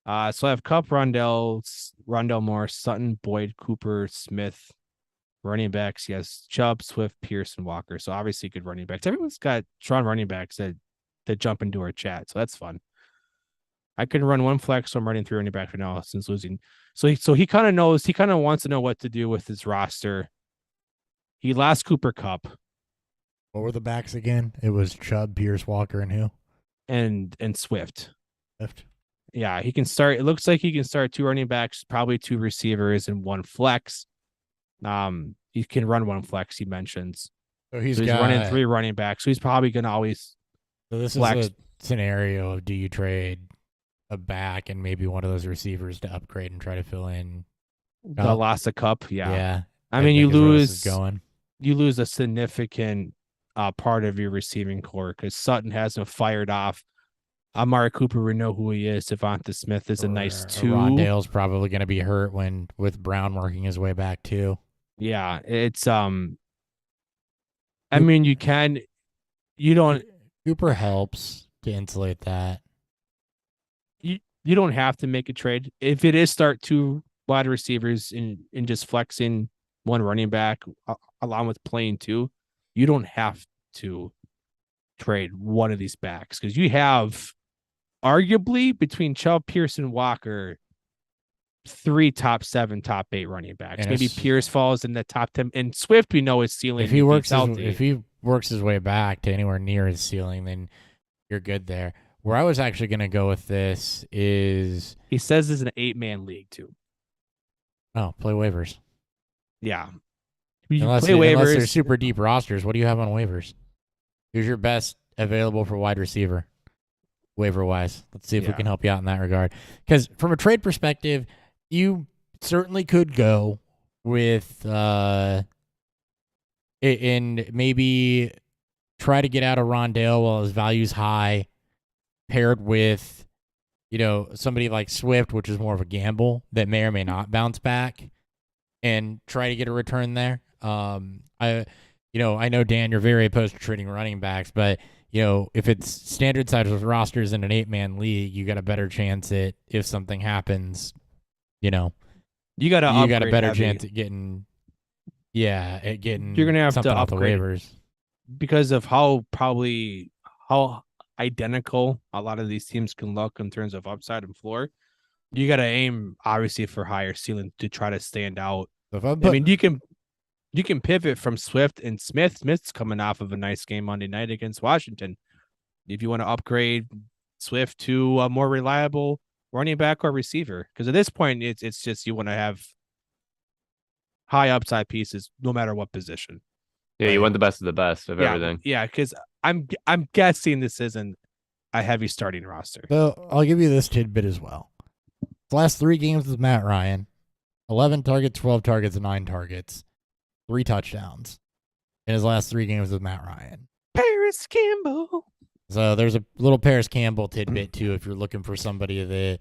So I have Kupp, Rondell Moore, Sutton, Boyd, Cooper, Smith. Running backs, yes, Chubb, Swift, Pierce, and Walker. So obviously good running backs. Everyone's got strong running backs that jump into our chat, so that's fun. I can run one flex, so I'm running 3 running backs right now since losing. So he kind of knows, he kind of wants to know what to do with his roster. He lost Cooper Kupp. What were the backs again? It was Chubb, Pierce, Walker, and who? And Swift. Swift. Yeah, he can start. It looks like he can start 2 running backs, probably 2 receivers, and 1 flex. He can run 1 flex, he mentions. So he's running 3 running backs. So he's probably going to always. So this flex. is a scenario of, do you trade a back and maybe one of those receivers to upgrade and try to fill in the loss of Kupp? Yeah. I mean, you lose a significant part of your receiving core because Sutton hasn't fired off. Amari Cooper, we know who he is. Devonta Smith is a nice 2. Rondale's probably going to be hurt with Brown working his way back too. Yeah, it's I mean, you don't. Cooper helps to insulate that. You don't have to make a trade if it is start 2 wide receivers in just flexing 1 running back along with playing 2. You don't have to trade one of these backs because you have arguably between Chubb, Pierce, and Walker 3 top 7, top 8 running backs. Maybe Pierce falls in the top 10, and Swift we know is ceiling. If he works his way back to anywhere near his ceiling, then you're good there. Where I was actually going to go with this is, he says it's an 8-man league too. Oh, play waivers. Yeah. Unless they're super deep rosters, what do you have on waivers? Who's your best available for wide receiver, waiver wise? Let's see if we can help you out in that regard. Because from a trade perspective, you certainly could go with and maybe try to get out of Rondale while his value's high, paired with somebody like Swift, which is more of a gamble that may or may not bounce back, and try to get a return there. I know, Dan, you're very opposed to trading running backs, but if it's standard size with rosters in an 8-man league, you got a better chance at, if something happens, you got a better chance at getting. You're gonna have to upgrade the waivers because of how identical a lot of these teams can look in terms of upside and floor. You got to aim obviously for higher ceiling to try to stand out. I mean, you can pivot from Swift and Smith. Smith's coming off of a nice game Monday night against Washington. If you want to upgrade Swift to a more reliable running back or receiver, because at this point it's just you want to have high upside pieces no matter what position. Yeah, you want the best of the best of everything. Yeah, because I'm guessing this isn't a heavy starting roster. So I'll give you this tidbit as well. The last 3 games with Matt Ryan, 11 targets, 12 targets, 9 targets, 3 touchdowns in his last 3 games with Matt Ryan. Paris Campbell. So there's a little Paris Campbell tidbit too if you're looking for somebody that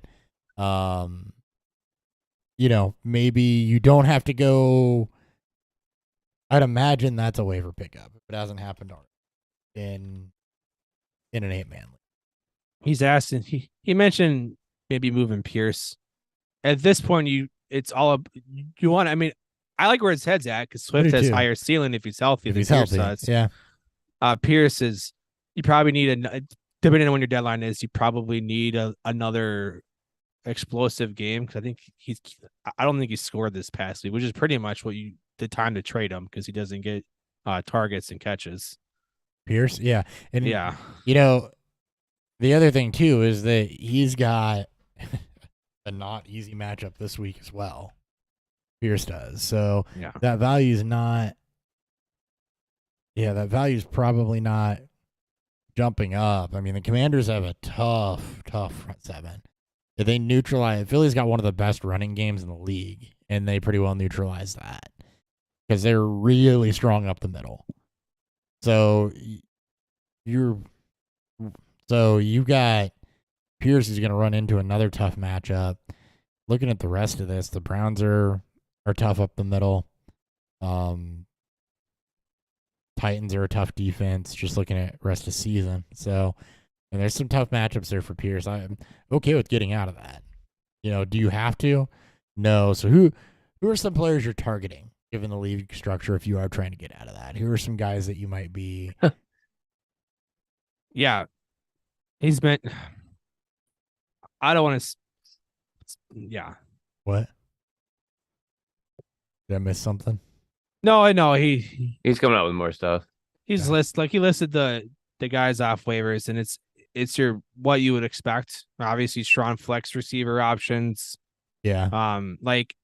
maybe you don't have to go. I'd imagine that's a waiver pickup if it hasn't happened already in an 8-man league. He's asking. He mentioned maybe moving Pierce. At this point, it's all you want. I mean, I like where his head's at because Swift has higher ceiling if he's healthy. If he's Pierce healthy, does. yeah. Pierce is. You probably need depending on when your deadline is. You probably need another explosive game because I think I don't think he scored this past week, which is pretty much what the time to trade him because he doesn't get targets and catches. Pierce, yeah, and yeah, the other thing too is that he's got a not easy matchup this week as well. Pierce does, so that value's not. Yeah, that value's probably not jumping up. I mean, the Commanders have a tough front seven. They neutralize. Philly's got one of the best running games in the league, and they pretty well neutralize that because they're really strong up the middle. So you got Pierce is going to run into another tough matchup. Looking at the rest of this, the Browns are tough up the middle. Titans are a tough defense. Just looking at rest of season, so. And there's some tough matchups there for Pierce. I'm okay with getting out of that. Do you have to? No. So who are some players you're targeting, given the league structure, if you are trying to get out of that? Who are some guys that you might be? Yeah. He's been. I don't want to. Yeah. What? Did I miss something? No, I know. He's coming out with more stuff. He listed the guys off waivers, and it's what you would expect. Obviously, strong flex receiver options. Yeah.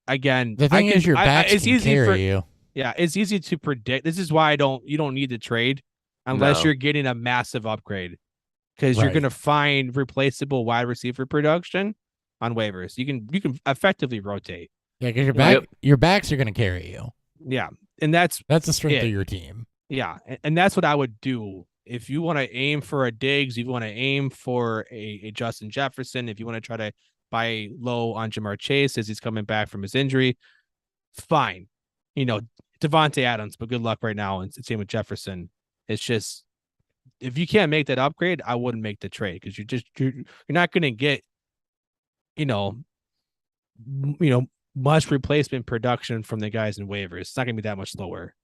Again, the thing is, your backs can carry you. Yeah, it's easy to predict. This is why you don't need to trade unless you're getting a massive upgrade, because you're going to find replaceable wide receiver production on waivers. You can effectively rotate. Yeah, because your backs are going to carry you. Yeah, and that's the strength of your team. Yeah, and that's what I would do. If you want to aim for a Diggs, if you want to aim for a Justin Jefferson, if you want to try to buy low on Jamar Chase as he's coming back from his injury, fine. Devontae Adams, but good luck right now. And same with Jefferson. It's just, if you can't make that upgrade, I wouldn't make the trade because you're not going to get, much replacement production from the guys in waivers. It's not going to be that much lower.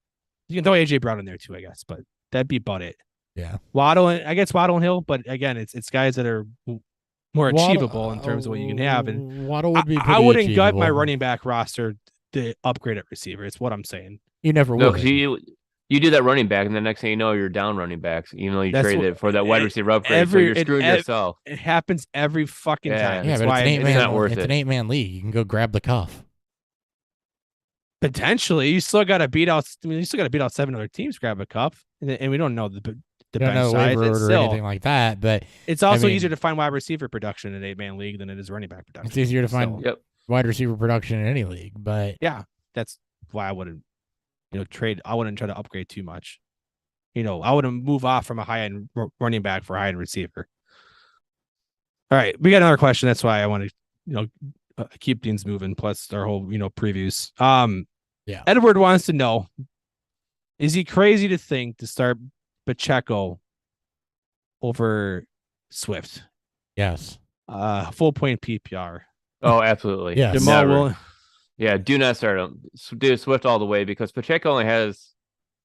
You can throw AJ Brown in there too, I guess, but that'd be about it. Yeah, Waddle and Hill, but again, it's guys that are more achievable in terms of what you can have. And Waddle would be. I wouldn't gut my running back roster to upgrade at receiver. It's what I'm saying. You never will. No, because you do that running back, and the next thing you know, you're down running backs. Even though you traded it for that wide receiver upgrade, so you're screwing yourself. It happens every fucking time. Yeah, but it's not worth it. It's an 8-man league. You can go grab the cuff. Potentially, you still got to beat out. You still got to beat out 7 other teams. Grab a cup, and we don't know the bench size or anything like that. But it's also easier to find wide receiver production in an 8-man league than it is running back production. It's easier to find wide receiver production in any league. But yeah, that's why I wouldn't, trade. I wouldn't try to upgrade too much. I wouldn't move off from a high end running back for a high end receiver. All right, we got another question. That's why I want to, keep things moving. Plus our whole, previews. Yeah. Edward wants to know, is he crazy to think to start Pacheco over Swift? Yes. Full point PPR. Oh, absolutely. Yeah. Yeah, do not start him. Do Swift all the way because Pacheco only has,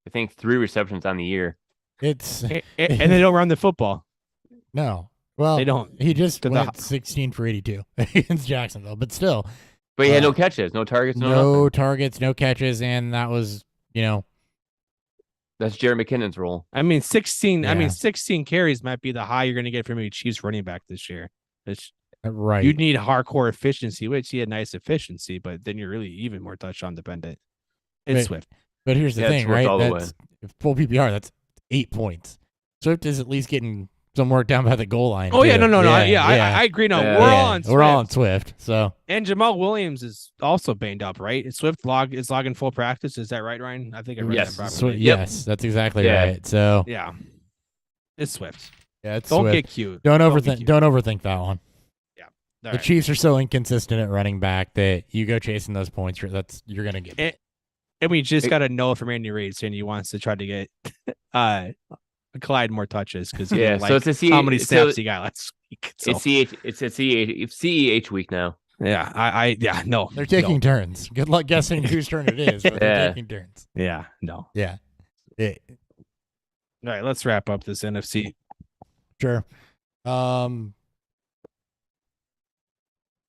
I think, 3 receptions on the year. And they don't run the football. No. Well, they don't. He just went 16 for 82 against Jacksonville, but still. But he had no catches, no targets, no targets, no catches, and that was, that's Jerry McKinnon's role. 16. Yeah. 16 carries might be the high you're going to get from a Chiefs running back this year. Right. You need hardcore efficiency, which he had nice efficiency, but then you're really even more touchdown dependent. It's Swift. But here's the thing, right? That's full PPR. That's 8 points. Swift is at least getting some work down by the goal line. Oh, too. yeah, no. I agree. No, we're all on Swift. We're all on Swift. So, and Jamal Williams is also banged up, right? Swift is logging full practice. Is that right, Ryan? I think I read that properly. Yes, that's exactly right. So, yeah, it's Swift. Yeah, it's Don't Swift. get cute. Don't overthink that one. Yeah. The right. Chiefs are so inconsistent at running back that you go chasing those points, you're gonna get. And we just got a no from Andy Reid saying he wants to try to get Clyde more touches because he didn't so like it's a how many snaps he got last week. So, it's a CEH week now. yeah, no. They're taking turns. Good luck guessing whose turn it is, but they're taking turns. Yeah, no. Yeah. All right, let's wrap up this NFC. Sure.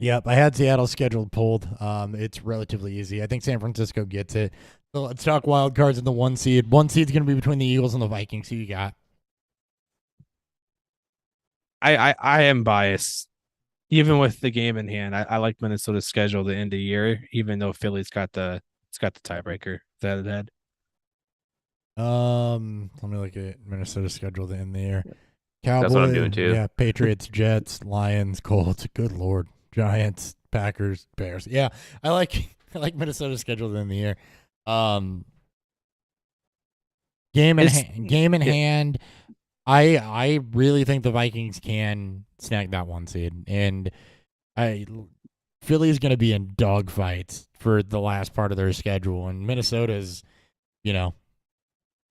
Yep, I had Seattle scheduled pulled. It's relatively easy. I think San Francisco gets it. So let's talk wild cards in the 1 seed. 1 seed's going to be between the Eagles and the Vikings. Who you got? I am biased. Even with the game in hand, I like Minnesota's schedule to end the year, even though Philly's got the tiebreaker that it had. Let me look at Minnesota's schedule to end the year. Cowboys, That's what I'm doing too. Yeah, Patriots, Jets, Lions, Colts. Good Lord, Giants, Packers, Bears. Yeah, I like Minnesota's schedule to end the year. Game in hand. I really think the Vikings can snag that 1 seed, and Philly's going to be in dogfights for the last part of their schedule, and Minnesota's,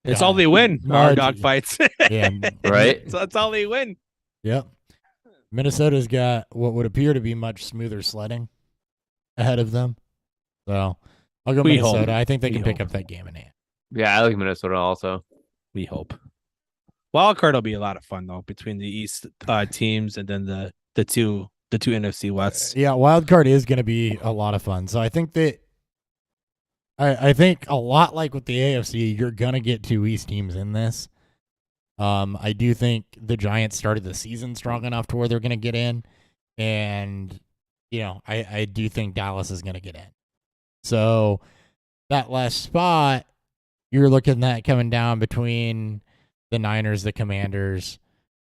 it's all they win. Our dogfights. Yeah, right. So that's all they win. Yep. Minnesota's got what would appear to be much smoother sledding ahead of them, so I'll go Minnesota. Hope. I think they can pick up that game in hand. Yeah, I like Minnesota also. We hope. Wild card will be a lot of fun though between the East teams and then the two NFC Wests. Yeah, wild card is going to be a lot of fun. So I think that I think a lot like with the AFC, you're going to get 2 East teams in this. I do think the Giants started the season strong enough to where they're going to get in, and I do think Dallas is going to get in. So that last spot, you're looking at coming down between the Niners, the Commanders,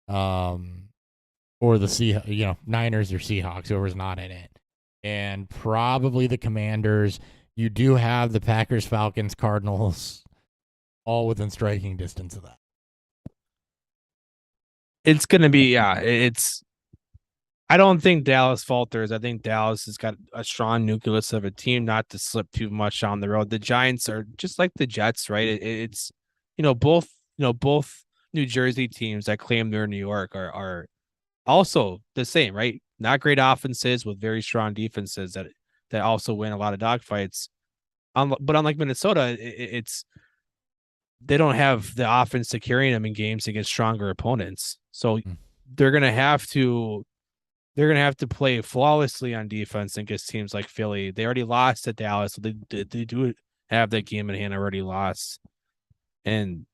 or the Niners or Seahawks, whoever's not in it, and probably the Commanders. You do have the Packers, Falcons, Cardinals, all within striking distance of that. It's gonna be it's. I don't think Dallas falters. I think Dallas has got a strong nucleus of a team not to slip too much on the road. The Giants are just like the Jets, right? It's both New Jersey teams that claim they're New York are also the same, right? Not great offenses with very strong defenses that also win a lot of dogfights. But unlike Minnesota, it's they don't have the offense to carry them in games against stronger opponents. So they're gonna have to play flawlessly on defense against teams like Philly. They already lost to Dallas, so they do have that game in hand already lost. And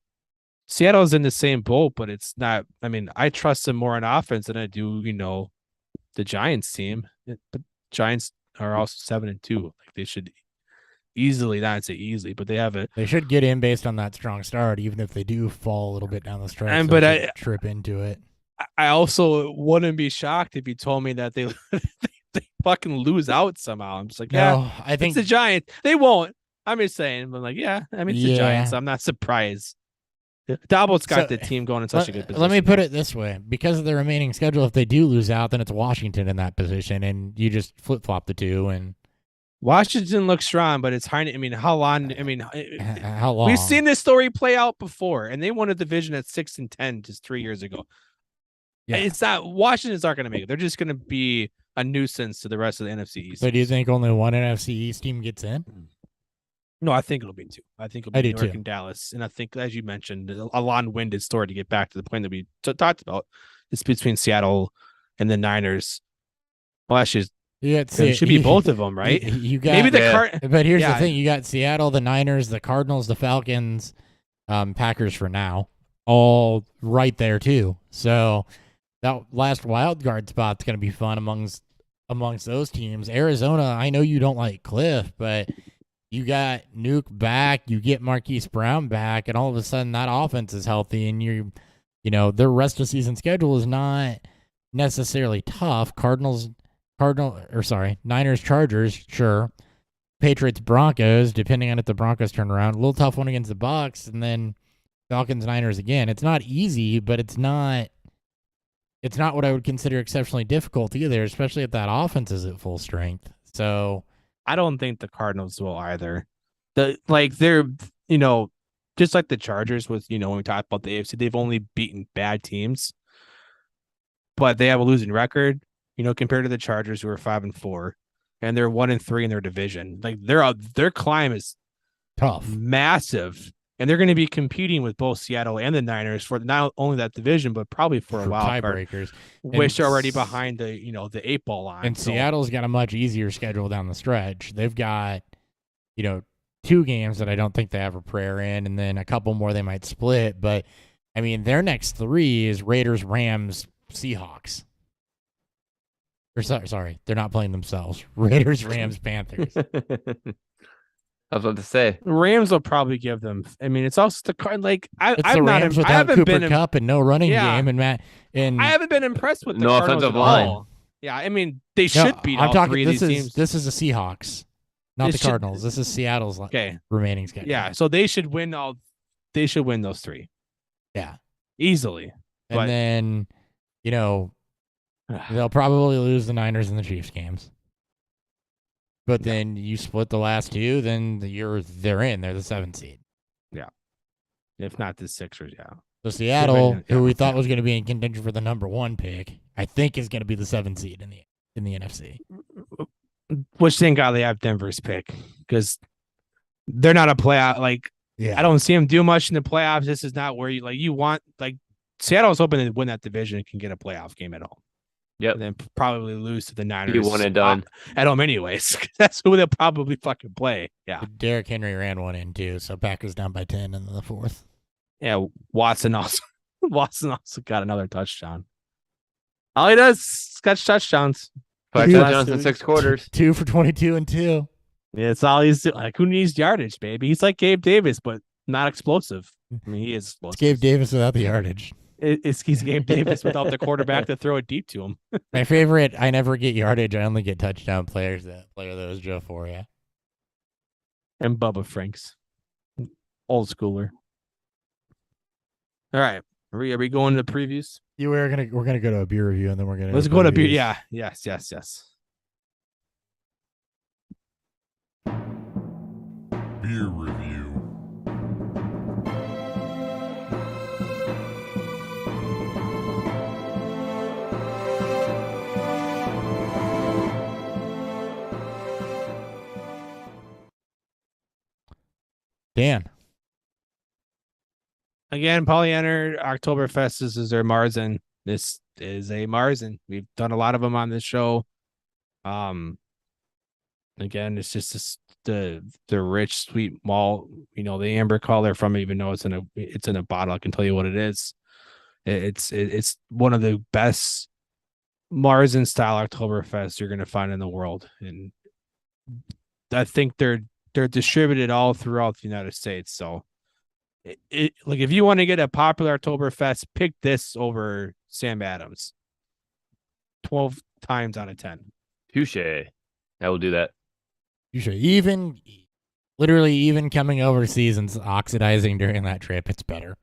Seattle's in the same boat, but it's not. I mean, I trust them more on offense than I do, the Giants team. But Giants are also 7-2. Like they should easily, not say easily, but they should get in based on that strong start, even if they do fall a little bit down the stretch. But I trip into it. I also wouldn't be shocked if you told me that they they fucking lose out somehow. I'm just like, I think it's the Giants. They won't. I'm just saying, but it's the Giants. I'm not surprised. Dabo's got the team going in such a good position. Let me put it this way. Because of the remaining schedule, if they do lose out, then it's Washington in that position, and you just flip-flop the two. And Washington looks strong, but it's hard. How long? How long? We've seen this story play out before, and they won a division at 6-10 just 3 years ago. Yeah. It's not Washington's not going to make it. They're just going to be a nuisance to the rest of the NFC East. So do you think only one NFC East team gets in? No, I think it'll be 2. I think it'll be New York and Dallas. And I think, as you mentioned, a long-winded story to get back to the point that we talked about. It's between Seattle and the Niners. Well, actually, it should be both of them, right? You got maybe but here's the thing: you got Seattle, the Niners, the Cardinals, the Falcons, Packers for now, all right there too. So that last wild card spot's going to be fun amongst those teams. Arizona, I know you don't like Cliff, but you got Nuke back, you get Marquise Brown back, and all of a sudden that offense is healthy, and their rest of season schedule is not necessarily tough. Niners, Chargers, sure. Patriots, Broncos, depending on if the Broncos turn around. A little tough one against the Bucs, and then Falcons, Niners again. It's not easy, but it's not it's not what I would consider exceptionally difficult either, especially if that offense is at full strength. So I don't think the Cardinals will either. They're, just like the Chargers with, when we talked about the AFC, they've only beaten bad teams, but they have a losing record, compared to the Chargers, who are 5-4, and they're 1-3 in their division. Like their climb is tough, massive, and they're going to be competing with both Seattle and the Niners for not only that division, but probably for a wild card, tiebreakers, which are already behind the 8-ball line. And Seattle's got a much easier schedule down the stretch. They've got, 2 games that I don't think they have a prayer in, and then a couple more they might split. But I mean, their next 3 is Raiders, Rams, Seahawks. Or sorry, they're not playing themselves. Raiders, Rams, Panthers. I was about to say Rams will probably give them. I mean, it's also the card. Like it's the Rams without Cooper Kupp and no running game, and I haven't been impressed with the no Cardinals offensive at line. all. Yeah, I mean they should beat all 3 of these teams. This is the Seahawks, not the Cardinals. This is Seattle's remaining schedule. Yeah, so they should win all. They should win those 3. Yeah, easily. And then, they'll probably lose the Niners and the Chiefs games. But then you split the last 2, then they're in. They're the 7th seed. Yeah. If not the Sixers, yeah. So Seattle, who we thought was going to be in contention for the number 1 pick, I think is going to be the 7th seed in the NFC. Which thank God they have Denver's pick, because they're not a playoff. I don't see them do much in the playoffs. This is not where you want. Seattle's hoping to win that division and can get a playoff game at all. Yep. And then probably lose to the Niners. Be one and done at home, anyways. That's who they'll probably fucking play. Yeah. Derrick Henry ran one in too, so Packers down by 10 in the 4th. Yeah, Watson also got another touchdown. All he does is catch touchdowns. 5 touchdowns in 6 quarters. 2 for 22 and 2. Yeah, it's all he's doing. Who needs yardage, baby? He's like Gabe Davis, but not explosive. I mean, he is explosive. It's Gabe Davis without the yardage. He's Gabe Davis without the quarterback to throw it deep to him. My favorite, I never get yardage. I only get touchdown players. That player that was Joe Foria. And Bubba Franks. Old schooler. All right. Are we going to previews? Yeah, we're gonna go to a beer review and then we're gonna let's go to beer. Yeah. Yes. Beer review. Dan. Again, Pollyanna Oktoberfest is their Marzen. This is a Marzen. We've done a lot of them on this show. Again, it's just the rich, sweet malt. The amber color from it, even though it's in a bottle. I can tell you what it is. It's one of the best Marzen style Oktoberfest you're gonna find in the world, and I think they're distributed all throughout the United States. So, if you want to get a popular Oktoberfest, pick this over Sam Adams. 12 times out of 10. Touche. I will do that. You should even coming overseas and oxidizing during that trip. It's better.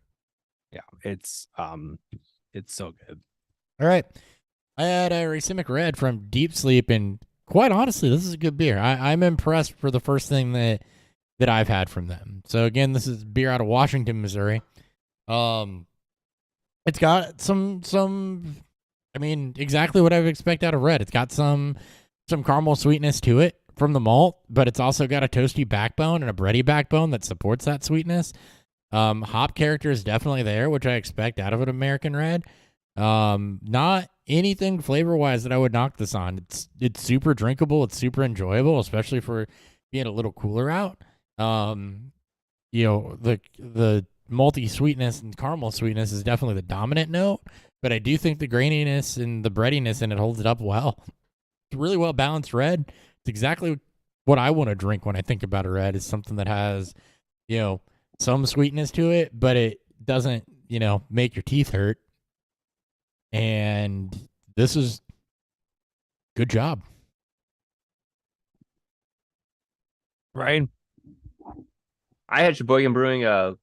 Yeah, it's so good. All right, I had a Racemic Red from Deep Sleep, and quite honestly, this is a good beer. I'm impressed for the first thing that I've had from them. So again, this is beer out of Washington, Missouri. It's got some. I mean, exactly what I would expect out of red. It's got some caramel sweetness to it from the malt, but it's also got a toasty backbone and a bready backbone that supports that sweetness. Hop character is definitely there, which I expect out of an American Red. Not anything flavor-wise that I would knock this on. It's super drinkable. It's super enjoyable, especially for being a little cooler out. The malty sweetness and caramel sweetness is definitely the dominant note, but I do think the graininess and the breadiness in it holds it up well. It's a really well-balanced red. It's exactly what I want to drink when I think about a red, is something that has, some sweetness to it, but it doesn't, make your teeth hurt. And this is good job. Ryan? I had Sheboygan Brewing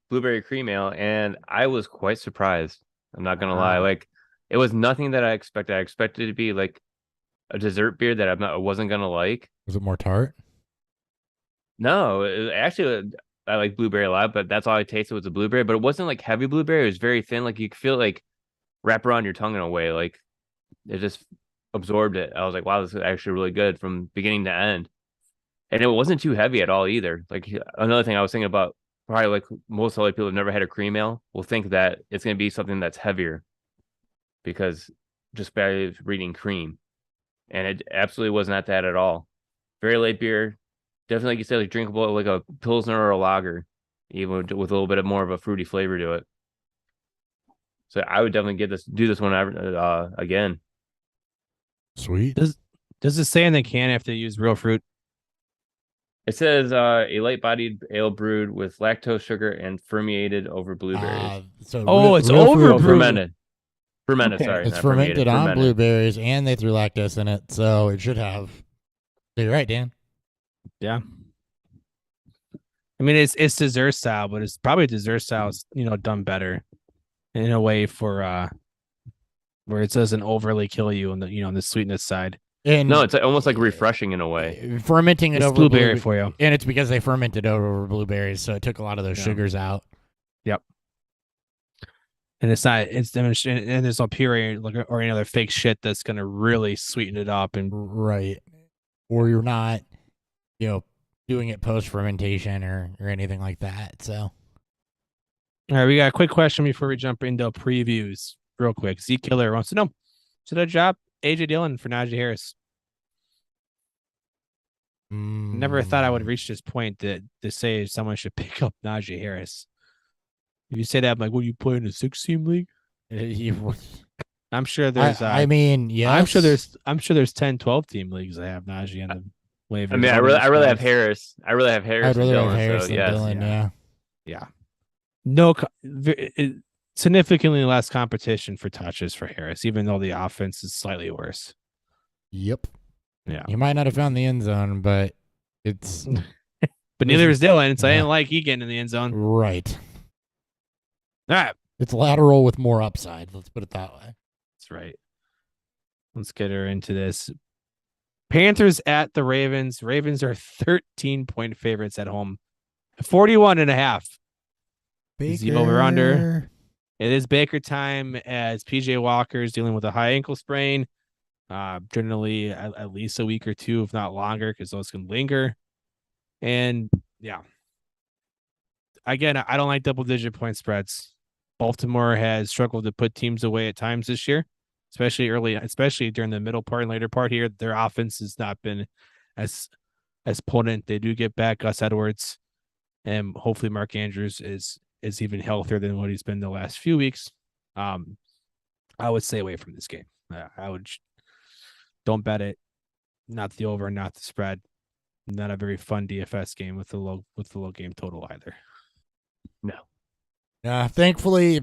Blueberry Cream Ale, and I was quite surprised. I'm not gonna lie. It was nothing that I expected. I expected it to be like a dessert beer that I wasn't gonna like. Was it more tart? No, actually, I like blueberry a lot, but that's all I tasted was the blueberry. But it wasn't like heavy blueberry. It was very thin. Like you could feel it, like wrap around your tongue in a way. Like it just absorbed it. I was like, wow, this is actually really good from beginning to end. And it wasn't too heavy at all either. Like another thing I was thinking about, probably like most other people who've never had a cream ale will think that it's going to be something that's heavier because just by reading cream. And it absolutely was not that at all. Very light beer. Definitely, like you said, like drinkable, like a Pilsner or a lager, even with a little bit of more of a fruity flavor to it. So I would definitely do this one again. Sweet. Does it say in the can if they use real fruit? It says a light-bodied ale brewed with lactose, sugar, and fermented over blueberries. So It's real over fruit- Oh, fermented. Fermented, Okay. sorry. It's not fermented on fermented. blueberries, and they threw lactose in it, so it should have. You're right, Dan. Yeah. I mean, it's dessert style, but it's probably dessert style, done better in a way for where it doesn't overly kill you on the sweetness side. And No, it's almost like refreshing in a way. fermenting it It's over blueberry for you. and it's because they fermented over blueberries, so it took a lot of those Yeah. sugars out. And it's not, and there's no puree or any other fake shit that's going to really sweeten it up. And Right. Or you're not, doing it post fermentation or anything like that. So all right, we got a quick question before we jump into previews real quick. Zeke Killer wants to know, should I drop AJ Dillon for Najee Harris? Never thought I would reach this point to say someone should pick up Najee Harris. If you say that, I'm like, what, you play in a 6-team league? I'm sure there's. I mean, yeah. I'm sure there's 10, 12 team leagues that have Najee on the waivers. I mean, I really have Harris. I really have Harris. I'd rather and have Dillon, Harris so than yes. Dillon, yeah. Yeah. No, significantly less competition for touches for Harris, even though the offense is slightly worse. Yep. Yeah. You might not have found the end zone, but it's But neither is Dillon, so I Yeah. didn't like he getting in the end zone. right. All right. It's lateral with more upside. Let's put it that way. That's right. Let's get her into this. Panthers at the Ravens. Ravens are 13-point favorites at home. 41.5. Is the over-under. It is Baker time as PJ Walker is dealing with a high ankle sprain. Generally at least a week or two, if not longer, because those can linger. And yeah. Again, I don't like double-digit point spreads. Baltimore has struggled to put teams away at times this year, especially during the middle part and later part here. Their offense has not been as potent. They do get back Gus Edwards, and hopefully Mark Andrews is even healthier than what he's been the last few weeks. I would stay away from this game. Don't bet it. Not the over, not the spread. Not a very fun DFS game with the low game total either. No. Thankfully,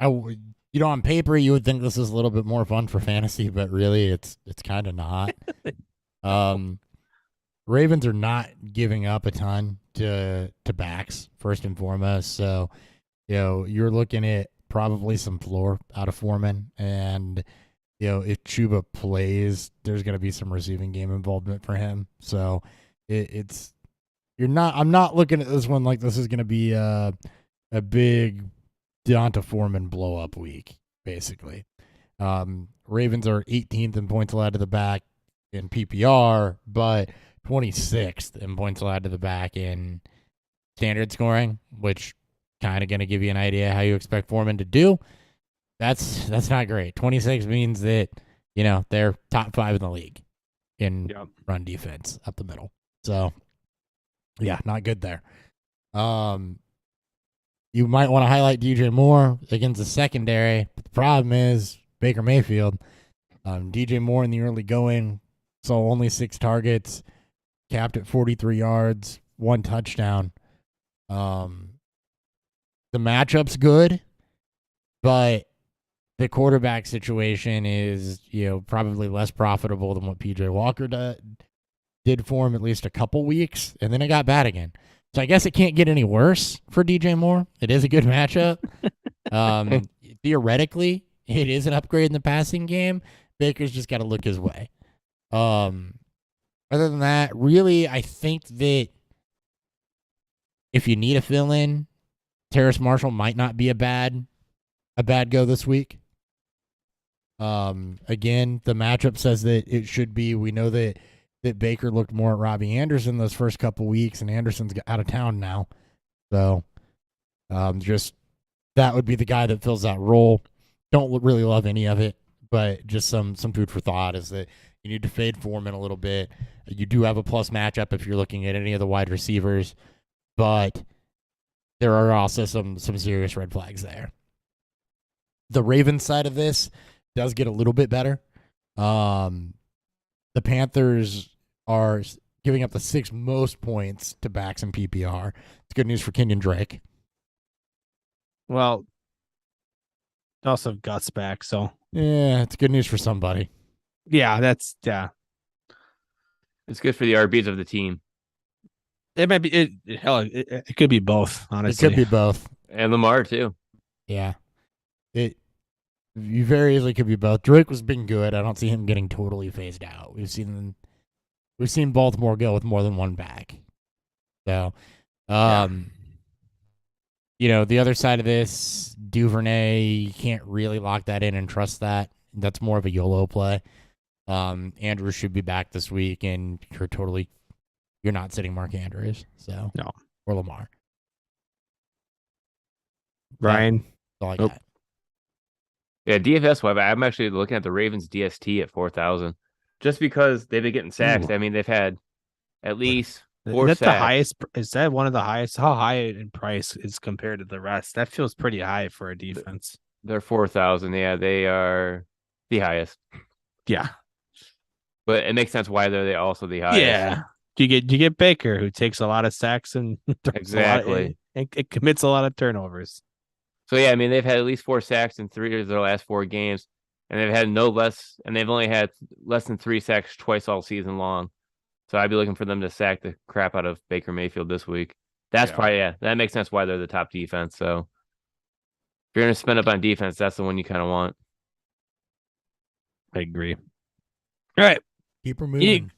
on paper you would think this is a little bit more fun for fantasy, but really it's kind of not. Ravens are not giving up a ton to backs first and foremost, so you're looking at probably some floor out of Foreman, and if Chuba plays, there's going to be some receiving game involvement for him. So I'm not looking at this one like this is going to be a big Deonta Foreman blow up week, basically. Ravens are 18th in points allowed to the back in PPR, but 26th in points allowed to the back in standard scoring, which kind of going to give you an idea how you expect Foreman to do. That's not great. 26 means that, they're top 5 in the league in run defense up the middle. So, yeah, not good there. You might want to highlight DJ Moore against the secondary, but the problem is Baker Mayfield. DJ Moore in the early going saw only 6 targets, capped at 43 yards, 1 touchdown. The matchup's good, but the quarterback situation is, probably less profitable than what PJ Walker did for him at least a couple weeks, and then it got bad again. So I guess it can't get any worse for DJ Moore. It is a good matchup. Theoretically, it is an upgrade in the passing game. Baker's just got to look his way. Other than that, really, I think that if you need a fill-in, Terrace Marshall might not be a bad go this week. Again, the matchup says that it should be. We know that Baker looked more at Robbie Anderson those first couple weeks, and Anderson's out of town now. So, just that would be the guy that fills that role. Don't really love any of it, but just some food for thought is that you need to fade Foreman a little bit. You do have a plus matchup if you're looking at any of the wide receivers, but there are also some serious red flags there. The Ravens side of this does get a little bit better. The Panthers are giving up the 6th most points to backs in PPR. It's good news for Kenyon Drake. Well, also Gus back, so Yeah, it's good news for somebody. yeah. It's good for the RBs of the team. It might be it could be both, honestly. It could be both. And Lamar, too. Yeah. You very easily could be both. Drake was being good. I don't see him getting totally phased out. We've seen Baltimore go with more than one back. So, the other side of this, Duvernay, you can't really lock that in and trust that. That's more of a YOLO play. Andrews should be back this week, and you're not sitting Mark Andrews. So No. Or Lamar. Ryan. That's all I Nope. got. Yeah, DFS web. I'm actually looking at the Ravens DST at 4,000, just because they've been getting sacks. Ooh. I mean, they've had at least Is 4 that sacks. the highest? Is that one of the highest? How high in price is compared to the rest? That feels pretty high for a defense. They're 4,000. Yeah, they are the highest. Yeah. But it makes sense why they're also the highest. Yeah. You get Baker, who takes a lot of sacks and throws Exactly. and it commits a lot of turnovers. So yeah, I mean, they've had at least 4 sacks in 3 of their last 4 games, and they've only had less than 3 sacks twice all season long. So I'd be looking for them to sack the crap out of Baker Mayfield this week. That makes sense why they're the top defense. So if you're going to spend up on defense, that's the one you kind of want. I agree. All right. Keep her moving.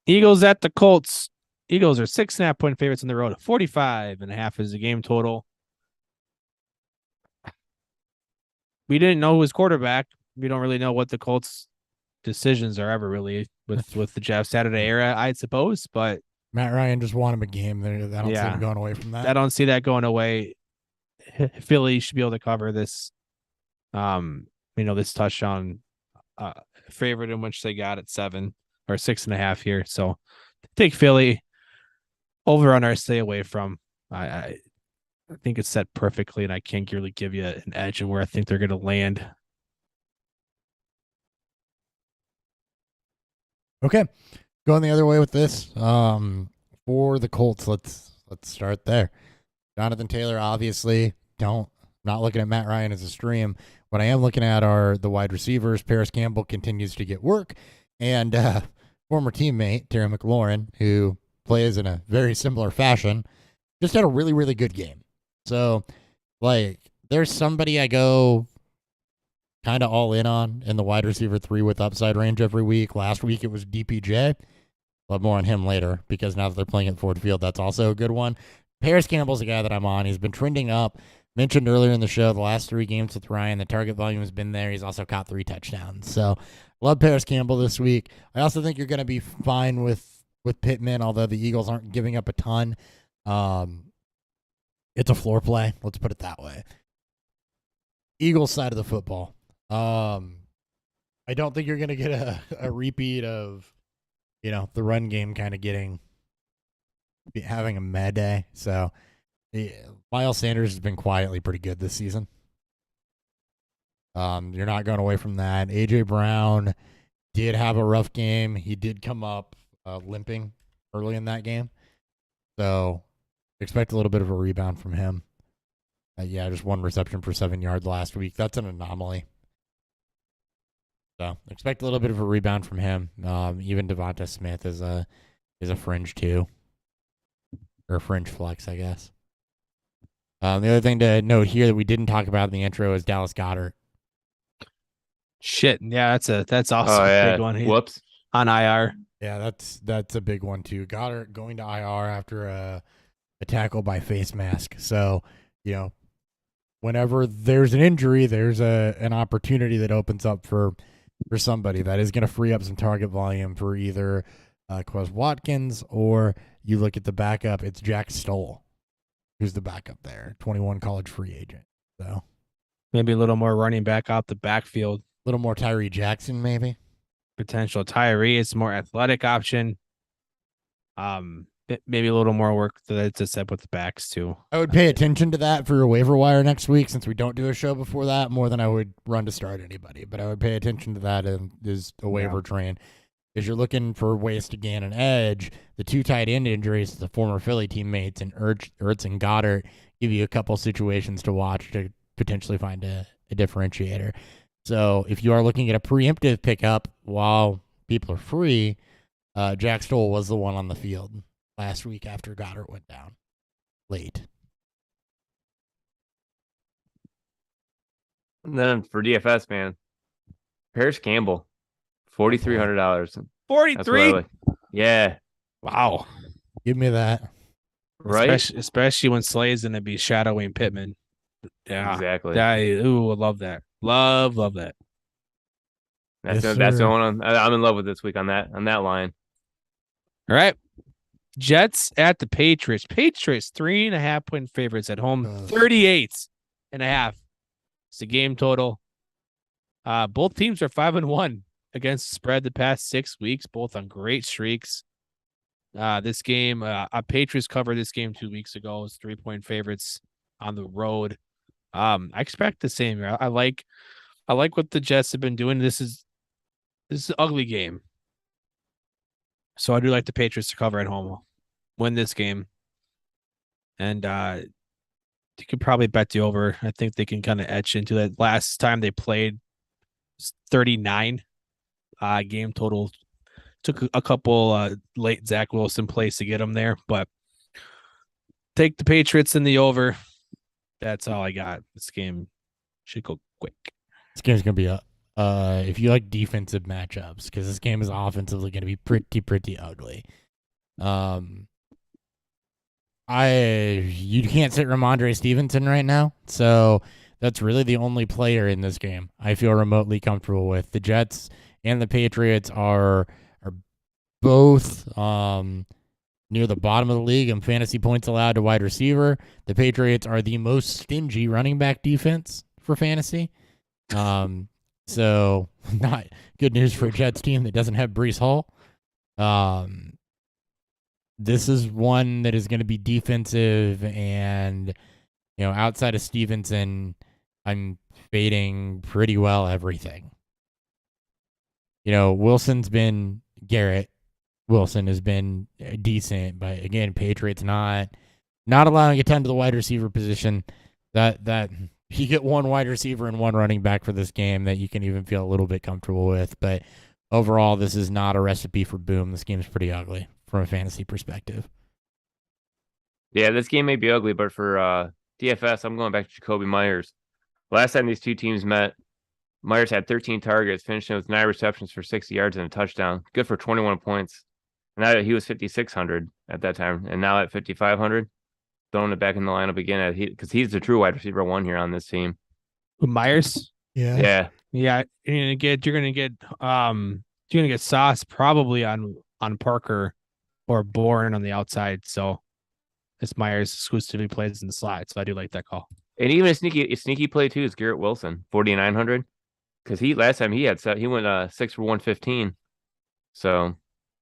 Eagles at the Colts. Eagles are 6.5 point favorites on the road. 45.5 is the game total. We didn't know who was quarterback. We don't really know what the Colts' decisions are ever really with the Jeff Saturday era, I suppose. But Matt Ryan just won him a game. I don't see him going away from that. I don't see that going away. Philly should be able to cover this. This touchdown favorite in which they got at 7 or 6.5 here. So take Philly over on our stay away from. I think it's set perfectly, and I can't really give you an edge in where I think they're going to land. Okay, going the other way with this. For the Colts, let's start there. Jonathan Taylor, obviously, not looking at Matt Ryan as a stream. What I am looking at are the wide receivers. Paris Campbell continues to get work, and former teammate Terry McLaurin, who plays in a very similar fashion, just had a really, really good game. So, there's somebody I go kind of all in on in the wide receiver 3 with upside range every week. Last week it was DPJ. I'll have more on him later because now that they're playing at Ford Field, that's also a good one. Paris Campbell's a guy that I'm on. He's been trending up. Mentioned earlier in the show, the last 3 games with Ryan, the target volume has been there. He's also caught 3 touchdowns. So, love Paris Campbell this week. I also think you're going to be fine with Pittman, although the Eagles aren't giving up a ton. It's a floor play. Let's put it that way. Eagles side of the football. I don't think you're going to get a repeat of, the run game kind of having a mad day. So, Miles Sanders has been quietly pretty good this season. You're not going away from that. A.J. Brown did have a rough game. He did come up limping early in that game. So, expect a little bit of a rebound from him. Just 1 reception for 7 yards last week. That's an anomaly. So expect a little bit of a rebound from him. Even Devonta Smith is a fringe too, or a fringe flex, I guess. The other thing to note here that we didn't talk about in the intro is Dallas Goedert. Shit. Yeah, that's also Oh a yeah. big one. He's Whoops. on IR. Yeah, that's a big one too. Goddard going to IR after a tackle by face mask. So, whenever there's an injury, there's an opportunity that opens up for somebody that is going to free up some target volume for either Quez Watkins, or you look at the backup, it's Jack Stoll, who's the backup there, 21 college free agent. So Maybe a little more running back out the backfield. a little more Tyree Jackson, maybe. Potential Tyree. It's more athletic option. Maybe a little more work to set with the backs too. I would pay attention to that for your waiver wire next week, since we don't do a show before that, more than I would run to start anybody. But I would pay attention to that as a waiver train. As you're looking for ways to gain an edge, the two tight end injuries to the former Philly teammates and Ertz and Goddard give you a couple situations to watch to potentially find a differentiator. So if you are looking at a preemptive pickup while people are free, Jack Stoll was the one on the field last week after Goddard went down late. And then for DFS, man, Paris Campbell, $4,300. 43. Yeah. Wow. Give me that. Right. Especially when Slay's gonna be shadowing Pittman. Yeah. Exactly. I love that. Love that. That's Yes, the sir. one I'm in love with this week on that line. All right. Jets at the Patriots. Patriots 3.5-point favorites at home. Ugh. 38.5. It's the game total. Both teams are 5-1 against the spread the past 6 weeks, both on great streaks. This game, Patriots covered this game 2 weeks ago. It was 3-point favorites on the road. I expect the same. I like what the Jets have been doing. This is an ugly game. So I do like the Patriots to cover at home, win this game. And you could probably bet the over. I think they can kind of etch into that. Last time they played 39 game total. Took a couple late Zach Wilson plays to get them there, but take the Patriots in the over. That's all I got. This game should go quick. This game's going to be if you like defensive matchups, because this game is offensively going to be pretty ugly. You can't sit Ramondre Stevenson right now, so that's really the only player in this game I feel remotely comfortable with. The Jets and the Patriots are both near the bottom of the league in fantasy points allowed to wide receiver. The Patriots are the most stingy running back defense for fantasy. So not good news for a Jets team that doesn't have Breece Hall. This is one that is going to be defensive, and outside of Stevenson, I'm fading pretty well everything. Wilson's been Garrett. Wilson has been decent, but again, Patriots not allowing a ton to the wide receiver position. That you get one wide receiver and one running back for this game that you can even feel a little bit comfortable with. But overall, this is not a recipe for boom. This game's pretty ugly from a fantasy perspective. Yeah, this game may be ugly, but for DFS, I'm going back to Jacoby Myers. Last time these two teams met, Myers had 13 targets, finishing with 9 receptions for 60 yards and a touchdown. Good for 21 points. And he was 5,600 at that time, and now at 5,500, throwing it back in the lineup again because he's the true wide receiver one here on this team. Myers. Yeah. You're gonna get Sauce probably on Parker or Bourne on the outside. So this Myers exclusively plays in the slot. So I do like that call. And even a sneaky play too is Garrett Wilson, 4,900, because last time he went 6 for 115. So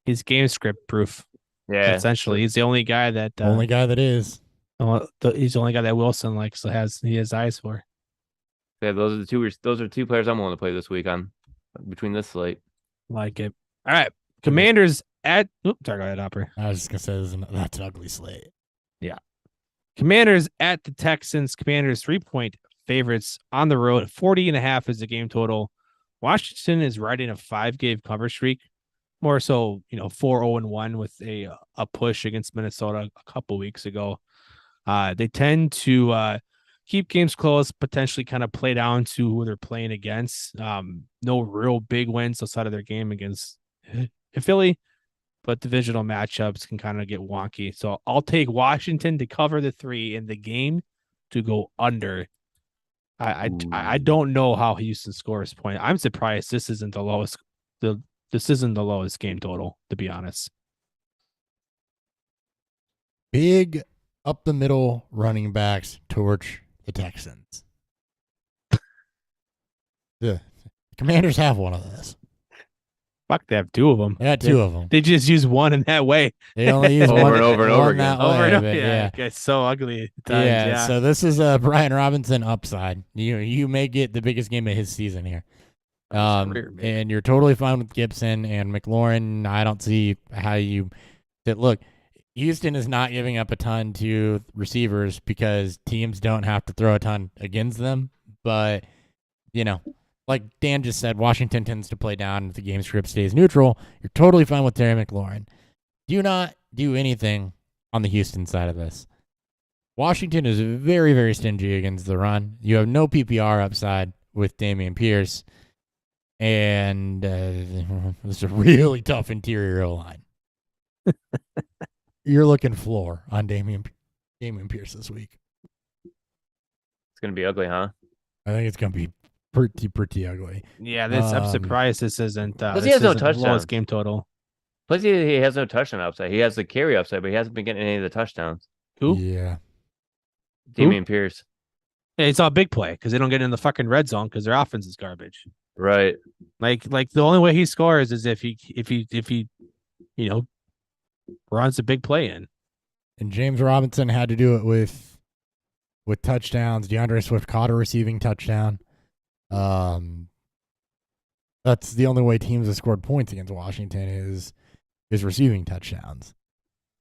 he's game script proof. Yeah, essentially, he's the only guy that is. He's the only guy that Wilson likes. He has eyes for. Yeah, those are two players I'm willing to play this week on between this slate. Like it. All right, Commanders at. Sorry, go ahead, Hopper. I was just gonna say that's an ugly slate. Yeah. Commanders at the Texans. Commanders 3-point favorites on the road. 40.5 is the game total. Washington is riding a 5-game cover streak. More so, 4-0-1 with a push against Minnesota a couple weeks ago. They tend to keep games close, potentially kind of play down to who they're playing against. No real big wins outside of their game against Philly, but divisional matchups can kind of get wonky. So I'll take Washington to cover the 3 in the game to go under. I don't know how Houston scores point. I'm surprised this isn't the lowest. This isn't the lowest game total, to be honest. Big up the middle running backs torch the Texans. The Commanders have one of those. Fuck, they have 2 of them. They got 2 of them. They just use one in that way. They only use Over one and over and over one again. that way, but Yeah, it's so ugly at times. Yeah, so this is Brian Robinson upside. You may get the biggest game of his season here. career, man. And you're totally fine with Gibson and McLaurin. I don't see how you that look. Houston is not giving up a ton to receivers because teams don't have to throw a ton against them. But, like Dan just said, Washington tends to play down if the game script stays neutral. You're totally fine with Terry McLaurin. Do not do anything on the Houston side of this. Washington is very, very stingy against the run. You have no PPR upside with Dameon Pierce. And it's a really tough interior line. You're looking floor on Dameon Pierce this week. It's gonna be ugly, huh? I think it's going to be pretty ugly. Yeah, I'm surprised this isn't. Plus, he this has no isn't the lowest touchdowns. game total. Plus, he has no touchdown upside. He has the carry upside, but he hasn't been getting any of the touchdowns. Who? Yeah. Dameon Pierce. Yeah, it's all big play because they don't get in the fucking red zone because their offense is garbage. Right. Like the only way he scores is if he runs a big play in. And James Robinson had to do it with touchdowns. DeAndre Swift caught a receiving touchdown. That's the only way teams have scored points against Washington is receiving touchdowns.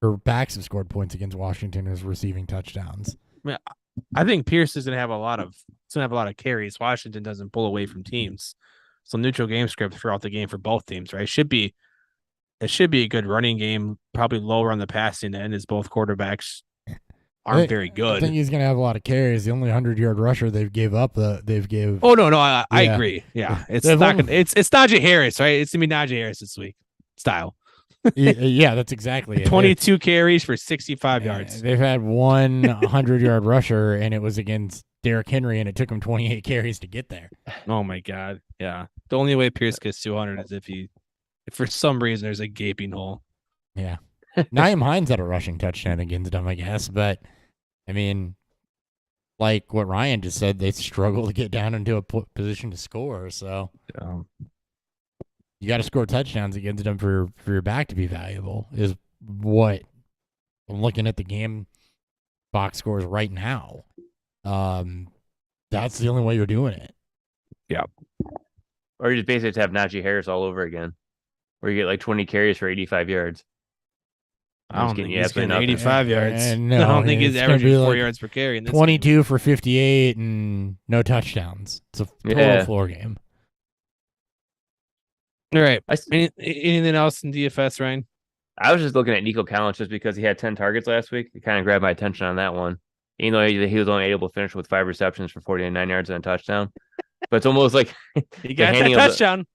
Or backs have scored points against Washington is receiving touchdowns. I think Pierce is gonna have a lot of carries. Washington doesn't pull away from teams. So neutral game script throughout the game for both teams, right? It should be a good running game, probably lower on the passing end as both quarterbacks aren't very good. I think he's going to have a lot of carries. The only 100-yard rusher they've gave up, Oh no, I Yeah. agree. Yeah, it's They've not only- gonna, it's Najee Harris, right? It's gonna be Najee Harris this week style. Yeah, that's exactly it. 22 carries for 65 yards. They've had one 100-yard rusher, and it was against Derrick Henry, and it took him 28 carries to get there. Oh my god, yeah. The only way Pierce gets 200 is if for some reason there's a gaping hole. Yeah. Nyheim Hines had a rushing touchdown against them, I guess. But, I mean, like what Ryan just said, they struggle to get down into a position to score. So you got to score touchdowns against them for your back to be valuable is what I'm looking at the game box scores right now. That's the only way you're doing it. Or you just basically have Najee Harris all over again, where you get like 20 carries for 85 yards. I don't think he's absolutely getting nothing. 85 yards. No, I don't think he's it's gonna averaging be 4 like yards per carry. In this 22 for 58 and no touchdowns. It's a total Yeah. floor game. game. All right. I s- Anything else in DFS, Ryan? I was just looking at Nico Collins just because he had 10 targets last week. It kind of grabbed my attention on that one. Even though he was only able to finish with 5 receptions for 49 yards and a touchdown. But it's almost like He got that handing of the- touchdown.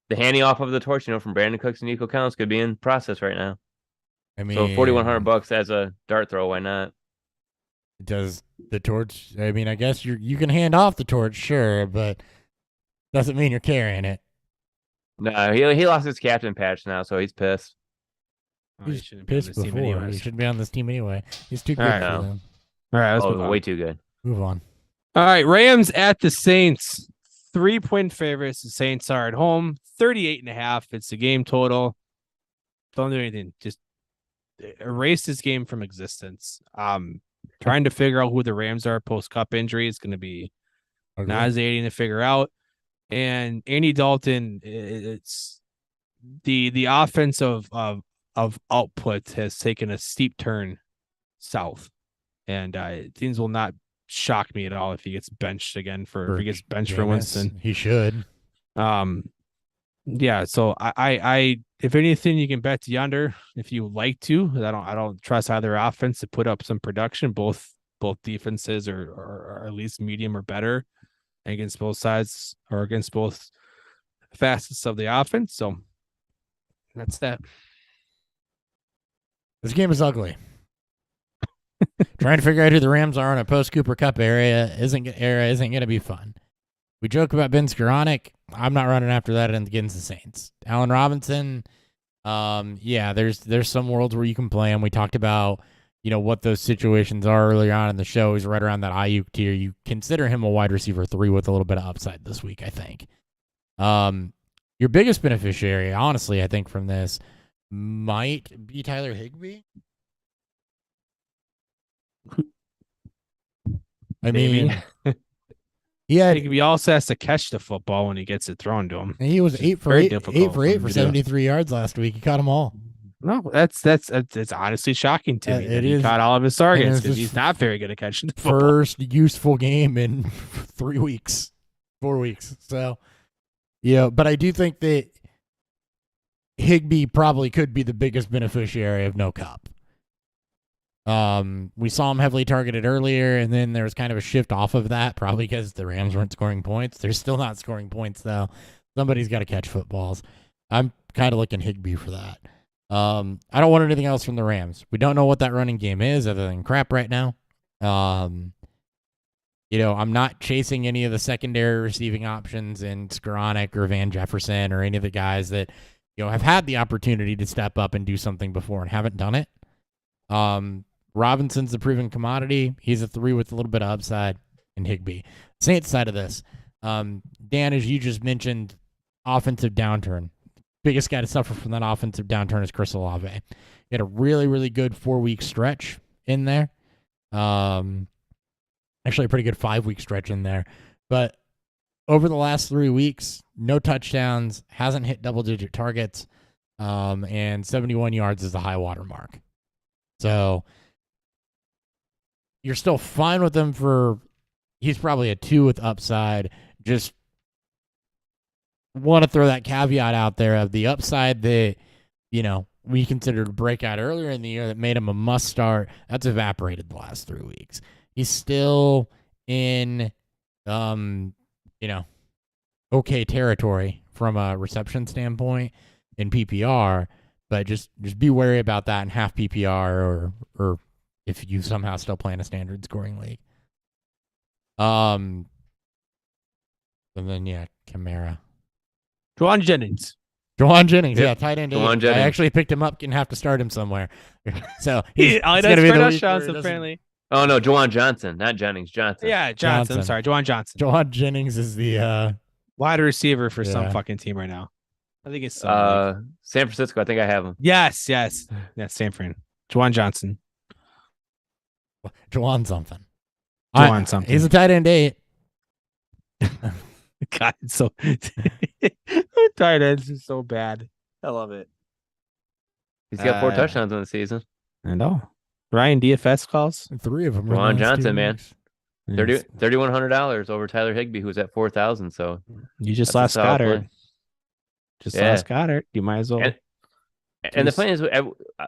the handing off of the torch, from Brandon Cooks and Nico Collins could be in process right now. I mean, So $4,100 as a dart throw, why not? Does the torch? I mean, I guess you can hand off the torch, sure, but doesn't mean you're carrying it. No, he lost his captain patch now, so he's pissed. Oh, he He's shouldn't be on pissed this team before. He anyways. shouldn't be on this team anyway. He's too good All right. for No. them. All right, let's move Oh, on. way too good. Move on. All right, Rams at the Saints. 3-point favorites. The Saints are at home. 38.5. It's the game total. Don't do anything. Just erase this game from existence. Trying to figure out who the Rams are post Kupp injury is going to be Okay. nauseating to figure out. And Andy Dalton, it's the offense of output has taken a steep turn south, and things will not shock me at all if he gets benched again if he gets benched for Jameis, Winston. he should. Yeah. So I if anything, you can bet the under if you like to. I don't trust either offense to put up some production. Both both defenses are at least medium or better against both sides or against both facets of the offense. So that's that. This game is ugly. Trying to figure out who the Rams are in a post Cooper Kupp era isn't going to be fun. We joke about Ben Skoranek. I'm not running after that against the Saints. Allen Robinson, there's some worlds where you can play him. We talked about, what those situations are earlier on in the show. He's right around that Ayuk tier. You consider him a wide receiver 3 with a little bit of upside this week, I think. Your biggest beneficiary, honestly, I think from this might be Tyler Higbee. I mean, he also has to catch the football when he gets it thrown to him. He was 8 for 8 for 73 yards last week. He caught them all. No, that's honestly shocking to me. He caught all of his targets because he's not very good at catching the football. First useful game in 4 weeks. So, but I do think that Higbee probably could be the biggest beneficiary of no Kupp. We saw him heavily targeted earlier, and then there was kind of a shift off of that, probably because the Rams weren't scoring points. They're still not scoring points, though. Somebody's got to catch footballs. I'm kind of looking Higbee for that. I don't want anything else from the Rams. We don't know what that running game is other than crap right now. I'm not chasing any of the secondary receiving options in Skoranek or Van Jefferson or any of the guys that, have had the opportunity to step up and do something before and haven't done it. Robinson's the proven commodity. He's a 3 with a little bit of upside in Higbee. Saints side of this. Dan, as you just mentioned, offensive downturn. Biggest guy to suffer from that offensive downturn is Chris Olave. He had a really, really good 4-week stretch in there. Actually, a pretty good 5-week stretch in there. But over the last 3 weeks, no touchdowns, hasn't hit double-digit targets, and 71 yards is the high water mark. So you're still fine with him he's probably a 2 with upside. Just want to throw that caveat out there of the upside that, we considered a breakout earlier in the year that made him a must start. That's evaporated the last 3 weeks. He's still in, okay territory from a reception standpoint in PPR, but just be wary about that in half PPR or if you somehow still play in a standard scoring league. And then Kamara. Juwan Jennings, yep. Tight end. Jennings. I actually picked him up. Gonna have to start him somewhere. So he's going to be the touchdowns apparently. Oh no, Juwan Johnson, not Jennings. Johnson. Yeah, Johnson. I'm sorry, Juwan Johnson. Juwan Jennings is the wide receiver for some fucking team right now. I think it's San Francisco. I think I have him. Yes, San Fran. Juwan Johnson. Juwan something. He's a tight end 8. God, it's so tight ends is so bad. I love it. He's got 4 touchdowns in the season. I know. Ryan DFS calls. 3 of them. Juwan Johnson, man. Yes. $3,100 over Tyler Higbee, who's at 4,000. So you just lost Goddard. Lost Goddard. You might as well. And the point is,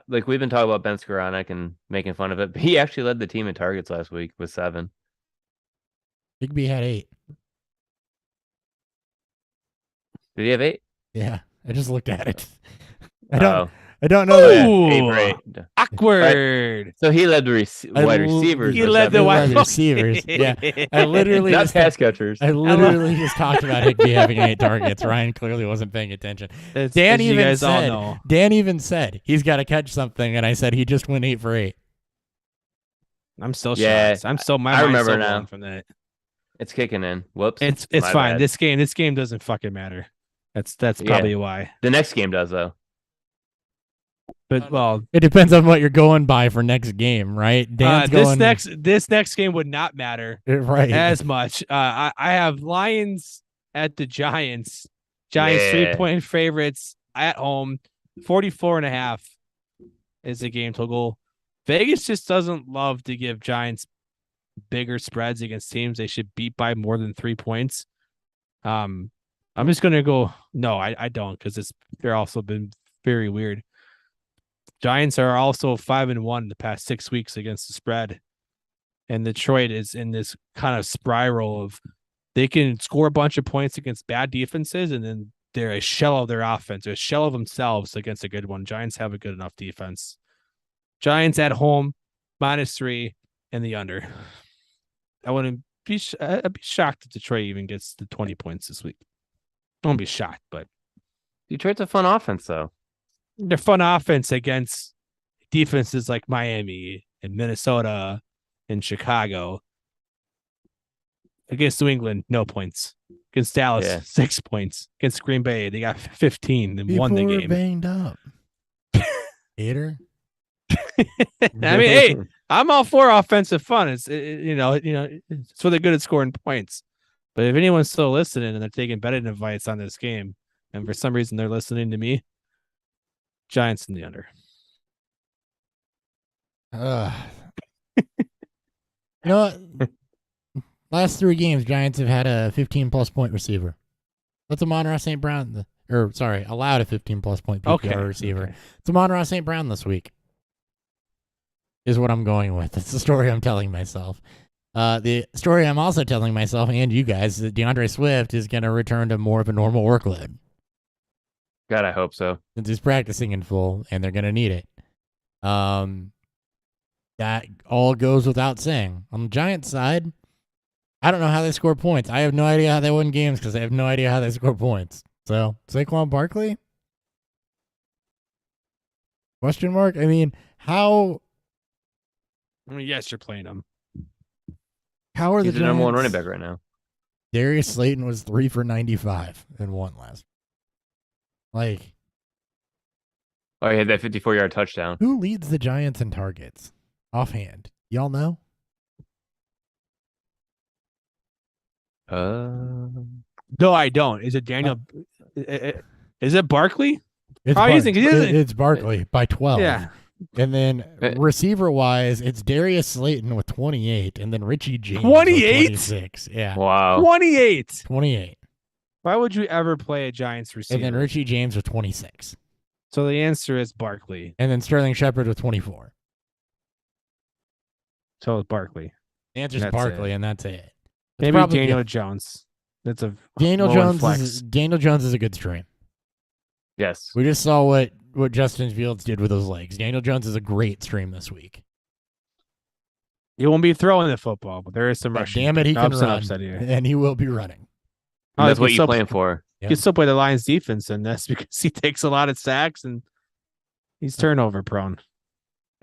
like we've been talking about Ben Skoranek and making fun of it, but he actually led the team in targets last week with 7. Higbee had 8. Did he have 8? Yeah, I just looked at it. I don't know. That. 8 for 8. Awkward. Right. So he led the wide receivers. He led the wide receivers. Yeah, I literally not pass catchers. I literally just talked about Higbee having 8 targets. Ryan clearly wasn't paying attention. Dan even said he's got to catch something, and I said he just went 8 for 8. I'm still shocked. I remember now from that. It's kicking in. Whoops. It's fine. Bad. This game doesn't fucking matter. That's probably why. The next game does though. But it depends on what you're going by for next game, right? Dan's this next game would not matter as much. I have Lions at the Giants. Giants 3-point favorites at home. 44.5 is the game total. Vegas just doesn't love to give Giants bigger spreads against teams they should beat by more than 3 points. I'm just gonna go. No, I don't, because they're also been very weird. Giants are also 5-1 the past 6 weeks against the spread. and Detroit is in this kind of spiral of they can score a bunch of points against bad defenses, and then they're a shell of their offense, or a shell of themselves against a good one. Giants have a good enough defense. Giants at home, -3 and the under. I'd be shocked if Detroit even gets the 20 points this week. I won't be shocked, but Detroit's a fun offense, though. they're fun offense against defenses like Miami and Minnesota and Chicago. Against New England, no points. Against Dallas, Yeah. 6 points. Against Green Bay, they got 15 and won the People were game. banged up. Hater. I mean, hey, I'm all for offensive fun. It's it's what they're good at scoring points. But if anyone's still listening and they're taking betting advice on this game, and for some reason they're listening to me, Giants in the under. You know what? Last 3 games, Giants have had a 15-plus point receiver. That's Amon-Ra St. Brown. Allowed a 15-plus point PPR receiver. Okay. It's Amon-Ra St. Brown this week. Is what I'm going with. That's the story I'm telling myself. The story I'm also telling myself and you guys is that DeAndre Swift is going to return to more of a normal workload. God, I hope so. Since he's practicing in full, and they're going to need it. That all goes without saying. On the Giants side, I don't know how they score points. I have no idea how they win games because I have no idea how they score points. So, Saquon Barkley? Question mark? I mean, how Yes, you're playing them. are He's the the number one Giants- running back right now. Darius Slayton was 3 for 95 and won last. Like, Oh, he had that 54-yard touchdown. who leads the Giants in targets? Offhand. Y'all know? No, I don't. Is it Daniel? Is it Barkley? It's How do you think it is? It's Barkley by 12. Yeah. And then receiver-wise, it's Darius Slayton with 28, and then Richie James 28? with 26. Yeah, Wow. 28. 28. Why would you ever play a Giants receiver? And then Richie James with 26. So the answer is Barkley. And then Sterling Shepard with 24. So it's Barkley. The answer is That's Barkley, it. and that's it. It's Maybe probably- Daniel Jones. That's a Daniel low Jones flex. is a good stream. Yes. We just saw what Justin Fields did with his legs. Daniel Jones is a great stream this week. He won't be throwing the football, but there is some But rushing. damn it, he can Ups and run, upside here. and he will be running. Oh, That's he what can you're still- playing for. Yeah. He can still play the Lions defense, and that's because he takes a lot of sacks and he's turnover prone.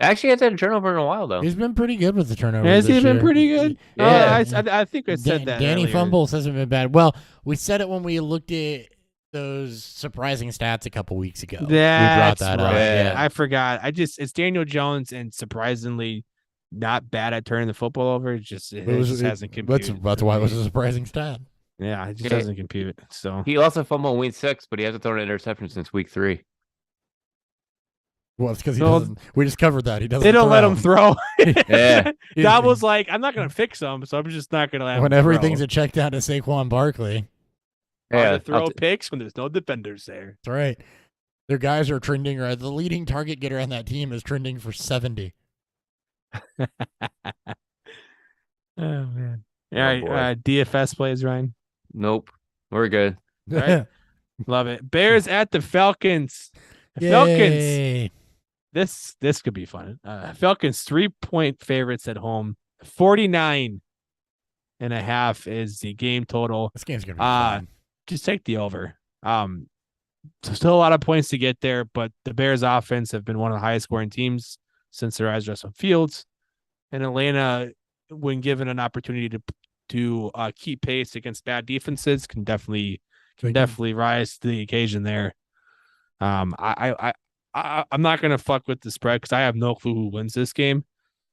Actually, hasn't had a turnover in a while, though. He's been pretty good with the turnovers. Has he this been year. pretty good? Yeah. I think I said that. Danny earlier. Fumbles hasn't been bad. Well, we said it when we looked at those surprising stats a couple weeks ago. That's we brought that right. up. Yeah. I forgot. It's Daniel Jones and surprisingly not bad at turning the football over. It just hasn't computed. That's for why it me. was a surprising stat. Yeah, it just Yeah. doesn't compute. So He also fumbled in week 6, but he hasn't thrown an interception since week 3. Well, it's because he No, doesn't. We just covered that. He doesn't. they don't let him throw. Yeah. That was like, I'm not gonna fix him, so I'm just not gonna let him when throw. everything's a check down to Saquon Barkley. Hard Yeah. to throw picks when there's no defenders there. That's right. Their guys are trending. Or the leading target getter on that team is trending for 70. Oh man. Oh, All right, boy. DFS plays, Ryan. Nope. We're good. Right. Love it. Bears at the Falcons. The Falcons. Yay. This could be fun. Falcons 3-point favorites at home. 49.5 is the game total. This game's gonna be fun. Just take the over. So still a lot of points to get there, but the Bears offense have been one of the highest scoring teams since their eyes rest on Fields. And Atlanta, when given an opportunity to keep pace against bad defenses, can definitely rise to the occasion there. I'm not gonna fuck with the spread because I have no clue who wins this game,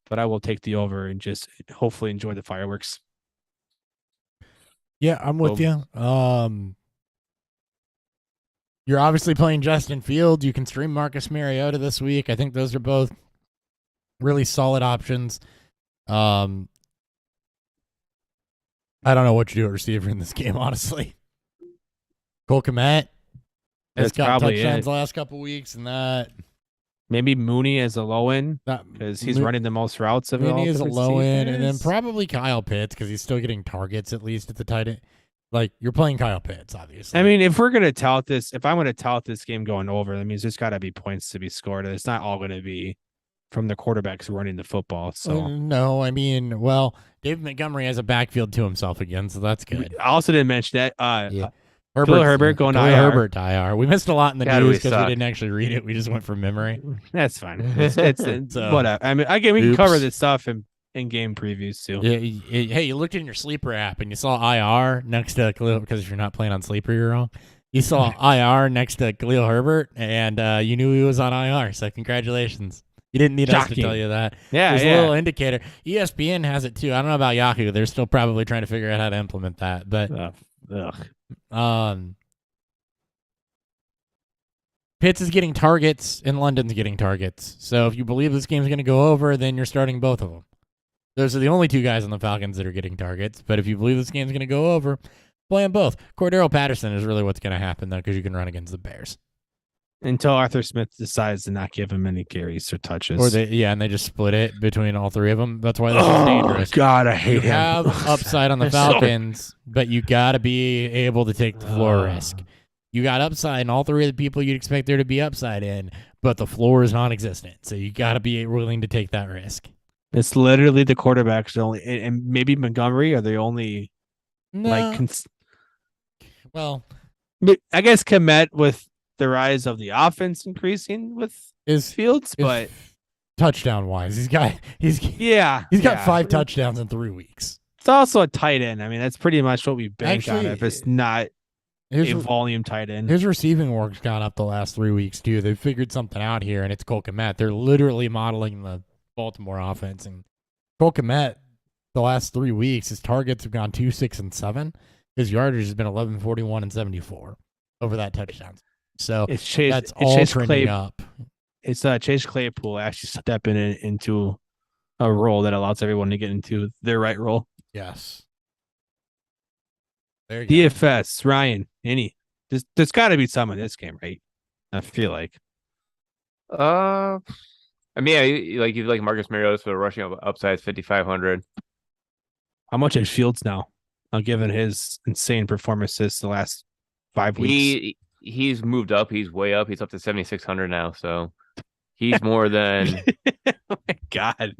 but I will take the over and just hopefully enjoy the fireworks. Yeah, I'm with you. You're obviously playing Justin Fields. You can stream Marcus Mariota this week. I think those are both really solid options. I don't know what you do at receiver in this game, honestly. Cole Kmet has That's got probably touchdowns it. the last couple weeks, and that Maybe Mooney as a low end That- because he's Mo- running the most routes of Mooney all is the a low end, and then receivers. probably Kyle Pitts because he's still getting targets at least at the tight end. Like you're playing Kyle Pitts, obviously. I mean, if I'm going to tout this game going over, that means there's got to be points to be scored. It's not all going to be from the quarterbacks running the football. So No, I mean, well, David Montgomery has a backfield to himself again, so that's good. I also didn't mention that. Yeah. Herbert going to Khalil IR. Herbert to IR. We missed a lot in the God, news we because we suck. didn't actually read it. We just went from memory. That's fine. It's So, whatever. I mean, we can cover oops. this stuff in game previews too. Yeah, hey, you looked in your sleeper app and you saw IR next to Khalil because if you're not playing on sleeper, you're wrong. You saw IR next to Khalil Herbert, and you knew he was on IR. So congratulations. You didn't need us to Shocking. tell you that. Yeah, There's yeah. a little indicator. ESPN has it too. I don't know about Yahoo. They're still probably trying to figure out how to implement that. But Pitts is getting targets and London's getting targets. So if you believe this game's going to go over, then you're starting both of them. Those are the only two guys on the Falcons that are getting targets. But if you believe this game's going to go over, play them both. Cordero Patterson is really what's going to happen, though, because you can run against the Bears. Until Arthur Smith decides to not give him any carries or touches. Or and they just split it between all three of them. That's why this is dangerous. God, I hate You him. have upside on the So- Falcons, but you got to be able to take the floor risk. You got upside in all three of the people you'd expect there to be upside in, but the floor is non-existent. So you got to be willing to take that risk. It's literally the quarterbacks only, and maybe Montgomery are the only No, well, I guess Komet with the rise of the offense increasing with is Fields, but touchdown wise, he's got yeah, he's got 5 touchdowns in 3 weeks. It's also a tight end. I mean, that's pretty much what we bank on Actually, if it's not His, a volume tight end. his receiving work's gone up the last 3 weeks too. They've figured something out here, and it's Cole Kmet. They're literally modeling the Baltimore offense, and Cole Kmet the last 3 weeks, his targets have gone 2, 6, and 7. His yardage has been 11, 41, and 74 over that touchdown. So It's Chase. that's it's all Chase trending up. It's Chase Claypool actually stepping into a role that allows everyone to get into their right role. Yes. There you go. DFS, Ryan, there's got to be some in this game, right? I feel like. I mean, yeah, you like Marcus Mariota for rushing upside 5,500. How much is Fields now? Given his insane performances the last 5 weeks. He's moved up. He's way up. He's up to 7,600 now. So he's more than Oh my God.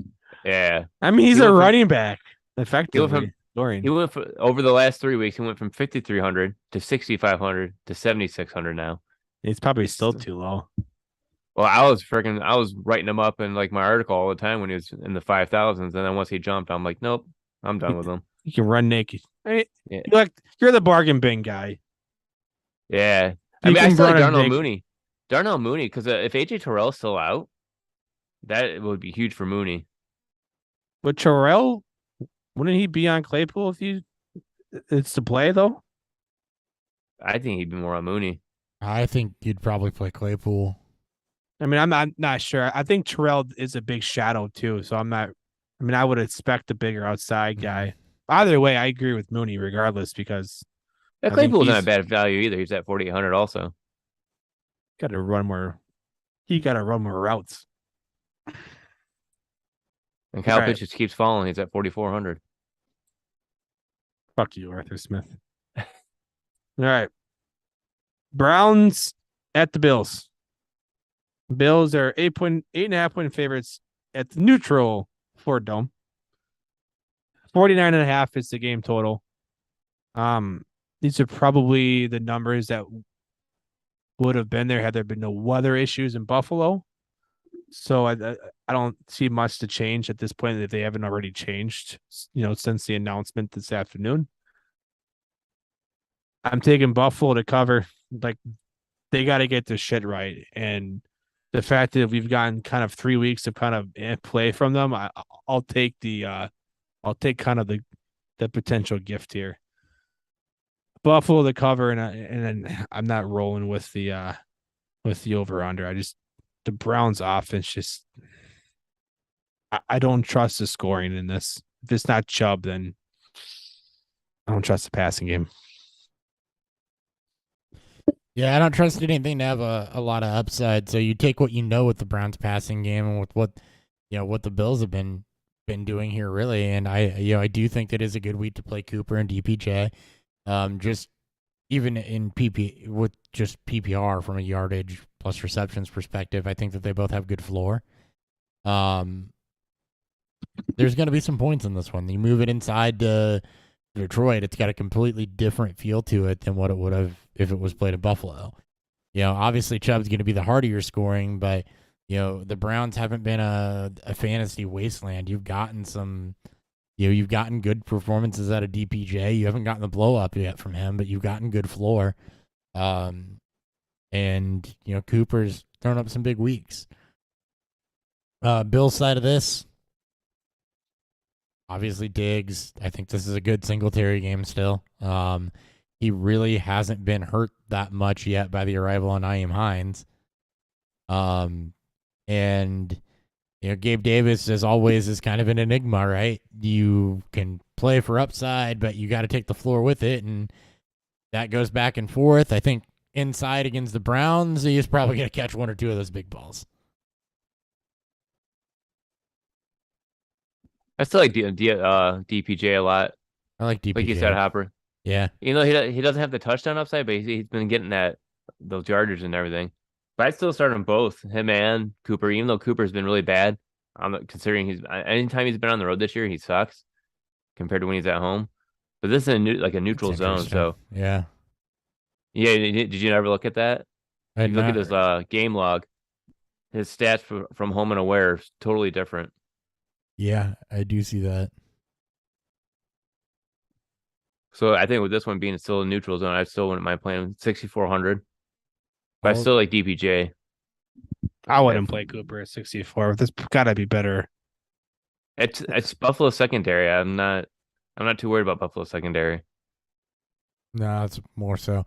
yeah. I mean, he's He a went from- running back. Effectively. from- Dorian. He went over the last 3 weeks. He went from 5,300 to 6,500 to 7,600 now. It's probably still too low. Well, I was writing him up in like my article all the time when he was in the 5,000s, and then once he jumped, I'm like, nope, I'm done with him. You can run naked. I mean, Yeah. you're the bargain bin guy. Yeah, I You mean, I can still like run a Darnell big- Mooney. Darnell Mooney, because if AJ Terrell's still out, that would be huge for Mooney. But Terrell, wouldn't he be on Claypool if it's to play though? I think he'd be more on Mooney. I think you'd probably play Claypool. I mean, I'm not sure. I think Terrell is a big shadow too, so I'm not. I mean, I would expect a bigger outside guy. Either way, I agree with Mooney regardless because Yeah, I think Claypool's not he's- a bad value either. He's at 4,800 also. got to run more. He got to run more routes. And Kyle Right. Pitts just keeps falling. He's at 4,400. Fuck you, Arthur Smith. All right. Browns at the Bills. Bills are 8.5 point favorites at the neutral Ford Dome. 49.5 is the game total. These are probably the numbers that would have been there had there been no weather issues in Buffalo. So I don't see much to change at this point if they haven't already changed, since the announcement this afternoon. I'm taking Buffalo to cover. Like, they got to get their shit right. And the fact that we've gotten kind of 3 weeks of kind of play from them, I'll take kind of the potential gift here. Buffalo to cover, and I'm not rolling with the over under. The Browns offense just I don't trust the scoring in this. If it's not Chubb, then I don't trust the passing game. Yeah, I don't trust anything to have a lot of upside. So you take what you know with the Browns passing game and with what the Bills have been doing here really. And I do think that is a good week to play Cooper and DPJ. Just even in PP with just PPR from a yardage plus receptions perspective, I think that they both have good floor. There's going to be some points in this one. You move it inside to Detroit, it's got a completely different feel to it than what it would have if it was played in Buffalo. Obviously Chubb's going to be the heart of your scoring, but the Browns haven't been a fantasy wasteland. You've gotten you've gotten good performances out of DPJ. You haven't gotten the blow up yet from him, but you've gotten good floor. And Cooper's thrown up some big weeks. Bill's side of this, obviously Diggs. I think this is a good Singletary game still. He really hasn't been hurt that much yet by the arrival of Nyheim Hines. And Gabe Davis, as always, is kind of an enigma, right? You can play for upside, but you got to take the floor with it, and that goes back and forth. I think inside against the Browns, he's probably going to catch one or two of those big balls. I still like DPJ a lot. I like DPJ. Like you said, Hopper. Yeah. He doesn't have the touchdown upside, but he's been getting those yardage and everything. But I'd still start them both, him and Cooper, even though Cooper's been really bad. Considering anytime he's been on the road this year, he sucks compared to when he's at home. But this is a neutral zone, so yeah. Did you ever look at that? You look at his game log. His stats from home and away are totally different. Yeah, I do see that. So I think with this one being still a neutral zone, I still wouldn't mind playing 6,400. But I still like DPJ. I wouldn't play Cooper at 64. This got to be better. It's Buffalo secondary. I'm not too worried about Buffalo secondary. No, it's more so.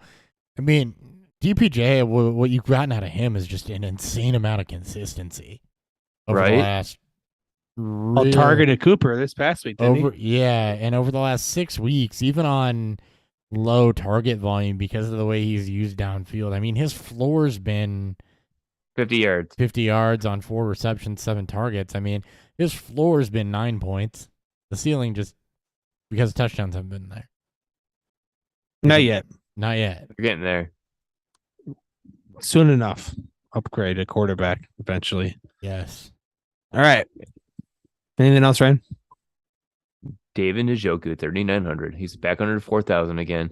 I mean, DPJ, what you've gotten out of him is just an insane amount of consistency over the last. Really, targeted Cooper this past week, didn't he? Yeah, and over the last 6 weeks, even on low target volume because of the way he's used downfield. I mean, his floor's been 50 yards. 50 yards on 4 receptions, 7 targets. I mean, his floor's been 9 points. The ceiling just because touchdowns haven't been there. Not yet. Not yet. You're getting there. Soon enough. Upgrade a quarterback eventually. Yes. All right. Anything else, Ryan? David Njoku, 3,900. He's back under 4,000 again.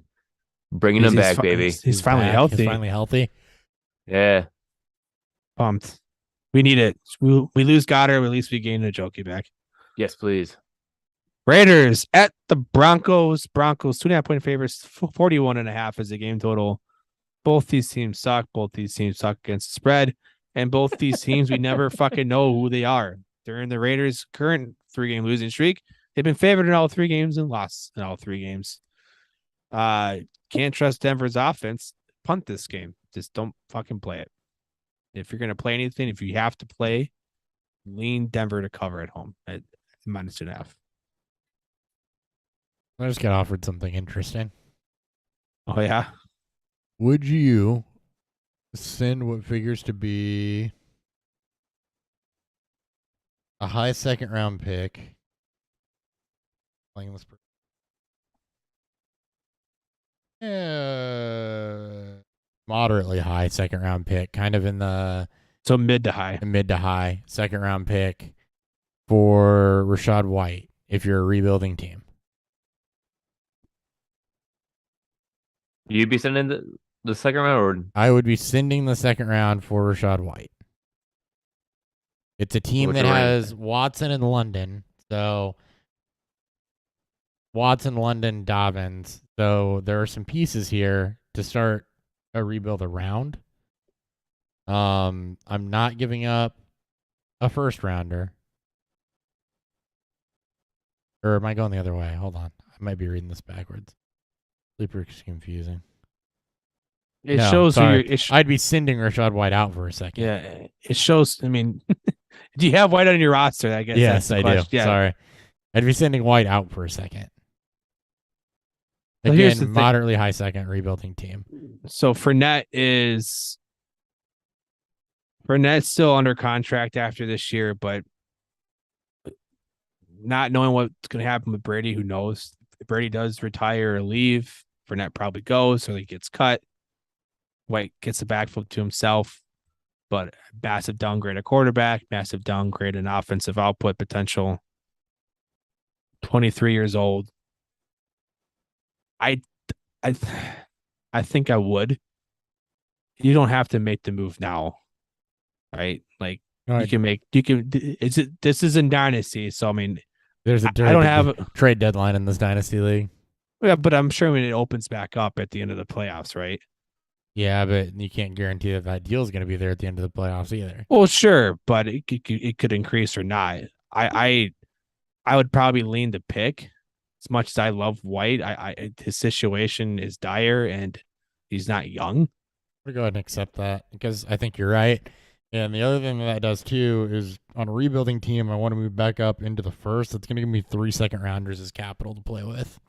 Bringing him back, baby. He's finally healthy. He's finally healthy. Yeah. Pumped. We need it. We lose Goddard, at least we gain Njoku back. Yes, please. Raiders at the Broncos. Broncos 2.5-point favorites. 41.5 is the game total. Both these teams suck. Both these teams suck against the spread. And both these teams, we never fucking know who they are. They're in the Raiders' current 3-game losing streak. They've been favored in all 3 games and lost in all 3 games. Can't trust Denver's offense. Punt this game. Just don't fucking play it. If you're going to play anything, if you have to play, lean Denver to cover at home at -2.5. I just got offered something interesting. Oh, yeah? Would you send what figures to be a high 2nd round pick? Playing this. Moderately high 2nd round pick, kind of in the mid to high 2nd round pick for Rachaad White if you're a rebuilding team. You'd be sending the 2nd round, or I would be sending the 2nd round for Rachaad White. It's a team that has Watson and London, so Watson, London, Dobbins. So there are some pieces here to start a rebuild around. I'm not giving up a 1st rounder. Or am I going the other way? Hold on. I might be reading this backwards. Super confusing. It shows who I'd be sending Rachaad White out for a second. Yeah, it shows. I mean, do you have White on your roster? I guess. Yes, I do. Yeah. Sorry. I'd be sending White out for a second. So here's the Again, thing. moderately high second rebuilding team. So Fournette's still under contract after this year, but not knowing what's going to happen with Brady, who knows? If Brady does retire or leave, Fournette probably goes or he gets cut. White gets the backfield to himself, but massive downgrade at quarterback, massive downgrade in offensive output potential. 23 years old. I think I would. You don't have to make the move now, right? Like Right. this is in dynasty, so I mean, There's a I don't have trade deadline in this dynasty league. yeah, but I'm sure when it opens back up at the end of the playoffs, right? Yeah, but you can't guarantee that deal is going to be there at the end of the playoffs either. Well, sure, but it could increase or not. I would probably lean to pick. As much as I love White, his situation is dire and he's not young. We'll go ahead and accept that because I think you're right. And the other thing that does too is on a rebuilding team, I want to move back up into the first. It's going to give me 3 second rounders as capital to play with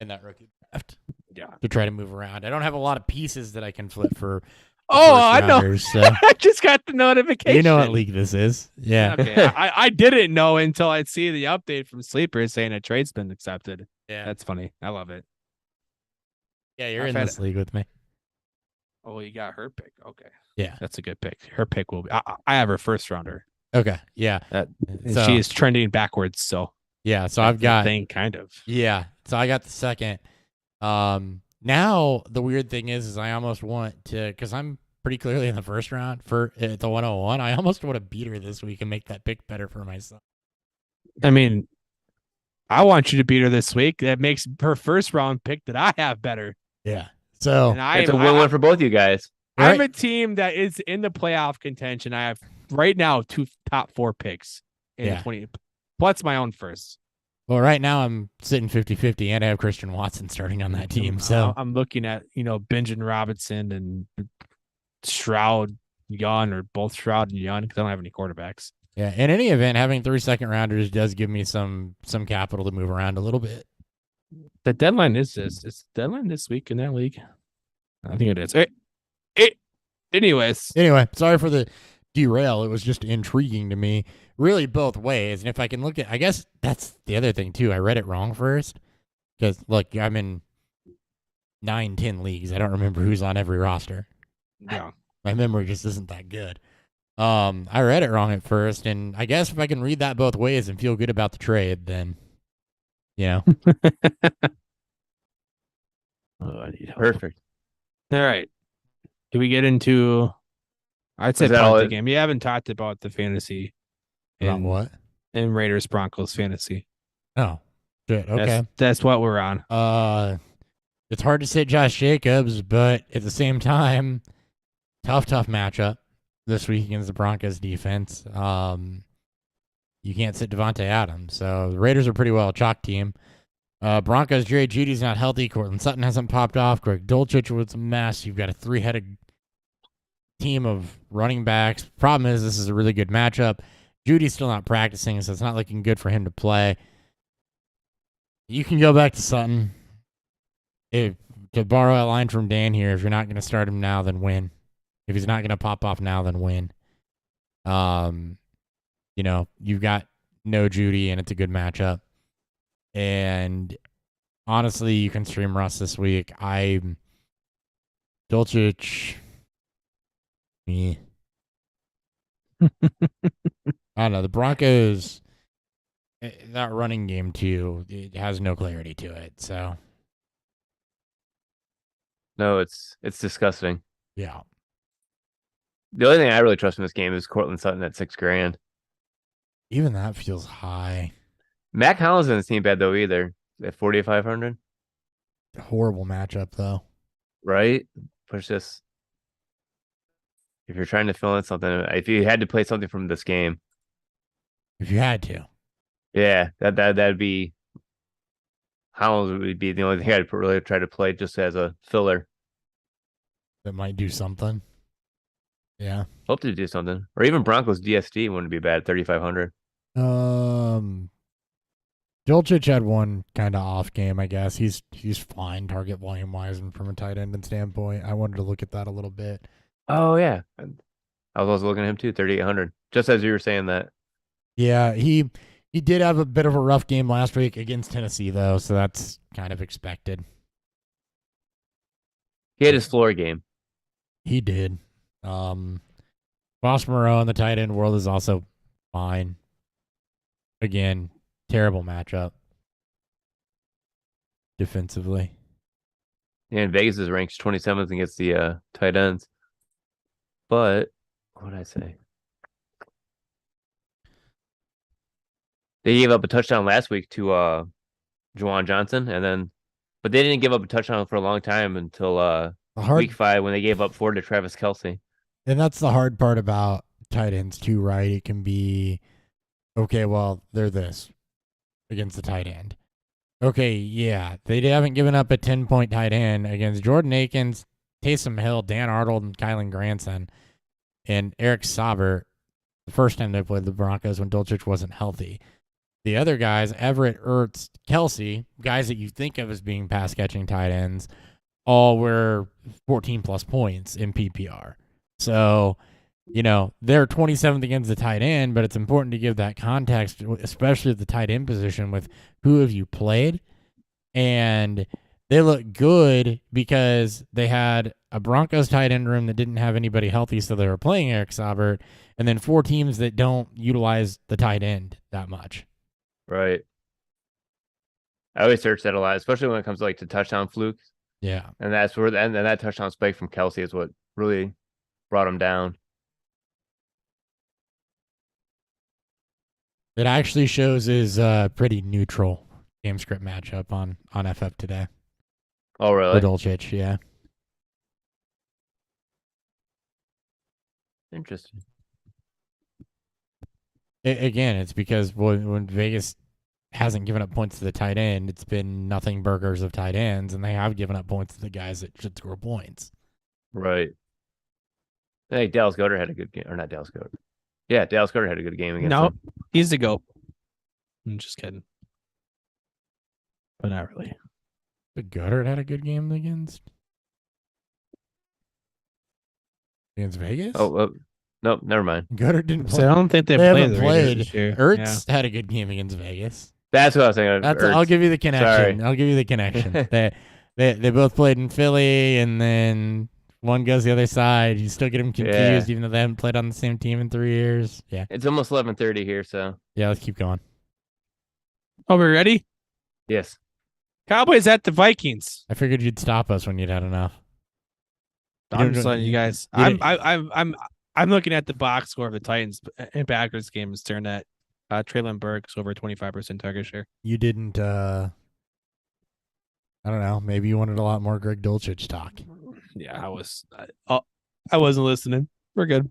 in that rookie draft. Yeah. To try to move around. I don't have a lot of pieces that I can flip for. Oh, I know. Rounders, so. I just got the notification. You know what league this is. Yeah. Okay. I didn't know until I see the update from Sleeper saying a trade's been accepted. Yeah. That's funny. I love it. Yeah, you're I've in had this league with me. Oh, you got her pick. Okay. Yeah. That's a good pick. Her pick will be. I have her first rounder. Okay. Yeah. And So- she is trending backwards. So Yeah. So that's I've got the thing, kind of. Yeah. So I got the second. Now the weird thing is I almost want to, because I'm pretty clearly in the first round for the 101. I almost want to beat her this week and make that pick better for myself. I mean, I want you to beat her this week. That makes her first round pick that I have better. Yeah. So And It's a win-win for both of you guys. I'm Right. a team that is in the playoff contention. I have right now 2 top 4 picks in Yeah. 20 plus my own first. well, right now I'm sitting 50-50 and I have Christian Watson starting on that team. So I'm looking at, Benjamin Robinson and Stroud, Young, or both Stroud and Young because I don't have any quarterbacks. yeah, in any event, having 3 second rounders does give me some capital to move around a little bit. The deadline is this. It's the deadline this week in that league. I think it is. Anyways. Anyway, sorry for the derail. It was just intriguing to me, really both ways. And if I can look at, I guess that's the other thing too. I read it wrong first because look, I'm in 9-10 leagues. I don't remember who's on every roster. Yeah. My memory just isn't that good. I read it wrong at first, and I guess if I can read that both ways and feel good about the trade, then Oh, I need help. Perfect. All right. Do we get into? I'd say Is that punt all the it- game. You haven't talked about the fantasy about what? in Raiders Broncos fantasy. Oh, shit. Okay. That's what we're on. It's hard to sit Josh Jacobs, but at the same time, tough matchup this week against the Broncos defense. You can't sit Devontae Adams, so the Raiders are pretty well a chalk team. Broncos, Jerry Judy's not healthy. Cortland Sutton hasn't popped off. Greg Dulcich was a mess. You've got a 3-headed team of running backs. Problem is, this is a really good matchup. Judy's still not practicing, so it's not looking good for him to play. You can go back to Sutton. To borrow a line from Dan here, if you're not going to start him now, then win. If he's not going to pop off now, then win. You've got no Judy, and it's a good matchup. And honestly, you can stream Russ this week. Dulcich. Me. I don't know. The Broncos, that running game too, it has no clarity to it. So No, it's disgusting. yeah. The only thing I really trust in this game is Cortland Sutton at $6,000. Even that feels high. Mac Hollins doesn't seem bad though either. At 4,500, Horrible matchup though. right? But it's just if you're trying to fill in something, if you had to play something from this game, If you had to. yeah, that'd be Hollins would be the only thing I'd really try to play just as a filler. That might do something. Yeah. Hope to do something, or even Broncos DSD wouldn't be bad. 3,500. Dulcich had one kind of off game, I guess. He's fine target volume wise and from a tight end standpoint. I wanted to look at that a little bit. Oh yeah, I was also looking at him too. 3,800. Just as you were saying that. Yeah, he did have a bit of a rough game last week against Tennessee though, so that's kind of expected. He had his floor game. He did. Boss Moreau in the tight end world is also fine. Again, terrible matchup defensively. And Vegas is ranked 27th against the tight ends. But what did I say? They gave up a touchdown last week to Juwan Johnson, but they didn't give up a touchdown for a long time until week 5 when they gave up 4 to Travis Kelce. And that's the hard part about tight ends too, right? It can be, okay, well, they're this against the tight end. Okay, yeah, they haven't given up a 10-point tight end against Jordan Akins, Taysom Hill, Dan Arnold, and Kylan Granson, and Eric Sauber the first time they played the Broncos when Dulcich wasn't healthy. The other guys, Everett, Ertz, Kelsey, guys that you think of as being pass-catching tight ends, all were 14-plus points in PPR. So, they're 27th against the tight end, but it's important to give that context, especially at the tight end position with who have you played. And they look good because they had a Broncos tight end room that didn't have anybody healthy, so they were playing Eric Saubert, and then 4 teams that don't utilize the tight end that much. Right. I always search that a lot, especially when it comes to touchdown flukes. Yeah. And that's where and that touchdown spike from Kelsey is what really brought him down. It actually shows his pretty neutral game script matchup on FF today. Oh, really? For Dulcich, yeah. Interesting. Again, it's because when Vegas hasn't given up points to the tight end, it's been nothing burgers of tight ends, and they have given up points to the guys that should score points. Right. Hey, Dallas Goedert had a good game. Or not Dallas Goedert. Yeah, Dallas Goedert had a good game against him. He's the GOAT. I'm just kidding. But not really. But Goddard had a good game against Vegas? Oh, nope, never mind. Goddard didn't play. So I don't think they haven't the Raiders played. this year. Ertz had a good game against Vegas. That's what I was thinking. I'll give you the connection. Sorry. I'll give you the connection. they both played in Philly, and then one goes the other side. You still get them confused, even though they haven't played on the same team in 3 years. Yeah. It's almost 11:30 here, so Yeah, let's keep going. Oh, we ready? yes. Cowboys at the Vikings. I figured you'd stop us when you'd had enough. I'm just letting you guys. I'm looking at the box score of the Titans and Packers game is staring at Traylon Burks over 25% target share. You didn't. I don't know. Maybe you wanted a lot more Greg Dulcich talk. Yeah, I wasn't listening. We're good.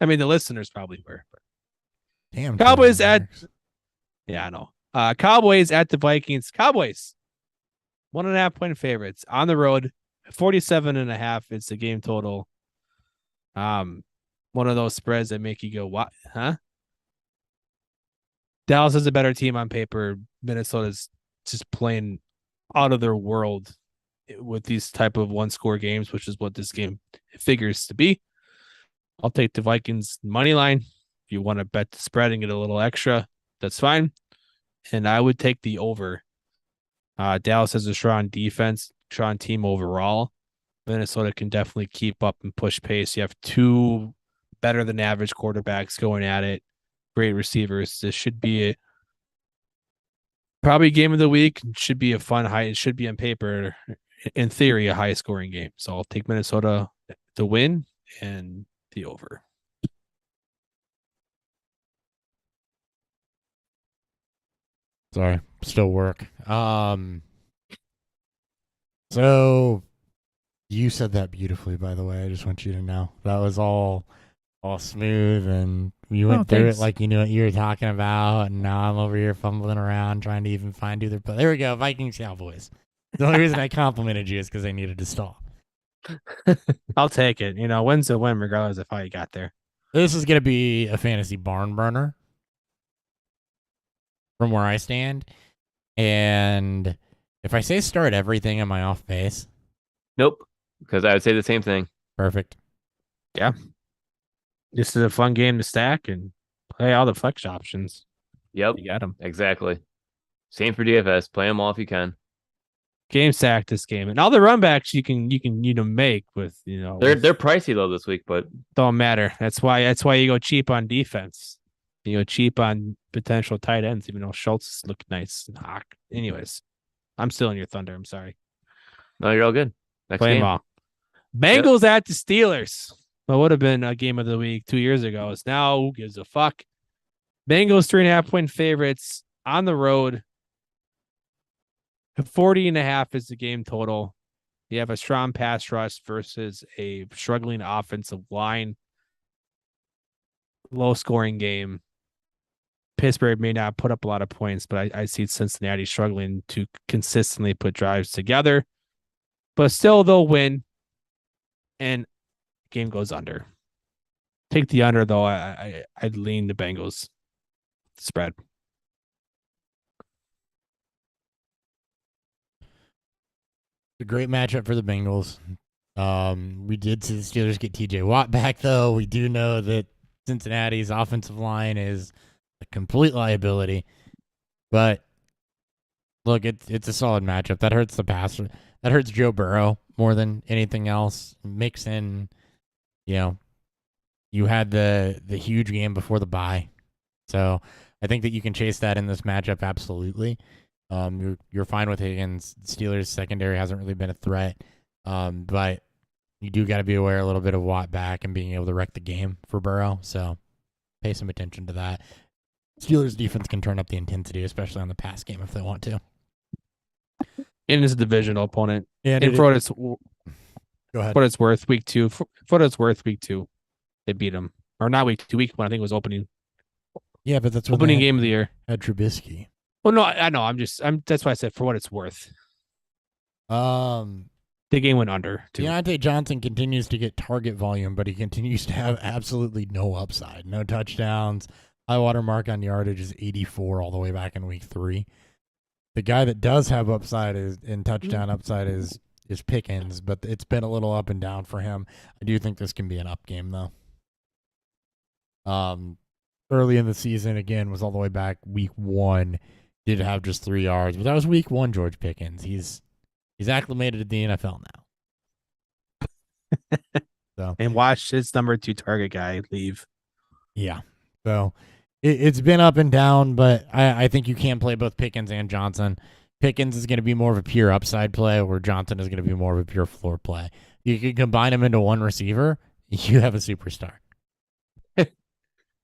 I mean, the listeners probably were. But. Damn. Cowboys at. Yeah, I know. Cowboys at the Vikings. Cowboys 1.5 point favorites on the road. 47.5. It's the game total. One of those spreads that make you go, what? Huh? Dallas is a better team on paper. Minnesota's just playing out of their world with these type of 1-score games, which is what this game figures to be. I'll take the Vikings money line. If you want to bet the spread and get a little extra, that's fine. And I would take the over. Dallas has a strong defense, strong team overall. Minnesota can definitely keep up and push pace. You have 2 better than average quarterbacks going at it. Great receivers. This should be probably game of the week. It should be a fun high. It should be on paper, in theory, a high scoring game. So I'll take Minnesota to win and the over. Sorry, still work. So you said that beautifully, by the way. I just want you to know that was all smooth, and you went through it like you knew what you were talking about. And now I'm over here fumbling around trying to even find either. But there we go, Vikings Cowboys. The only reason I complimented you is because I needed to stall. I'll take it. Win's a win regardless of how you got there. This is gonna be a fantasy barn burner. from where I stand. And if I say start everything, am I off base? Nope. Because I would say the same thing. Perfect. This is a fun game to stack and play all the flex options. Yep. You got them. Exactly. Same for DFS. Play them all if you can. Game stack this game, and all the runbacks you can make with They're pricey though this week, but don't matter. That's why you go cheap on defense. You go cheap on potential tight ends, even though Schultz look nice and hawk. Anyways, I'm still in your thunder. I'm sorry. no, you're all good. Next Play them game. all. Bengals at the Steelers. What would have been a game of the week 2 years ago is now who gives a fuck. Bengals 3.5-point favorites on the road. 40.5 is the game total. You have a strong pass rush versus a struggling offensive line. Low scoring game. Pittsburgh may not put up a lot of points, but I see Cincinnati struggling to consistently put drives together. But still, they'll win. And game goes under. Take the under, though. I'd lean the Bengals spread. A great matchup for the Bengals. We did see the Steelers get TJ Watt back, though. We do know that Cincinnati's offensive line is a complete liability. But look, it's a solid matchup. That hurts the passer. That hurts Joe Burrow more than anything else. Mix in, you had the huge game before the bye. So I think that you can chase that in this matchup absolutely. You're fine with Higgins. The Steelers secondary hasn't really been a threat, but you do got to be aware a little bit of Watt back and being able to wreck the game for Burrow. So pay some attention to that. Steelers defense can turn up the intensity, especially on the pass game if they want to. And it's a divisional opponent. Yeah, And for go ahead. what it's worth, week 2. For what it's worth, week 2, they beat them. Or not week 2, week 1. I think it was opening Yeah, but that's opening game of the year. Had Trubisky. Well, no, I know. That's why I said for what it's worth. The game went under too. Deontay Johnson continues to get target volume, but he continues to have absolutely no upside, no touchdowns. High water mark on yardage is 84 all the way back in week 3. The guy that does have upside in touchdown upside is Pickens, but it's been a little up and down for him. I do think this can be an up game though. Early in the season, again, was all the way back week 1. Did have just 3 yards, but that was week 1. George Pickens, he's acclimated to the NFL now. So And watch his number 2 target guy leave. Yeah, so it's been up and down, but I think you can play both Pickens and Johnson. Pickens is going to be more of a pure upside play, where Johnson is going to be more of a pure floor play. You can combine them into one receiver, you have a superstar.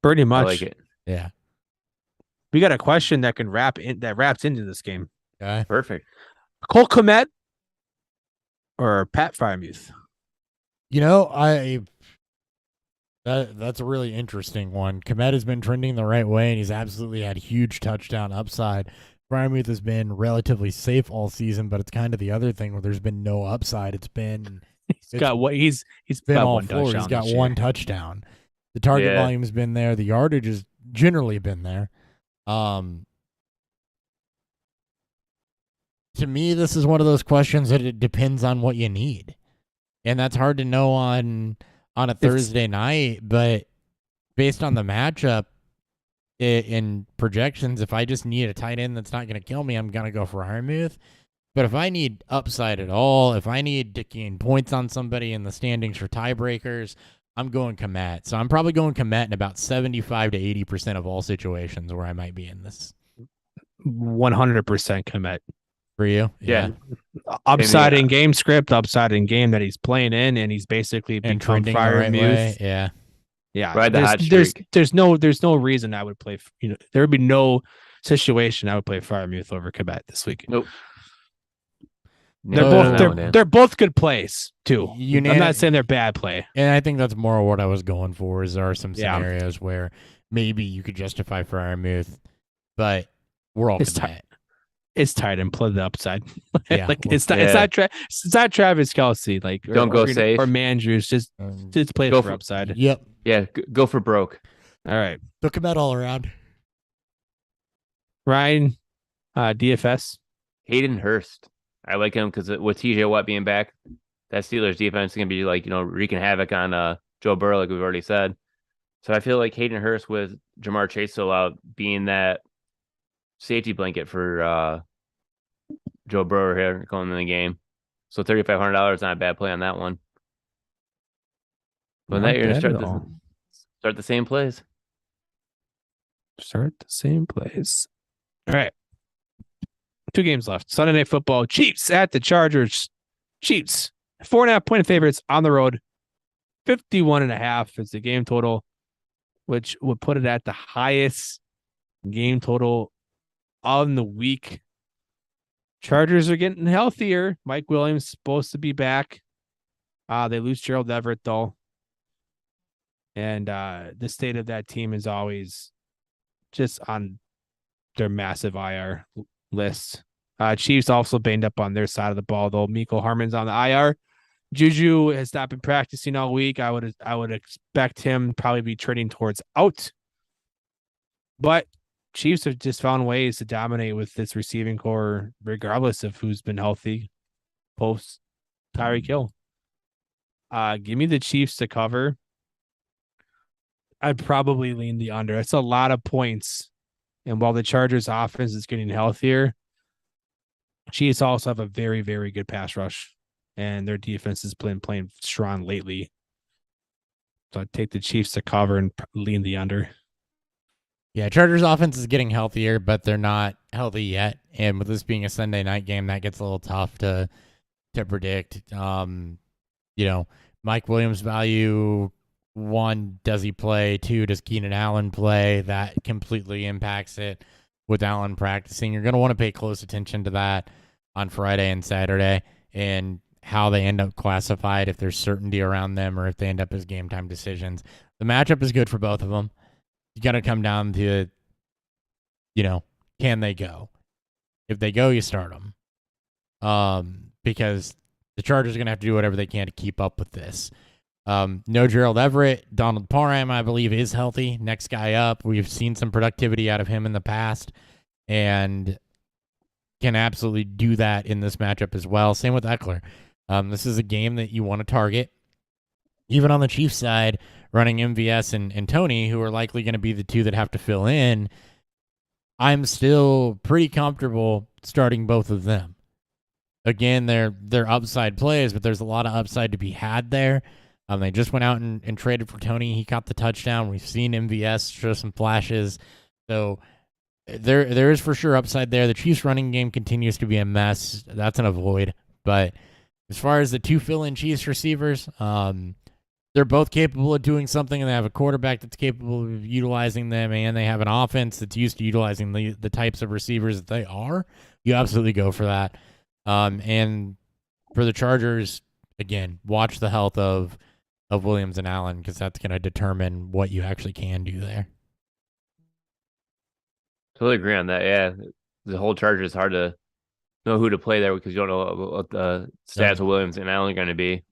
Pretty I much. like it. Yeah. We got a question that wraps into this game. Okay. Perfect. Cole Kmet or Pat Frymuth? That's a really interesting one. Komet has been trending the right way, and he's absolutely had huge touchdown upside. Frymuth has been relatively safe all season, but it's kind of the other thing where there's been no upside. It's been He's got been got all one floor. He's touchdown got this one year. touchdown. The target Yeah. volume's been there. The yardage has generally been there. To me, this is one of those questions that it depends on what you need, and that's hard to know on a Thursday night. But based on the matchup in projections, if I just need a tight end that's not going to kill me, I'm going to go for Highmuth. But if I need upside at all, if I need to gain points on somebody in the standings for tiebreakers, I'm going Komet. So I'm probably going Komet in about 75 to 80% of all situations where I might be in this. 100% commit. For you? Yeah. Upside Yeah. in game script, upside in game that he's playing in, and he's basically And become trending the right way. Frymuth. Yeah. Yeah, Ride the hot there's streak. there's no reason I would play. There would be no situation I would play Frymuth over Quebec this week. Nope. They're Nailed it both on that one, Dan. they're both good plays too. I'm Unanimous- not saying they're bad play. And I think that's more what I was going for. Is there are some Yeah. scenarios where maybe you could justify Frymuth, but we're all It's Komet. It's tight and play the upside. Yeah, like well, it's not yeah. it's not Travis Kelce. Like Don't go safe. or Mandrews. Just play Go for for- upside. Yep. Yeah, go for broke. All right, So Komet all around. Ryan, DFS. Hayden Hurst. I like him because with TJ Watt being back, that Steelers defense is gonna be like, wreaking havoc on Joe Burrow, like we've already said. So I feel like Hayden Hurst with Jamar Chase still out being that safety blanket for Joe Burrow here going in the game. So $3,500, not a bad play on that one. But Not now you're bad gonna at all. start the same plays. Start the same place. All right. 2 games left. Sunday Night Football. Chiefs at the Chargers. Chiefs, 4.5-point favorites on the road. 51.5 is the game total, which would put it at the highest game total on the week. Chargers are getting healthier. Mike Williams supposed to be back. They lose Gerald Everett, though. And the state of that team is always just on their massive IR list. Chiefs also banged up on their side of the ball, though. Miko Harmon's on the IR. Juju has not been practicing all week. I would expect him probably be trending towards out. But Chiefs have just found ways to dominate with this receiving core, regardless of who's been healthy post Tyreek Hill. Give me the Chiefs to cover. I'd probably lean the under. It's a lot of points. And while the Chargers offense is getting healthier, Chiefs also have a very, very good pass rush. And their defense has been playing strong lately. So I'd take the Chiefs to cover and lean the under. Yeah, Chargers offense is getting healthier, but they're not healthy yet. And with this being a Sunday night game, that gets a little tough to predict. Mike Williams' value, 1, does he play? 2, does Keenan Allen play? That completely impacts it with Allen practicing. You're going to want to pay close attention to that on Friday and Saturday and how they end up classified, if there's certainty around them or if they end up as game time decisions. The matchup is good for both of them. You got to come down to, can they go? If they go, you start them. Because the Chargers are going to have to do whatever they can to keep up with this. No Gerald Everett. Donald Parham, I believe, is healthy. Next guy up. We've seen some productivity out of him in the past and can absolutely do that in this matchup as well. Same with Eckler. This is a game that you want to target. Even on the Chiefs side, running MVS and Tony, who are likely going to be the two that have to fill in, I'm still pretty comfortable starting both of them. Again, they're upside plays, but there's a lot of upside to be had there. They just went out and traded for Tony. He caught the touchdown. We've seen MVS show some flashes. So there is for sure upside there. The Chiefs running game continues to be a mess. That's an avoid. But as far as the 2 fill-in Chiefs receivers, they're both capable of doing something, and they have a quarterback that's capable of utilizing them, and they have an offense that's used to utilizing the types of receivers that they are. You absolutely go for that. And for the Chargers, again, watch the health of Williams and Allen, because that's going to determine what you actually can do there. Totally agree on that. Yeah, the whole Chargers is hard to know who to play there because you don't know what the stats of Williams and Allen are going to be.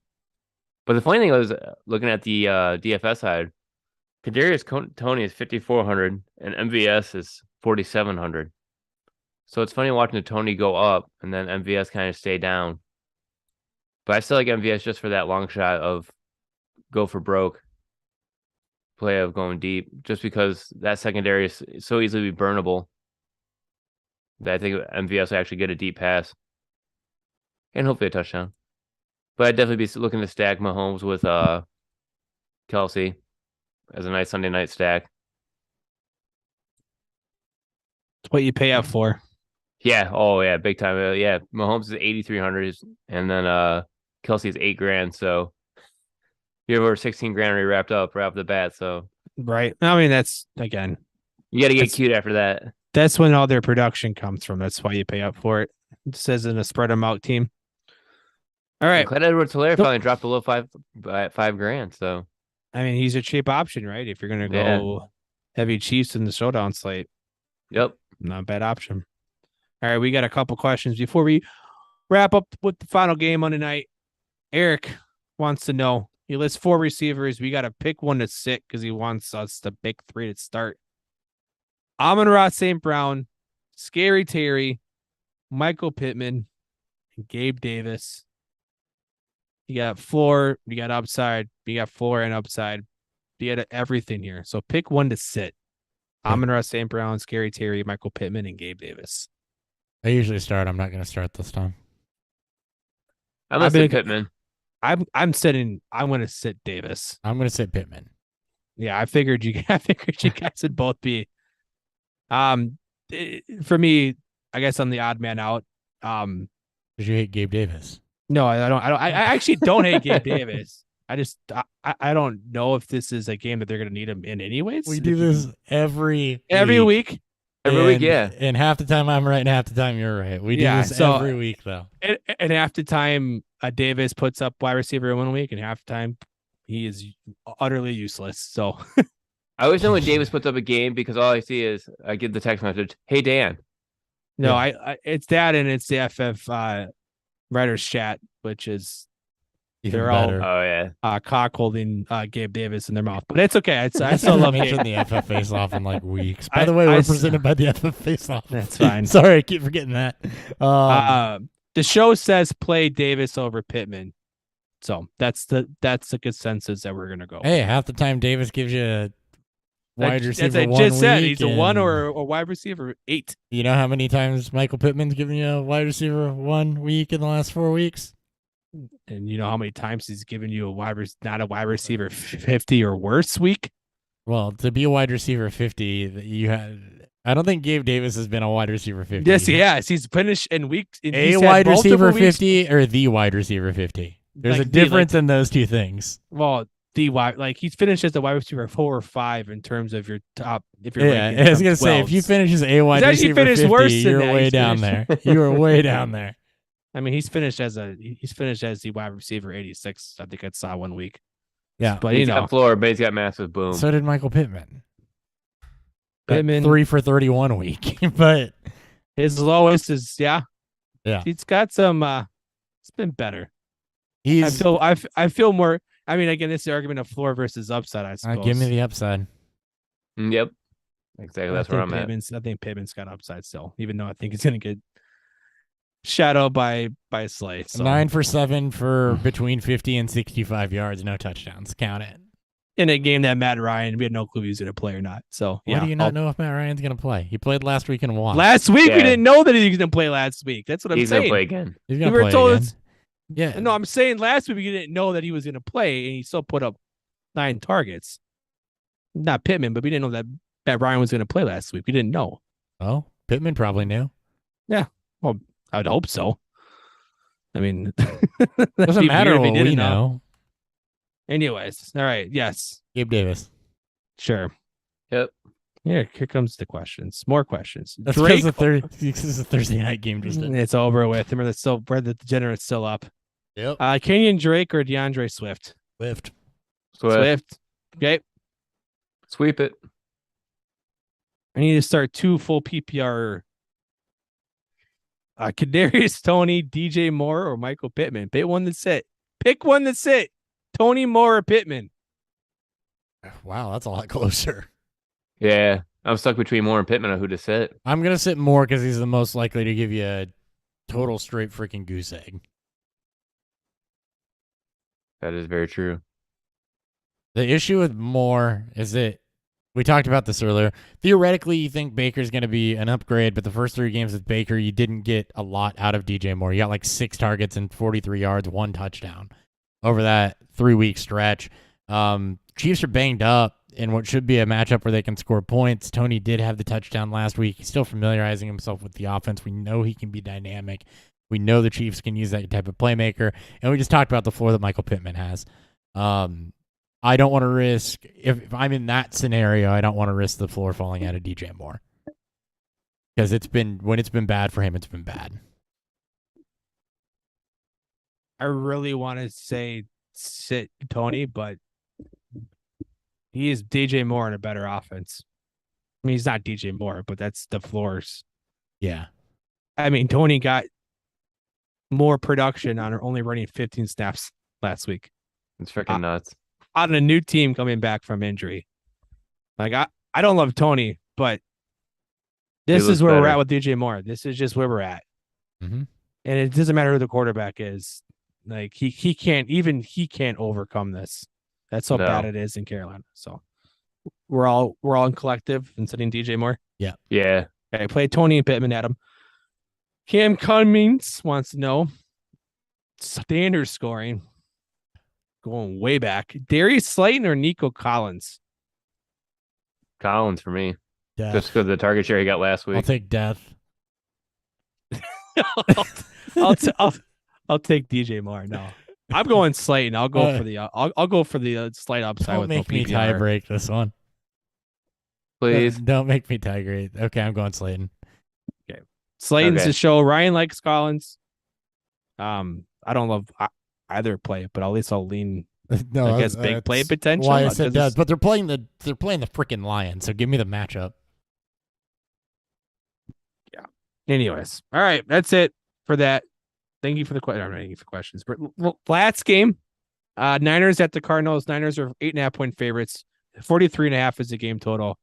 But the funny thing was, looking at the DFS side, Kadarius Toney is 5,400 and MVS is 4,700. So it's funny watching the Toney go up and then MVS kind of stay down. But I still like MVS just for that long shot of go for broke play of going deep, just because that secondary is so easily burnable that I think MVS will actually get a deep pass and hopefully a touchdown. But I'd definitely be looking to stack Mahomes with Kelsey as a nice Sunday night stack. It's what you pay up for. Yeah. Oh yeah. Big time. Yeah. Mahomes is 8,300 and then Kelsey is $8,000. So you're over 16 grand already wrapped up right off the bat. So right. I mean, that's again, you got to get cute after that. That's when all their production comes from. That's why you pay up for it. It says in a spread them out team. All right. And Clyde Edwards-Helaire finally dropped below $5,000. So I mean, he's a cheap option, right? If you're gonna go heavy Chiefs in the showdown slate. Yep. Not a bad option. All right, we got a couple questions before we wrap up with the final game Monday night. Eric wants to know. He lists 4 receivers. We got to pick one to sit because he wants us to pick 3 to start. Amon-Ra St. Brown, Scary Terry, Michael Pittman, and Gabe Davis. You got floor, you got upside, you got floor and upside. You got everything here. So pick one to sit. Amon-Ra St. Brown, Scary Terry, Michael Pittman, and Gabe Davis. I usually start. I'm not going to start this time. I'm gonna say Pittman. I'm going to sit Davis. I'm going to sit Pittman. Yeah, I figured you guys would both be. For me, I guess I'm the odd man out. Because you hate Gabe Davis. No, I don't. I actually don't hate Gabe Davis. I don't know if this is a game that they're going to need him in anyways. We do this every week. Every week, yeah. And half the time I'm right and half the time you're right. We do this every week, though. And half the time, Davis puts up wide receiver in 1 week, and half the time he is utterly useless. So I always know when Davis puts up a game because all I see is I get the text message, "Hey Dan." No, I it's that, and it's the FF writers chat, which is Even they're all better. Oh yeah. cock holding Gabe Davis in their mouth, but it's okay. I still love mention Gabe. the FF face off in like weeks. By the way, we're presented by the FF face off. That's fine. Sorry, I keep forgetting that. The show says play Davis over Pittman, so that's the consensus that we're gonna go. Hey, half the time Davis gives you a wide receiver That's I 1 just said week, he's a 1 and or a wide receiver 8. You know how many times Michael Pittman's given you a wide receiver 1 week in the last 4 weeks? And you know how many times he's given you not a wide receiver 50 or worse week? Well, to be a wide receiver 50, you had. I don't think Gabe Davis has been a wide receiver 50. Yes, he has. He's finished in weeks. A wide receiver 50 or the wide receiver 50. There's Like a difference in those two things. Well, he's finished as a wide receiver 4 or 5 in terms of your top. If you're Yeah, I was gonna say if you finish as a wide actually receiver finished 50, worse than you're that. way He's down finished- there. You are way down there. I mean, he's finished as the wide receiver 86. I think I saw 1 week. Yeah, But He's got floor, but he's got massive boom. so did Michael Pittman. Pittman 3 for 31 week, but his lowest is Yeah. He's got some. It's been better. he's. I feel more. I mean, again, it's the argument of floor versus upside. I suppose. Give me the upside. Yep. Exactly. That's where I'm at. I think Pittman's got upside still, even though I think he's going to get shadowed by Slay. So. 9 for 7 for between 50 and 65 yards, no touchdowns. Count it. In a game that Matt Ryan, we had no clue he was going to play or not. So Why do you not know if Matt Ryan's going to play? He played last week and won. Last week we Yeah. didn't know that he was going to play last week. That's what I'm He's saying. gonna play again. He's We going were to play told again. it's- Yeah. No, I'm saying last week we didn't know that he was going to play, and he still put up 9 targets. Not Pittman, but we didn't know that Matt Ryan was going to play last week. We didn't know. Oh, Pittman probably knew. I would hope so. I mean, Doesn't matter what we know. Anyways, all right. Yes, Gabe Davis. sure. Yep. Yeah, here comes the questions. More questions. That's Drake, because this is a Thursday night game. Just it's over with. Remember the degenerate's still up. Yep. Kenyon Drake or DeAndre Swift? Lift. Swift. Okay. Sweep it. I need to start 2 full PPR. Kadarius Tony, DJ Moore, or Michael Pittman. Pick one to sit. Pick one to sit. Tony Moore or Pittman. Wow, that's a lot closer. Yeah. I'm stuck between Moore and Pittman on who to sit. I'm gonna sit Moore because he's the most likely to give you a total straight freaking goose egg. That is very true. The issue with Moore is that we talked about this earlier. Theoretically, you think Baker's going to be an upgrade, but the first 3 games with Baker, you didn't get a lot out of DJ Moore. You got like 6 targets and 43 yards, 1 touchdown over that 3-week stretch. Chiefs are banged up in what should be a matchup where they can score points. Tony did have the touchdown last week. He's still familiarizing himself with the offense. We know he can be dynamic. We know the Chiefs can use that type of playmaker. And we just talked about the floor that Michael Pittman has. I don't want to risk, if I'm in that scenario, I don't want to risk the floor falling out of DJ Moore. Because when it's been bad for him, it's been bad. I really want to say sit Tony, but he is DJ Moore in a better offense. I mean, he's not DJ Moore, but that's the floors. Yeah. I mean, Tony got more production on only running 15 snaps last week It's freaking nuts. on a new team coming back from injury. Like I don't love Tony, but This looks is where we're better. at with DJ Moore. This is just where we're at. Mhm. And it doesn't matter who the quarterback is. Like he can't overcome this. That's how bad No. it is in Carolina. So we're all in collective and sitting DJ Moore. Yeah. Okay, play Tony and Pittman, Adam. Cam Cummings wants to know standard scoring. Going way back. Darius Slayton or Nico Collins? Collins for me. Death. Just because of the target share he got last week. I'll take death. I'll take DJ Moore. No, I'm going Slayton. I'll go for the I'll go for the slight upside. Don't with make no me PPR. tie break this one. Please. Don't make me tie break. Okay, I'm going Slayton. Slayton's Okay. to show. Ryan likes Collins. I don't love either play, but at least I'll lean. No, I guess big play that's potential. Why I said because that, but they're playing the freaking Lions. So give me the matchup. Anyways, all right, that's it for that. Thank you for the question. I'm not thank you for questions. But last game, Niners at the Cardinals. Niners are 8.5-point favorites. 43.5 is the game total.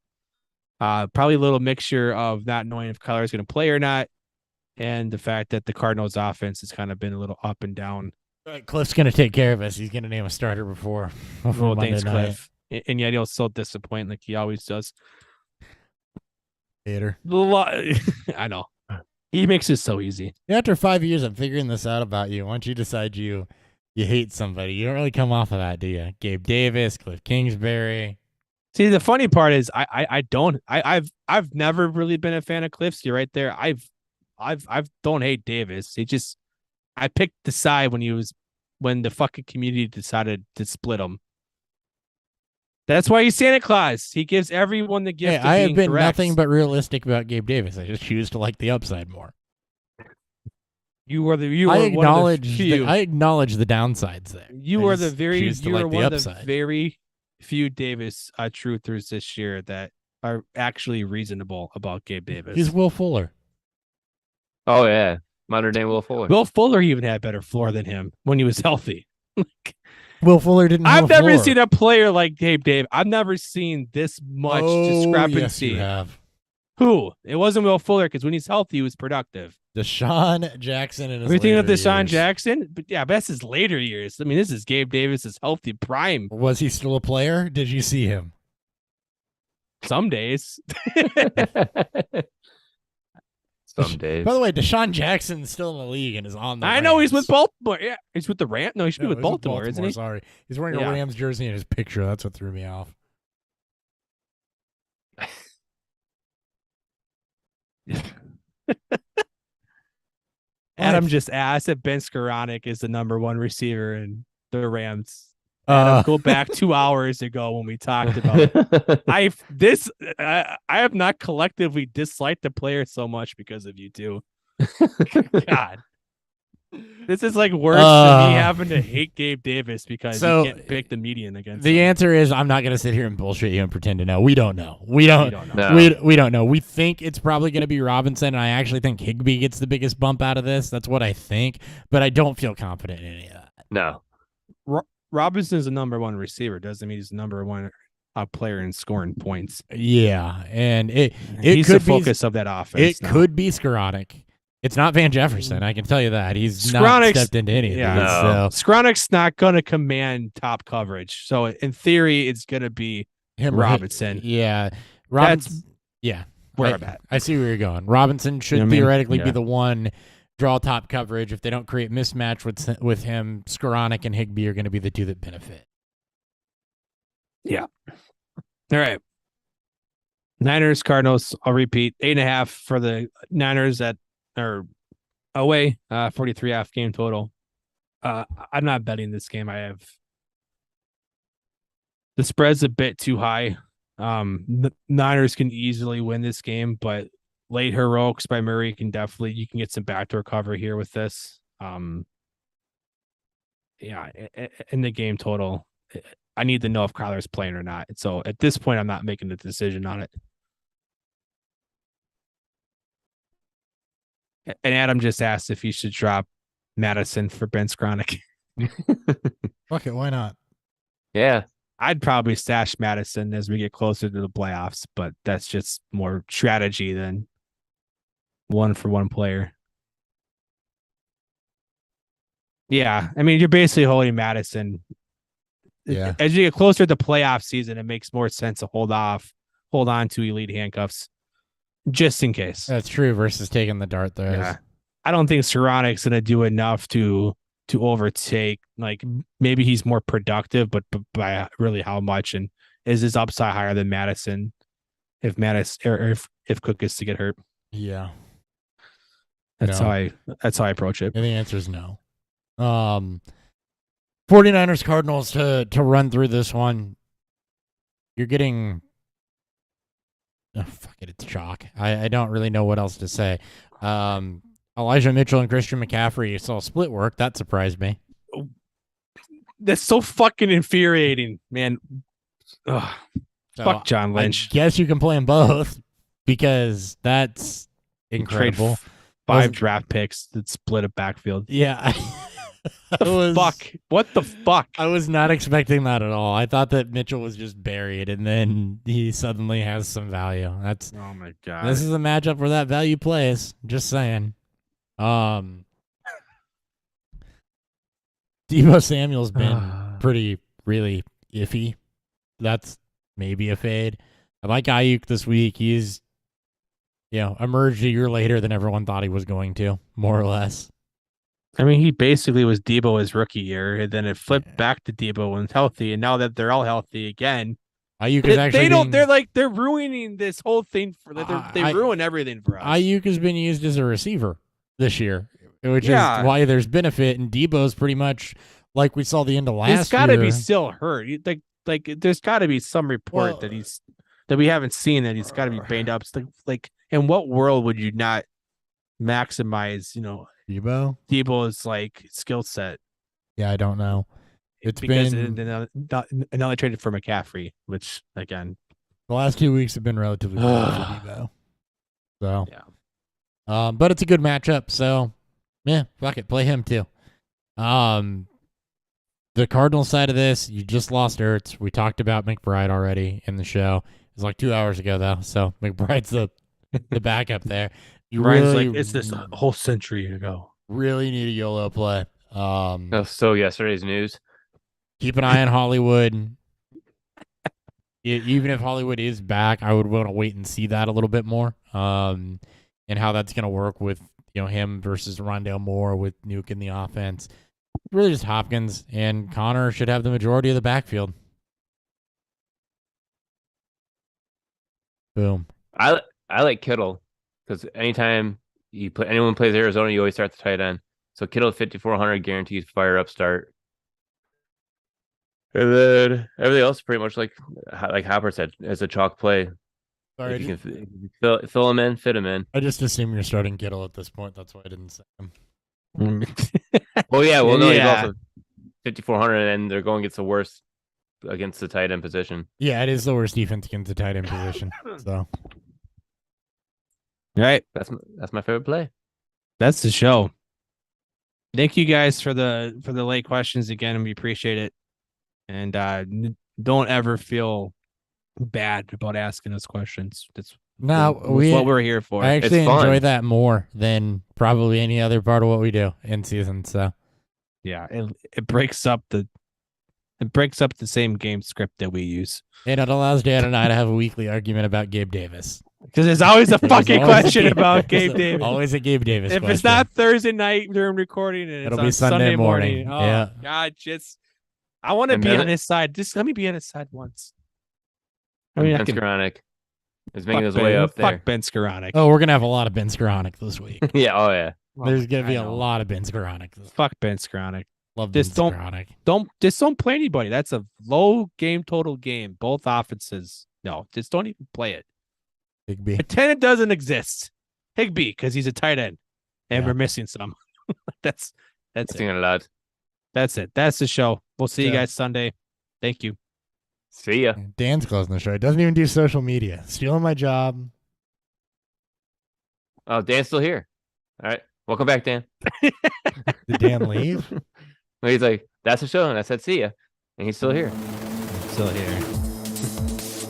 Probably a little mixture of not knowing if Kyler is going to play or not, and the fact that the Cardinals offense has kind of been a little up and down. Cliff's gonna take care of us. He's gonna name a starter before Oh, Monday thanks, night. Cliff. And yet he'll still disappoint like he always does. Hater. I know. He makes it so easy. After 5 years, I'm figuring this out about you. Once you decide you hate somebody, you don't really come off of that, do you? Gabe Davis, Cliff Kingsbury. See, the funny part is I've never really been a fan of Cliff's. You're right there. I've don't hate Davis. I picked the side when the fucking community decided to split him. That's why he's Santa Claus. He gives everyone the gift. Hey, of I have being been correct. nothing but realistic about Gabe Davis. I just choose to like the upside more. You are I acknowledge one of the few. I acknowledge the downsides there. You I are the just very choose to you like are the one of the upside. very few Davis truthers this year that are actually reasonable about Gabe Davis. He's Will Fuller. Oh, yeah. Modern day Will Fuller. Will Fuller even had better floor than him when he was healthy. Will Fuller didn't have I've a never floor. seen a player like Gabe Davis. I've never seen this much discrepancy. Yes, you have. Who? It wasn't Will Fuller because when he's healthy, he was productive. Deshaun Jackson in his Everything of later Deshaun years. Jackson, but yeah, that's his later years. I mean, this is Gabe Davis's healthy prime. Was he still a player? Did you see him? Some days. Some days. By the way, Deshaun Jackson's still in the league and is on the I know he's Rams. with Baltimore. Yeah, he's with the Rams. No, he should No, be with he's Baltimore, isn't he? Sorry. He's wearing Yeah. a Rams jersey in his picture. That's what threw me off. Adam just asked if Ben Skoranek is the number one receiver in the Rams. Adam, go back 2 hours ago when we talked about I have not collectively disliked the player so much because of you two. God. This is like worse than me having to hate Gabe Davis because So, you can't pick the median against The him. answer is I'm not going to sit here and bullshit you and pretend to know. We don't know. We don't don't know. We don't know. We think it's probably going to be Robinson, and I actually think Higbee gets the biggest bump out of this. That's what I think, but I don't feel confident in any of that. No. Robinson's the number one receiver. Doesn't mean he's the number one player in scoring points. Yeah, and it He's could the focus of that offense. It could be Skoranek. It's not Van Jefferson. I can tell you that. He's not Skoranek's- stepped into any of yeah. these. No. So Skronek's not going to command top coverage. So in theory, it's going to be him or Robinson. Yeah. Robinson. Yeah. where I, I'm at. I see where you're going. Robinson should You know what I mean? theoretically be Yeah. the one draw top coverage. If they don't create mismatch with him, Skoranek and Higbee are going to be the two that benefit. All right. Niners, Cardinals. I'll repeat. 8.5 for the Niners at or away. 43.5 game total. I'm not betting this game. I have the spread's a bit too high. The Niners can easily win this game, but late heroics by Murray you can get some backdoor cover here with this. Yeah, in the game total, I need to know if Kyler's playing or not. So at this point, I'm not making a decision on it. And Adam just asked if he should drop Madison for Ben Skoranek. Fuck it, why not? Yeah. I'd probably stash Madison as we get closer to the playoffs, but that's just more strategy than one for one player. Yeah, I mean, you're basically holding Madison. Yeah. As you get closer to playoff season, it makes more sense to hold on to elite handcuffs, just in case. That's true versus taking the dart throws. Yeah, I don't think Saronic's gonna do enough to overtake. Like maybe he's more productive, but by really how much? And is his upside higher than Madison? If Madison or if Cook is to get hurt, Yeah. that's No. how I approach it. And the answer is no. 49ers Cardinals to run through this one. You're getting fuck it, it's chalk. I don't really know what else to say. Elijah Mitchell and Christian McCaffrey saw split work. That surprised me. That's so fucking infuriating, man. Ugh. So Fuck John Lynch. I guess you can play them both because that's incredible. Trade 5 draft picks that split a backfield. Yeah. Fuck. What the fuck? I was not expecting that at all. I thought that Mitchell was just buried and then he suddenly has some value. That's Oh my god. This is a matchup where that value plays. Just saying. Debo Samuel's been pretty really iffy. That's maybe a fade. I like Ayuk this week. He's emerged a year later than everyone thought he was going to, more or less. I mean, he basically was Debo his rookie year, and then it flipped back to Debo when healthy, and now that they're all healthy again, Ayuk is actually they're ruining this whole thing for they ruin everything for us. Ayuk has been used as a receiver this year, which is Yeah. why there's benefit, and Debo's pretty much like we saw the end of last year. He's got to be still hurt. Like there's got to be some report that we haven't seen that he's got to be banged up. Like, in what world would you not maximize, Debo's like skill set? Yeah, I don't know. It's because been and now they traded for McCaffrey, which again, the last 2 weeks have been relatively good for Debo. So yeah, but it's a good matchup. So yeah, fuck it, play him too. The Cardinals side of this, you just lost Ertz. We talked about McBride already in the show. It was like 2 hours ago though, so McBride's the backup there. You Ryan's really, like, it's this whole century ago. really need a YOLO play. So yesterday's news. Keep an eye on Hollywood. Even if Hollywood is back, I would want to wait and see that a little bit more. And how that's going to work with him versus Rondale Moore with Nuke in the offense. Really just Hopkins and Connor should have the majority of the backfield. Boom. I like Kittle because anytime anyone plays Arizona, you always start the tight end. So Kittle 5,400 guarantees fire up start. And then everything else is pretty much like Hopper said, as a chalk play. Sorry, If you can fill him in, fit him in. I just assume you're starting Kittle at this point. That's why I didn't say him. Well, yeah. Well, no, Yeah. he's also 5,400, and they're going against the worst against the tight end position. Yeah, it is the worst defense against the tight end position. So Right. That's my favorite play. That's the show. Thank you guys for the late questions again, and we appreciate it. And don't ever feel bad about asking us questions. That's what we're here for. I actually It's fun. enjoy that more than probably any other part of what we do in season. So Yeah, it breaks up the same game script that we use. and it allows Dan and I to have a weekly argument about Gabe Davis. Because there's always a fucking There's always question about Gabe there's Davis. Always a Gabe Davis. If question. it's not Thursday night during recording, and it's It'll on be Sunday morning. Oh, Yeah. God, I want to And be then- on his side. Just let me be on his side once. I Ben mean, I can Skoranek is fuck making his Ben, way up there. fuck Ben Skoranek. Oh, we're gonna have a lot of Ben Skoranek this week. Yeah. Oh yeah. There's gonna be I a know. lot of Ben Skoranek. Fuck Ben Skoranek. Love Ben Just don't- Skoranek. Don't play anybody. That's a low game total game. Both offenses. No, just don't even play it. Big B. Pretend it doesn't exist. Higby, because he's a tight end, and Yeah. we're missing some. That's Sing it. it a lot. That's it. That's the show. We'll see you Yeah. guys Sunday. Thank you. See ya. Dan's closing the show. He doesn't even do social media. Stealing my job. Oh, Dan's still here. All right. Welcome back, Dan. Did Dan leave? He's like, that's the show. And I said, see ya. And he's still here. Still here.